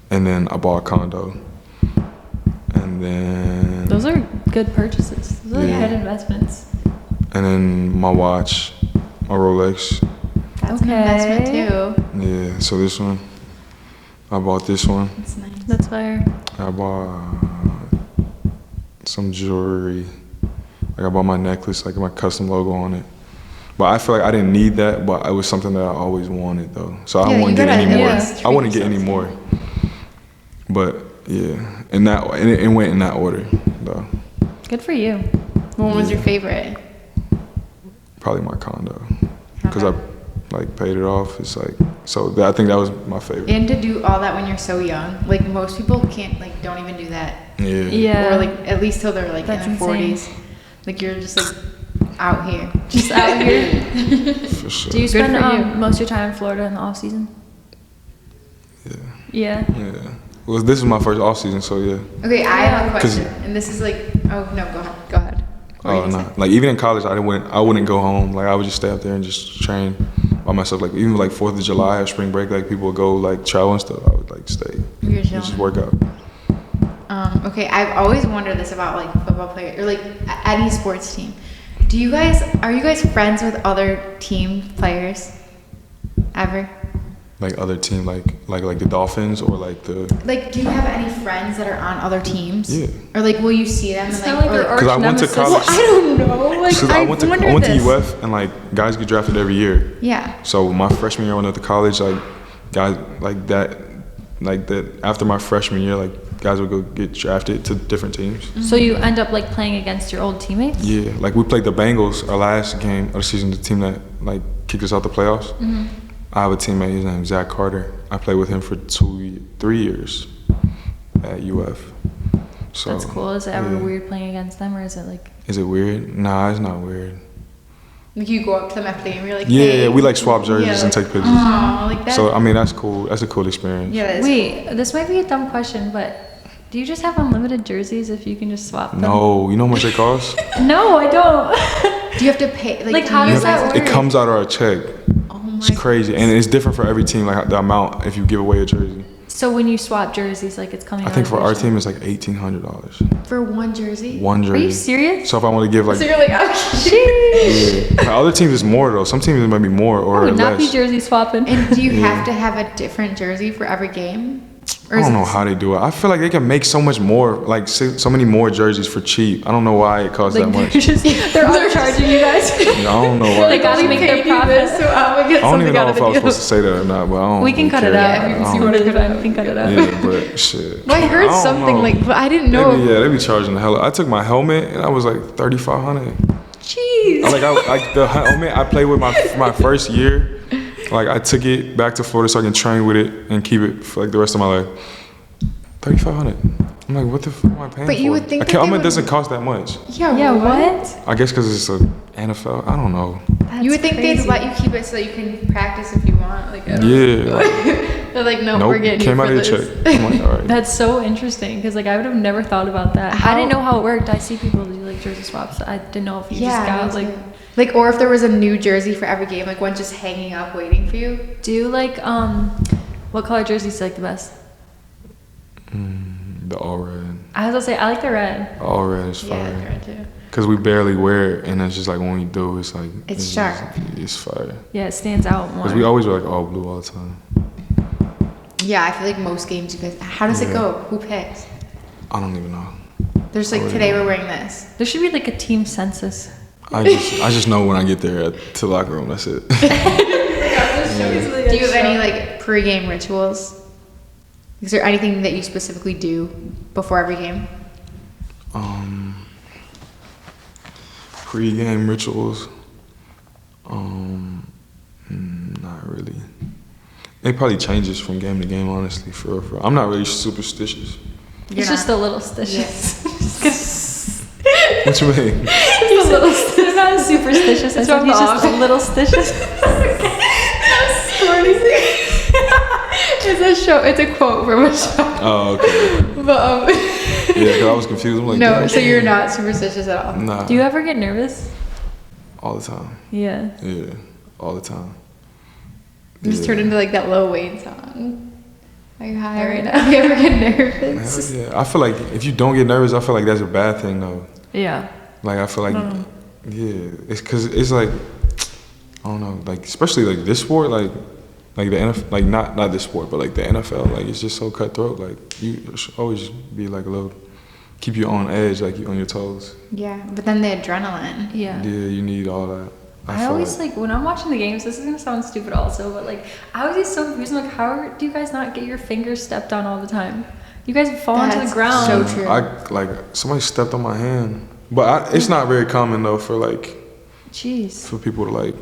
and then I bought a condo, and then Those are good purchases. Those are Yeah. good investments. and then my watch, my Rolex. That's an investment Okay. too. Yeah, so this one, I bought this one. That's nice. That's fire. I bought some jewelry. Like I bought my necklace, like my custom logo on it. But I feel like I didn't need that, but it was something that I always wanted though. So I Yeah, don't want you to get gotta any more. at least I wouldn't treat get any yourself. more. But yeah, and it went in that order though. Good for you. What was your favorite? Probably my condo, because I like paid it off. It's like I think that was my favorite. And to do all that when you're so young, like most people can't, like don't even do that. Yeah. Yeah. Or like at least till they're like That's in their insane. 40s. Like you're just like out here. Just out here. For sure. Do you Good spend for you. most of your time in Florida in the off season? Yeah. Yeah. Yeah. Well, this is my first off season, so yeah. Okay, I have a 'Cause- question, and this is like, oh no, go ahead. What were you Oh gonna no! say? Like even in college, I wouldn't go home. Like I would just stay up there and just train by myself. Like even like 4th of July or spring break, like people would go like travel and stuff. I would like stay You're and just chilling. work out. Okay, I've always wondered this about like football players or like any sports team. Are you guys friends with other team players? Ever? Like other team, like the Dolphins or like the. Like, do you have any friends that are on other teams? Yeah. Or like, will you see them? It's and, kind like, of like your or, Because I arch went to nemesis. college. I don't know. Like, Because I went to this. UF and like guys get drafted every year. Yeah. So my freshman year, when I went to college, like guys like that after my freshman year, like guys would go get drafted to different teams. So you end up like playing against your old teammates? Yeah, like we played the Bengals our last game of the season, the team that like kicked us out the playoffs. Mm-hmm. I have a teammate, his name's Zach Carter. I played with him for 3 years at UF. So That's cool. Is it ever yeah. weird playing against them, or is it like? Is it weird? Nah, it's not weird. Like, you go up to them after the game, you're like, Yeah, hey. we like swap jerseys and take pictures. Oh, like that. So I mean, that's cool. That's a cool experience. yeah, that is Wait, this might be a dumb question, but do you just have unlimited jerseys if you can just swap them? No, you know how much they cost? No, I don't. cool. Do you have to pay? Like, do how you does that guys- work? It comes out of our check. Oh my It's crazy, and it's different for every team. Like the amount if you give away a jersey. So when you swap jerseys, like it's coming. I out think of for your our check? team it's like $1,800. For one jersey? One Are jersey. you serious? So if I want to give like, So you're like, okay. yeah. Like, other teams is more though. Some teams it might be more I or would not be less. jersey swapping. And do you Yeah. have to have a different jersey for every game? Or I is don't it know how they do it. I feel like they can make so much more, like so many more jerseys for cheap. I don't know why it costs Like that much. they're overcharging you guys. Yeah, I don't know why. They it gotta costs make that their much. profit. So I'm gonna get I don't something even know out of if the I was deal. supposed to say that or not, but I don't. We can really cut it care. out. Yeah, if I you don't- see You what really it fine. We can cut it out. Yeah, but shit. Well, I heard don't something know. like, but I didn't know. They be charging the hell. I took my helmet and I was like $3,500. Jeez. Like the helmet I played with my first year. Like I took it back to Florida so I can train with it and keep it for like the rest of my life. $3,500. I'm like, what the fuck am I paying But for? you would think a that they helmet would- doesn't cost that much. Yeah, what? I guess because it's a NFL. I don't know. That's You would think crazy. they'd let you keep it so that you can practice if you want. Like, I don't Yeah. know. Like, They're like, no, nope. we're getting Came you out for of your this. check. I'm like, all right. That's so interesting because like I would have never thought about that. I didn't know how it worked. I see people do like jersey swaps. I didn't know if you just got me like too. Like, or if there was a new jersey for every game, like one just hanging up waiting for you. do like what color jerseys do you like the best? The all red. I was gonna say I like the red. All red is Yeah, fire. they're too. Because we barely wear it, and it's just like when we do, it's like It's just- sharp. It's fire. Yeah, it stands out more. Because we always wear like all blue all the time. Yeah, I feel like most games you guys. How does it Yeah. go? Who picks? I don't even know. There's like I really today don't. we're wearing this. There should be like a team census. I just know when I get there to the locker room. That's it. Do you have any like pre-game rituals? Is there anything that you specifically do before every game? Pre-game rituals. Not really. It probably changes from game to game, honestly. For real. I'm not really superstitious. It's just a little stitious. What you mean? He's a little stitious. He's not superstitious. I said he's just a little stitious. It's a show. It's a quote from a show. Oh, okay. But Yeah, because I was confused. I'm like, no, damn. so you're not superstitious at all. Nah. Do you ever get nervous? All the time. Yeah. Yeah, all the time. You just Yeah. turned into like that Lil Wayne song. Are you high right now? You ever get nervous? Hell yeah. I feel like if you don't get nervous, I feel like that's a bad thing though. Yeah. Like I feel like, yeah, it's because it's like, I don't know, like especially like this sport, like the NFL, like not this sport, but like the NFL, like it's just so cutthroat. Like you should always be like a little, keep you on edge, like you on your toes. Yeah, but then the adrenaline. Yeah. Yeah, you need all that. I feel always like when I'm watching the games. This is gonna sound stupid, also, but like I always get so confused. I'm like, how do you guys not get your fingers stepped on all the time? You guys fall onto the That's ground. so true. I like somebody stepped on my hand, but it's not very common though for like Jeez. for people to like.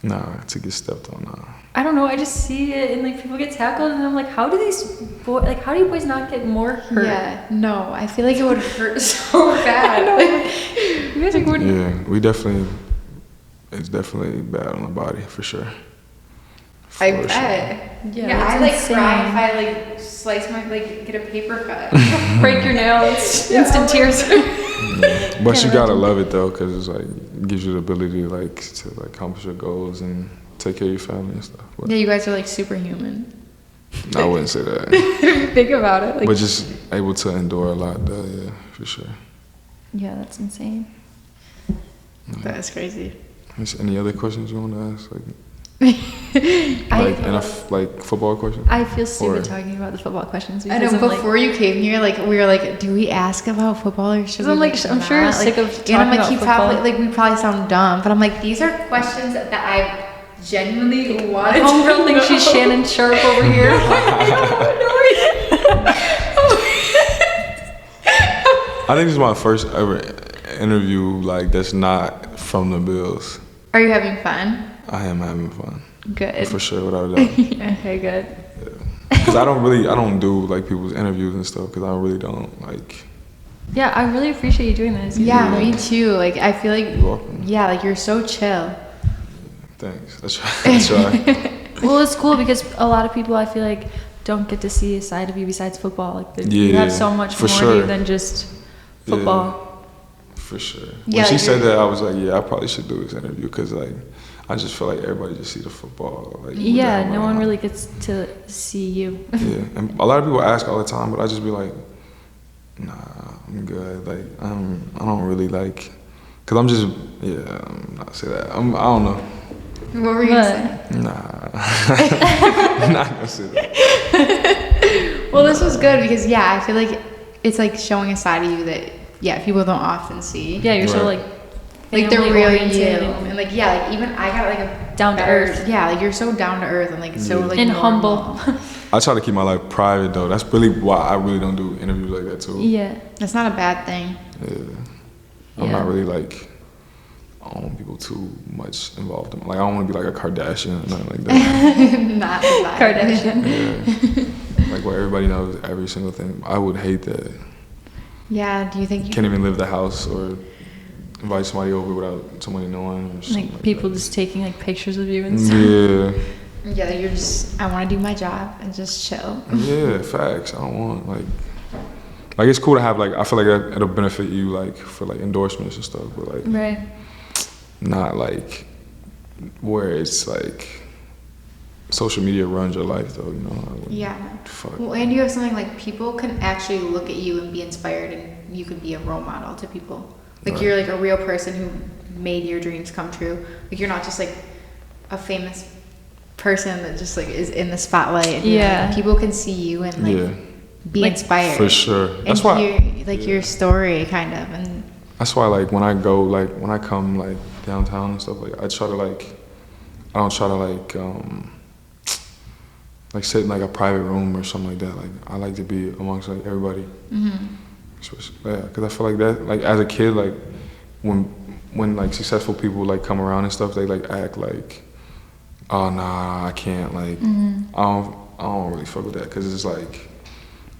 Nah, to get stepped on, nah. I don't know. I just see it and like people get tackled and I'm like, how do how do you boys not get more hurt? Yeah, no, I feel like it would hurt so bad. Like, You guys are good. Yeah, it's definitely bad on the body for sure. I For bet. Yeah, Yeah, that's I like insane. cry if I like slice my like get a paper cut. Break your nails, Yeah, instant tears. Yeah. But Can't you gotta imagine. love it though, cause it's like it gives you the ability to like accomplish your goals and take care of your family and stuff. But Yeah, you guys are like superhuman. I wouldn't say that, Think about it. Like, but just able to endure a lot though. Yeah, for sure. Yeah, that's insane. that's crazy. Is any other questions you want to ask? Like I like football question? I feel stupid Or- talking about the football questions I because know. I'm like, Before you came here, like we were like, do we ask about football or should we? I'm like, I'm sure not? sick of and I'm talking like, about he football. probably like we probably sound dumb, but I'm like, these are questions that I genuinely wanted. Homegirl thinks she's Shannon Sharp over here. I think this is my first ever interview like that's not from the Bills. Are you having fun? I am having fun Good. for sure, without a doubt. Okay, good. Because I don't do like people's interviews and stuff. Because I really don't like. Yeah, I really appreciate you doing this. Yeah, me too. Like I feel like, You're welcome. yeah, like you're so chill. Thanks. That's right. Well, it's cool because a lot of people I feel like don't get to see a side of you besides football. Like you have so much for more to you sure. than just Yeah. football. For sure. Yeah, When she like said you're- that, I was like, yeah, I probably should do this interview because like I just feel like everybody just see the football. Like, Yeah, without, no one like, really gets to see you. Yeah, and a lot of people ask all the time, but I just be like, nah, I'm good. Like I don't really like, cause I'm just I'm not say that. I don't know. What were you But- saying? Nah, I'm not gonna say that. Well, this was good because I feel like it's like showing a side of you that people don't often see. Yeah, you're so Right. like Like the real you, family-oriented and like like even I got like a Down to better- earth. Yeah, like you're so down to earth and like so Yeah. like and normal. humble. I try to keep my life private though. That's really why I really don't do interviews like that too. Yeah. That's not a bad thing. Yeah. I'm Yeah. not really like. I don't want people too much involved in. Like I don't want to be like a Kardashian or nothing like that. Not bad. Kardashian. Yeah. Like where everybody knows every single thing. I would hate that. Yeah. Do you think you Can't even leave the house or invite somebody over without somebody knowing. Or something Like people that. just taking like pictures of you and stuff. Yeah. Yeah, like you're just. I want to do my job and just chill. Yeah. Facts. I don't want like it's cool to have like I feel like it'll benefit you like for like endorsements and stuff, but like Right. not like where it's like social media runs your life though. You know. I wouldn't- Yeah. Fuck. Well, and you have something like people can actually look at you and be inspired, and you could be a role model to people. Like Right. you're like a real person who made your dreams come true. Like you're not just like a famous person that just like is in the spotlight. And you're, Yeah. like, people can see you and like Yeah. be Like, inspired. For sure. That's and why. hear like your story kind of and That's why, like, when I go, like, when I come, like, downtown and stuff, like, I try to, like, I don't try to, like, sit in, like, a private room or something like that. Like, I like to be amongst, like, everybody. Yeah, because I feel like that, like, as a kid, like, when, like, successful people, like, come around and stuff, they, like, act like, oh, nah, I can't, like, I don't really fuck with that, because it's, like,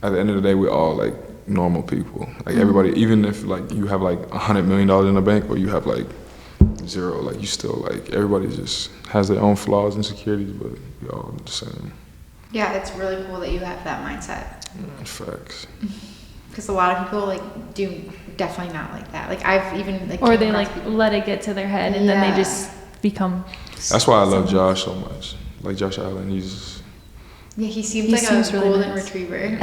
at the end of the day, we're all, like, normal people. Like everybody, even if like you have like $100 million in the bank or you have like zero, like you still like everybody just has their own flaws and insecurities, but we all the same. yeah, it's really cool that you have that mindset. Facts. Because a lot of people like do definitely not like that. Like I've even like Or came they across like people- let it get to their head and then Yeah. they just become. That's why I love someone. Josh so much. Like Josh Allen, he's Yeah, he seems He like seems a really golden nice. retriever.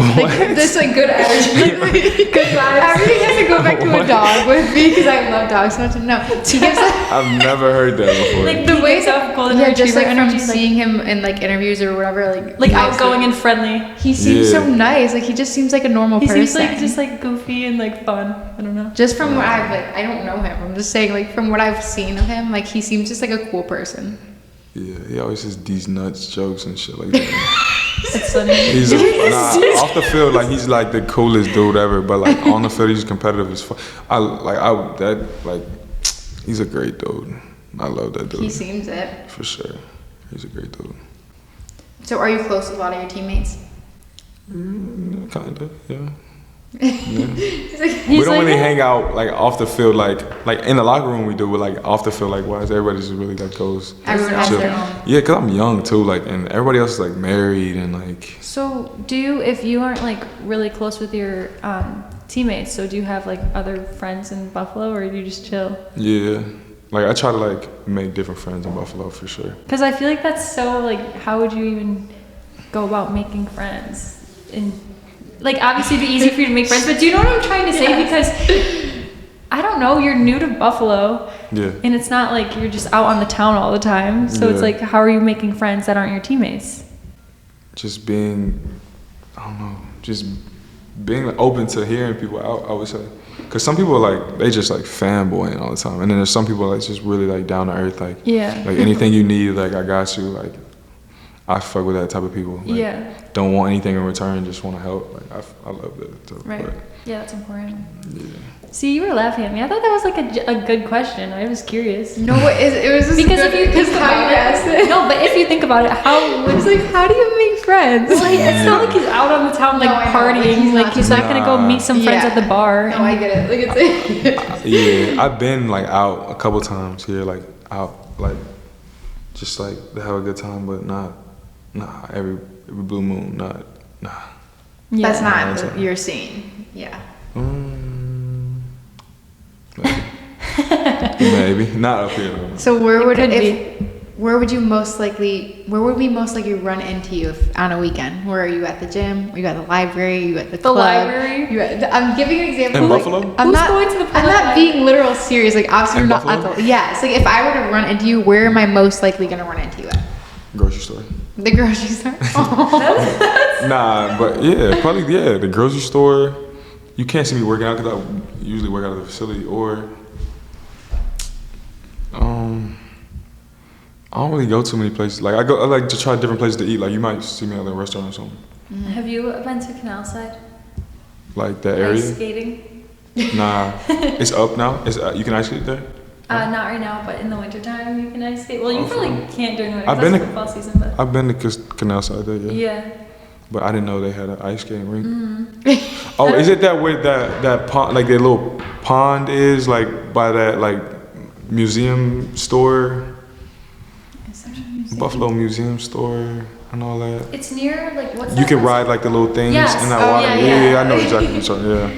Like just like good energy, good vibes. Everything has to go back to a dog with me because I love dogs so much. No, he gives like I've never heard that before. Like the the ways ways of golden yeah, retriever just like from energy, seeing him in like interviews or whatever, like nice, outgoing and friendly. he seems so Yeah. nice. Like he just seems like a normal He person. seems like just like goofy and like fun. I don't know. Just from what I've like, I don't know him. I'm just saying like from what I've seen of him, like he seems just like a cool person. Yeah, he always says these nuts jokes and shit like that. It's funny. He's off the field, like he's like the coolest dude ever, but like on the field, he's competitive as fuck. He's a great dude. I love that dude. He seems it. For sure. He's a great dude. So are you close with a lot of your teammates? Kinda, yeah. He's like, We don't like really that? hang out like off the field, like in the locker room we do, but like off the field, like wise. Everybody just really like goes. everyone has chill. their own. Yeah, cause I'm young too, like, and everybody else is like married and like. So do you, if you aren't like really close with your teammates, so do you have like other friends in Buffalo, or do you just chill? Yeah, like I try to like make different friends in Buffalo for sure. Because I feel like that's so like, how would you even go about making friends? And like obviously it'd be easy for you to make friends, but do you know what I'm trying to say? Because I don't know, you're new to Buffalo. Yeah. And it's not like you're just out on the town all the time. So it's Yeah. like, how are you making friends that aren't your teammates? Just being, I don't know, just being like, open to hearing people out, I would say. Because some people are like, they just like fanboying all the time. And then there's some people like just really like down to earth, like, Yeah. like anything you need, like I got you, like I fuck with that type of people. Like, Yeah. Don't want anything in return, just want to help. Like I love that stuff. Right. But, Yeah, that's important. yeah. See, you were laughing at me. I thought that was like a good question. I was curious. No, it was just Because good, if you think because how about you asked it, it. no, but if you think about it, how It's like, how do you make friends? like, it's not like he's out on the town like No, I know. partying. Like, Like he's not gonna go Nah. meet some friends Yeah. at the bar. No, I get it. Like it's Yeah, I've been like out a couple times here, like out, like just like to have a good time, but not, every blue moon, not. Yeah. That's not Yeah. what you're seeing. Yeah. Maybe. Maybe not up here though. So where would could where would we most likely run into you if, on a weekend? Where are you at the gym? Are you at the library? Are you at the club? library? I'm giving an example. In like, Buffalo? I'm Who's not going to the I'm public not library? being literal serious. Like obviously In we're not at Buffalo? the yes. Like if I were to run into you, where am I most likely gonna run into you at? Grocery store. The grocery store. Nah, but yeah, probably the grocery store. You can't see me working out because I usually work out of the facility, or I don't really go too many places. Like I like to try different places to eat. Like you might see me at a restaurant or something. Have you been to Canal Side? Like that Ice area. skating? Nah, it's up now. It's you can ice skate there. Not right now, but in the wintertime you can ice skate. Well, you Oh, probably can't during the winter. I've 'cause been it's to- football season, but I've been to Canal Side there, yeah. yeah. But I didn't know they had an ice skating rink. Mm-hmm. Oh, is it that where that pond, like that little pond is, like by that like museum store, Buffalo Museum store, and all that? It's near like what's You that can place? ride like the little things Yes. in that Oh, water. yeah, yeah. I know exactly what you're talking. Yeah.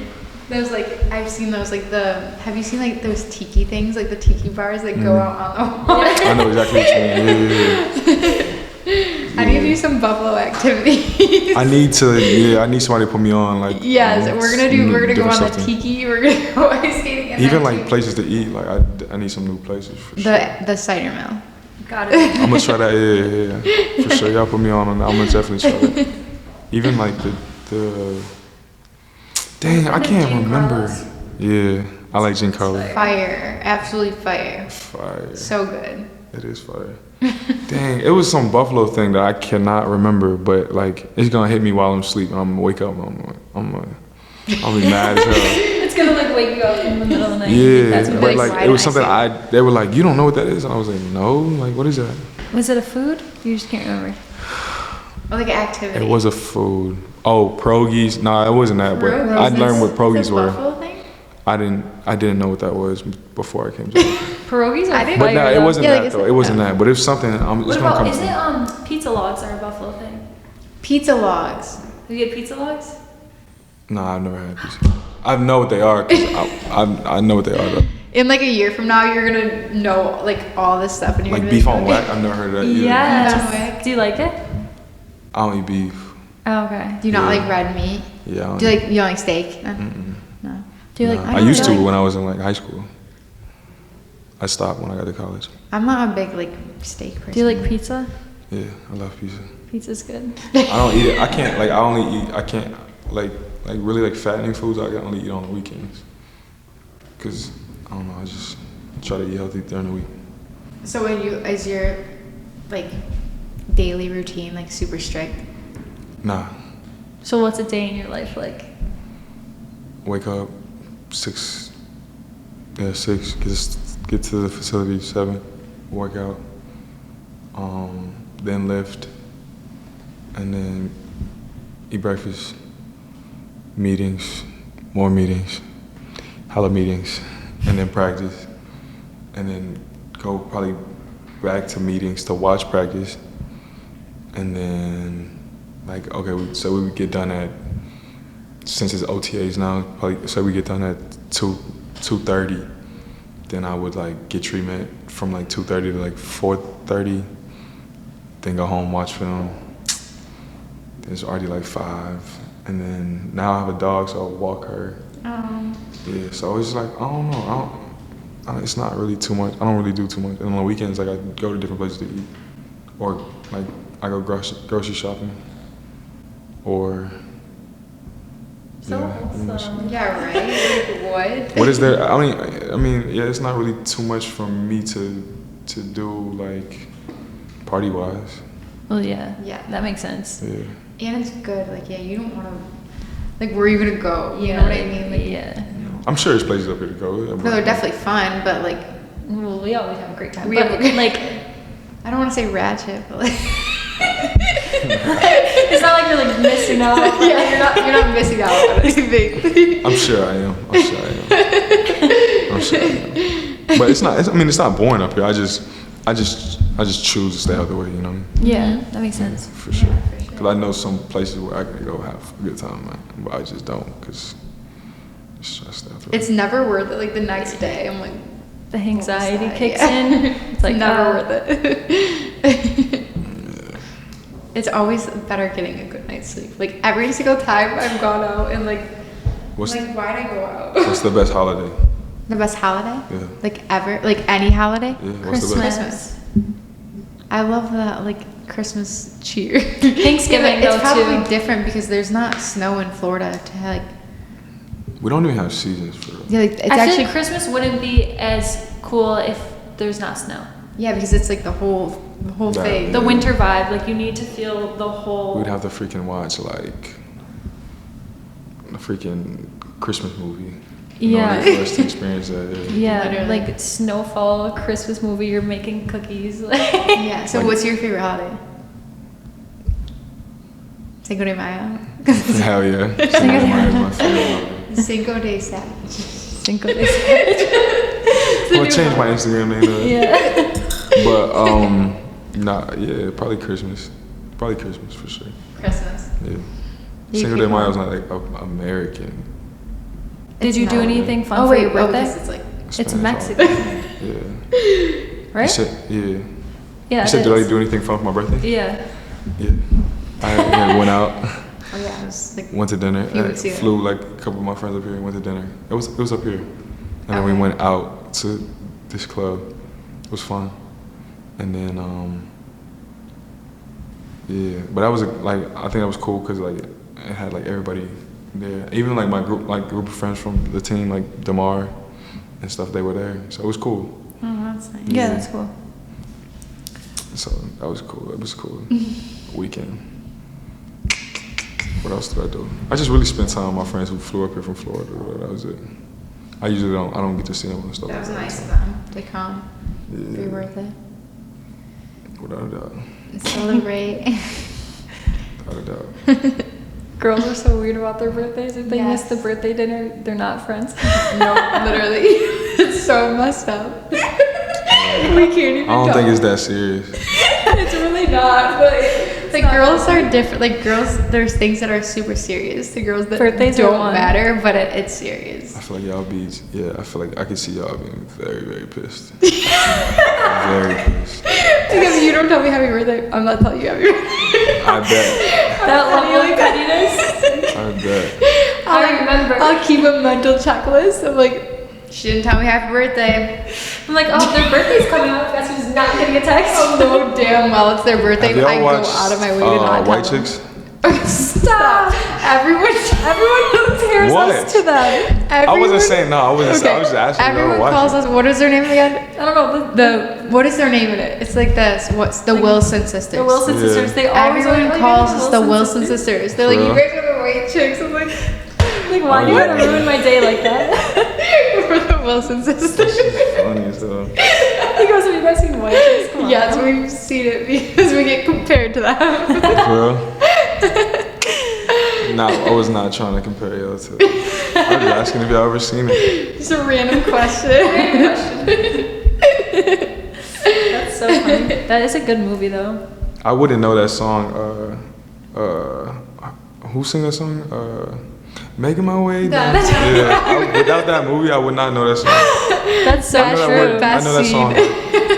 Those like I've seen those like have you seen like those tiki things, like the tiki bars that go out on the water? I know exactly what you mean. Yeah. I need to do some Buffalo activities. I need somebody to put me on. Like Yes, we're gonna go on the something. tiki. We're gonna go ice skating. And Even then like places to eat. Like I need some new places for sure. the cider mill. Got it. I'm gonna try that. Yeah. For sure, y'all put me on that. I'm gonna definitely try that. Even like the. Dang, I can't remember. Carlos? Yeah, I like Giancarlo. Fire, absolutely fire. Fire. So good. It is fire. Dang, it was some Buffalo thing that I cannot remember, but like it's gonna hit me while I'm asleep. I'm gonna wake up. I'll be mad as hell. It's gonna like wake you up in the middle of the night. Yeah, That's what but it is. like it was something they were like, you don't know what that is, and I was like, no, like what is that? Was it a food? You just can't remember. Or like an activity. It was a food. Oh, pierogies. Nah, it wasn't that, but I learned what pierogies were. Buffalo thing? I didn't know what that was before I came to it. Pierogies are I didn't- But fire, nah, it though. wasn't Yeah, like, that it's though. like- It wasn't that, but it was something. It's What gonna about, come is to me. it pizza logs are a Buffalo thing? Pizza logs. Have you had pizza logs? Nah, I've never had pizza. I know what they are. 'Cause I know what they are though. In like a year from now, you're gonna know like all this stuff, and you're Like gonna be beef on okay. whack. I've never heard of that either. Yes. Do you like it? I don't eat beef. Oh, okay. Do you not Yeah. like red meat? Yeah. I don't Do you eat- don't like steak? No. Do you like? Nah, I don't used to really- when I was in like high school. I stopped when I got to college. I'm not a big like steak person. Do you like pizza? Yeah, I love pizza. Pizza's good. I don't eat it. I can't like. I only eat. I can't like really like fattening foods. I can only eat on the weekends. Cause I don't know. I just try to eat healthy during the week. So is your like daily routine like super strict? Nah. So what's a day in your life like? Wake up 6. Yeah, 6. Get to the facility 7. workout, then lift, and then eat breakfast, meetings, more meetings, hella meetings, and then practice, and then go probably back to meetings to watch practice, and then like, okay, so we would get done at, since it's OTAs now, probably, so we get done at 2:30. Then I would like get treatment from like 2:30 to like 4:30. Then go home, watch film. Then it's already like 5. And then now I have a dog, so I'll walk her. Yeah, so it's like, I don't know. It's not really too much. I don't really do too much. And on the weekends, like I go to different places to eat. Or like I go grocery shopping. Or So wholesome. Yeah, right? Like, what? what is there? I mean, yeah, it's not really too much for me to do like party wise. Well, yeah. Yeah. That makes sense. Yeah. And it's good. Like, yeah, you don't want to. Like, where are you gonna go? You know what I mean? Like, yeah. I'm sure there's places up here to go. No, they're definitely fun, but like, Well, we always have a great time. We But have a- like, I don't want to say ratchet, but like, it's not like you're like missing out. yeah, you're not missing out on anything. I'm sure I am. But it's not. It's not boring up here. I just choose to stay out the way. You know what I mean? Yeah, that makes sense. For sure. Because I know some places where I can go have a good time, man. But I just don't, because it's just out the way. It's never worth it. Like the next day, I'm like, The anxiety Almost kicks that, in. It's like never oh. worth it. It's always better getting a good night's sleep. Like every single time I've gone out and like, What's why'd I go out? what's the best holiday? The best holiday? Yeah. Like ever? Like any holiday? Yeah. What's the best? Christmas. I love that like Christmas cheer. Thanksgiving, It's though, probably too. different because there's not snow in Florida to like. We don't even have seasons for real. Yeah, like, it's I feel actually like Christmas wouldn't be as cool if there's not snow. yeah because it's like the whole Yeah. thing. The winter vibe, like you need to feel the whole. We'd have to freaking watch like a freaking Christmas movie. In Yeah. order for us to experience that. Yeah, Literally. like snowfall, Christmas movie. You're making cookies. Yeah. So Like- what's your favorite holiday? Cinco de Mayo. Hell yeah. Cinco de Mayo is my favorite holiday. Cinco de Savage. Cinco de Mayo. I'm gonna change my Instagram name to that. Yeah. But nah, yeah, probably Christmas. Probably Christmas for sure. Christmas. Yeah. You Cinco keep de Mayo is going. not like American. Did you do not. anything fun Oh for wait, your birthday? because it's like It's Spanish Mexican, holiday. Yeah. right? You said, yeah. Yeah. You said, it did I is. do anything fun for my birthday? Yeah. Yeah. I went out, oh yeah, I was like went to dinner. You I would see that. flew like a couple of my friends up here and went to dinner. It was up here. And then we Okay. went out to this club. It was fun. And then, yeah. But that was like, I think that was cool because like it had like everybody there. Even like my group of friends from the team, like Damar and stuff, they were there. So it was cool. oh that's nice. Yeah, that's cool. So that was cool. It was cool. Weekend. What else did I do? I just really spent time with my friends who flew up here from Florida. That was it. I usually don't get to see them and stuff. That was like nice of them to come for your Yeah, birthday. without a doubt. Celebrate. Without a doubt. Girls are so weird about their birthdays. If they miss Yes. the birthday dinner, they're not friends. No, literally. It's so messed up. We can't even I don't go. think it's that serious. It's really not. But Like girls are different. Like girls, there's things that are super serious. The girls that Birthdays are don't one. matter, but it's serious. I feel like y'all be, yeah, I feel like I can see y'all being very, very pissed. Very pissed. Because if you don't tell me happy birthday, I'm not telling you happy birthday. I bet. that level of pettiness. I bet. I remember. I'll keep a mental checklist. I'm like, she didn't tell me happy birthday. I'm like, oh, their birthday's coming up. Guess who's not getting a text? Oh no, damn well it's their birthday. Have y'all I go watched, out of my way to not White tell them. Chicks? Stop. Everyone compares What? us to them. I wasn't saying no. I was just asking. Everyone y'all to calls watch us. What is their name again? I don't know. What is their name in it? It's like this. What's the Like, Wilson sisters? The Wilson Yeah. sisters. They always Everyone are like, calls "Oh, us the Wilson sisters. They're like, For you real? guys are the white chicks. I'm like, Like, why do you gotta ruin my day like that? we're the Wilson sisters. it. Funny as hell. He goes, have you guys seen White Yes, we've seen it because we get compared to them. Well, no, I was not trying to compare y'all to. I was asking if y'all ever seen it. Just a random question. That's so funny. That is a good movie though. I wouldn't know that song. Who sang that song? Making My Way Down. Without that movie, I would not know that song. That's so I know true. I know that song.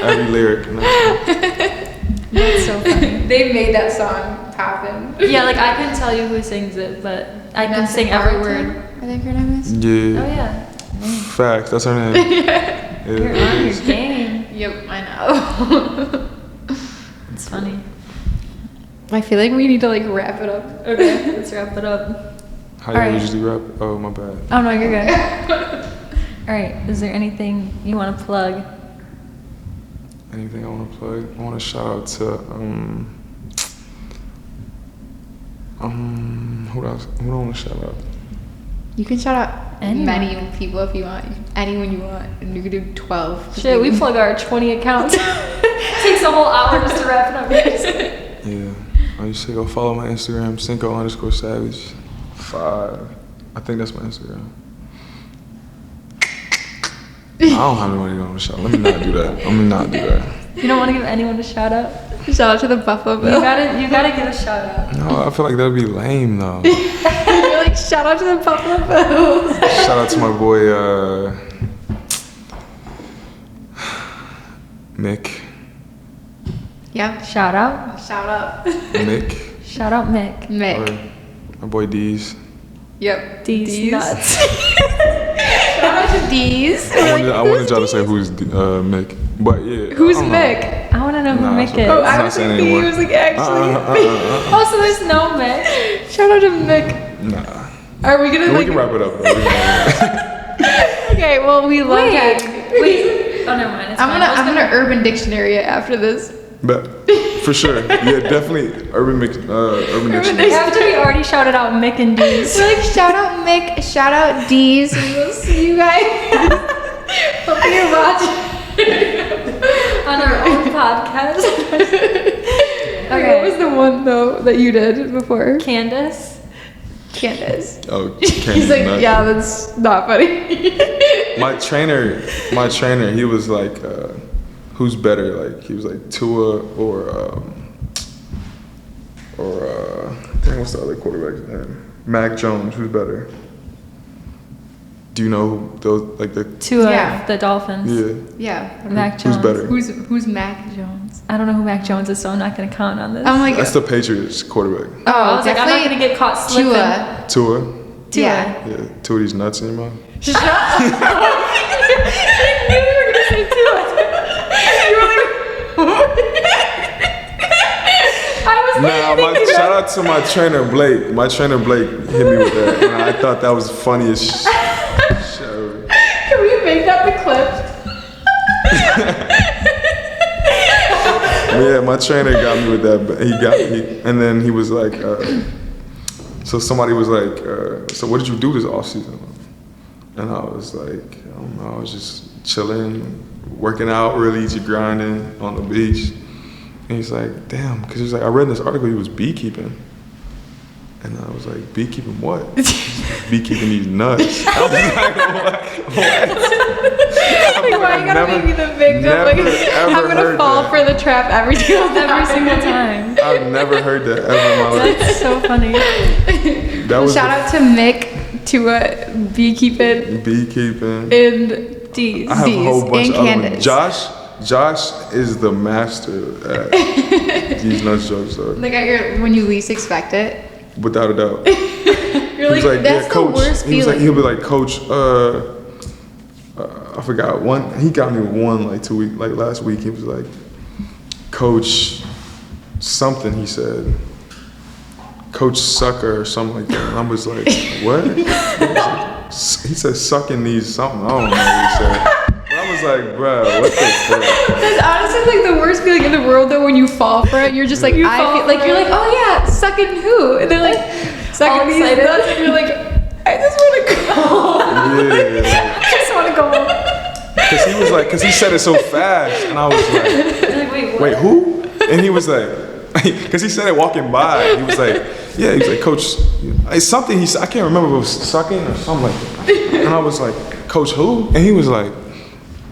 Every lyric. In that That's so funny. They made that song happen. Yeah, like I couldn't tell you who sings it, but I can sing every word. I think her name is. song. Yeah. Oh yeah. Facts. That's her name. Yeah, You're it on is. your game. Yep, I know. It's funny. I feel like we need to like wrap it up. Okay, let's wrap it up. How you Alright. usually rap? Oh, my bad. Oh no, you're good. All right. Is there anything you want to plug? Anything I want to plug? I want to shout out to who else? Who do I want to shout out? You can shout out Anyone. many people if you want. Anyone you want. And you can do 12. Shit, we plug our 20 accounts. Takes a whole hour just to wrap it up. Yeah. I used to go follow my Instagram, Cinco_Savage5. I think that's my Instagram. I don't have anyone to go on the shout. Let me not do that. Let me not do that. You don't want to give anyone a shout out? Shout out to the Buffalo You Bill. gotta give a shout out. No, I feel like that'd be lame though. You're like, shout out to the Buffalo Bills. Shout out to my boy Mick. Yep. Shout out. Shout out. Mick. Shout out Mick. Mick. Or my boy D's. Yep. D's nuts. Shout out to D's. I wanted y'all to say who's Mick. But yeah. Who's I don't know. Mick? I want to know who Nah, Mick it's okay. is. Oh, It's I not was saying thinking he anymore. was like actually. Oh, so there's no Mick. Shout out to Mick. Nah. Are we gonna We like? can wrap it up though. We can wrap it up. Okay, well we love having. Wait. Oh, never mind. It's I'm fine. gonna Urban Dictionary it after this. But for sure. Yeah, definitely Urban Dictionary. After we already shouted out Mick and D's. We're like, shout out Mick, shout out D's, and we'll see you guys. Hope you're watching. On our own podcast. Okay, what was the one though that you did before? Candace. Candace. Oh, He's like, yeah, that's not funny. My trainer, he was like, who's better? Like, he was like Tua or dang, what's the other quarterback's name? Mac Jones. Who's better? Do you know who those like the? Tua, Yeah. the Dolphins. Yeah. Yeah. Mac Who's Jones. better? Who's Mac Jones? I don't know who Mac Jones is, so I'm not gonna count on this. I'm like, That's the Patriots quarterback. oh, I was like, I'm not definitely gonna get caught slipping. Tua. Tua. Yeah. Yeah. Tua these nuts in your mouth. Shut up. I knew you were gonna say Tua. You were like, I was Nah, shout out to my trainer Blake. My trainer Blake hit me with that, and I thought that was the funniest shit ever. Can we make that the clip? Yeah, my trainer got me with that, but and then he was like, so somebody was like, so what did you do this offseason? And I was like, I don't know, I was just chilling, working out, really just grinding on the beach. And he's like, damn, because he's like, I read in this article he was beekeeping. And I was like, beekeeping what? Beekeeping these nuts. I was like, what? Like, why you gotta make me the victim? never, Like, ever I'm gonna heard fall that. for the trap every single time. I've never heard that ever in my life. That's so funny. That was Shout out to Mick, Tua, beekeeping, beekeeping. And D's. I have a whole D's bunch and of other ones. Candace. Josh is the master at these nuts jokes, though, like when you least expect it. without a doubt. You're He was like, that's yeah, coach. the worst He was like, feeling. he'll be like, coach. I forgot one. He got me one like 2 weeks, like last week. He was like, coach, something. He said, coach sucker or something like that. And I was like, what? He said, sucking these something. I don't know what he said. But I was like, bro, what the fuck? That's honestly like the worst feeling in the world though when you fall for it. You're just like, You I fall feel like for you're it. like, oh yeah, sucking who? And they're like, sucking these excited. nuts. And you're like, I just want to go. Yeah. I just want to go home. Because he was like, because he said it so fast. And I was like, Like, Wait, what? Wait, who? And he was like, because he said it walking by. He was like, yeah, he was like, Coach, it's something he said. I can't remember if it was sucking or something like that. And I was like, Coach who? And he was like,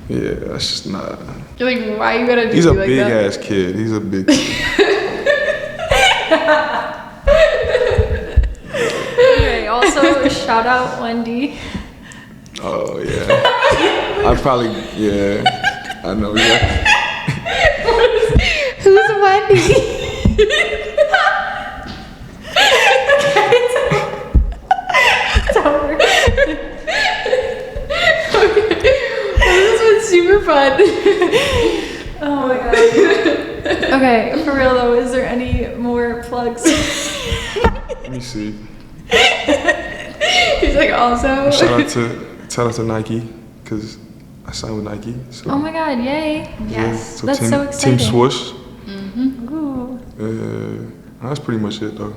yeah, that's just not. You're like, why you gotta do He's a like big that? ass kid. He's a big Okay, also shout out Wendy. Oh, yeah. I probably, yeah. I know, yeah. Who's Wendy? It's over. This was super fun. Oh my god. Okay, for real though, is there any more plugs? Let me see. He's like, also. Shout out to Nike, because I signed with Nike. So. Oh my god, yay. Yes. So That's team, so exciting. Team Swoosh. Ooh. That's pretty much it, though.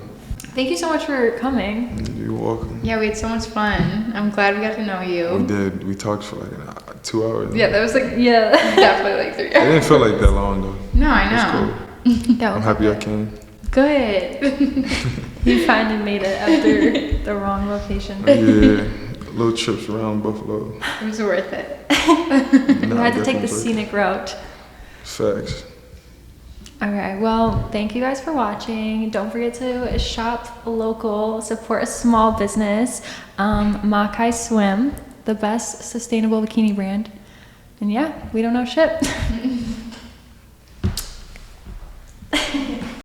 Thank you so much for coming. You're welcome. Yeah, we had so much fun. I'm glad we got to know We you. did. We talked for like 2 hours. Yeah, that was like Yeah. definitely like 3 It hours. didn't feel like that long, though. No, I It's know. cool. That I'm was happy I came. good. You finally made it after the wrong location. Yeah, little trips around Buffalo. It was worth it. You had to take the definitely. scenic route. Facts. Alright, well, thank you guys for watching. Don't forget to shop local, support a small business. Makai Swim, the best sustainable bikini brand. And yeah, we don't know shit.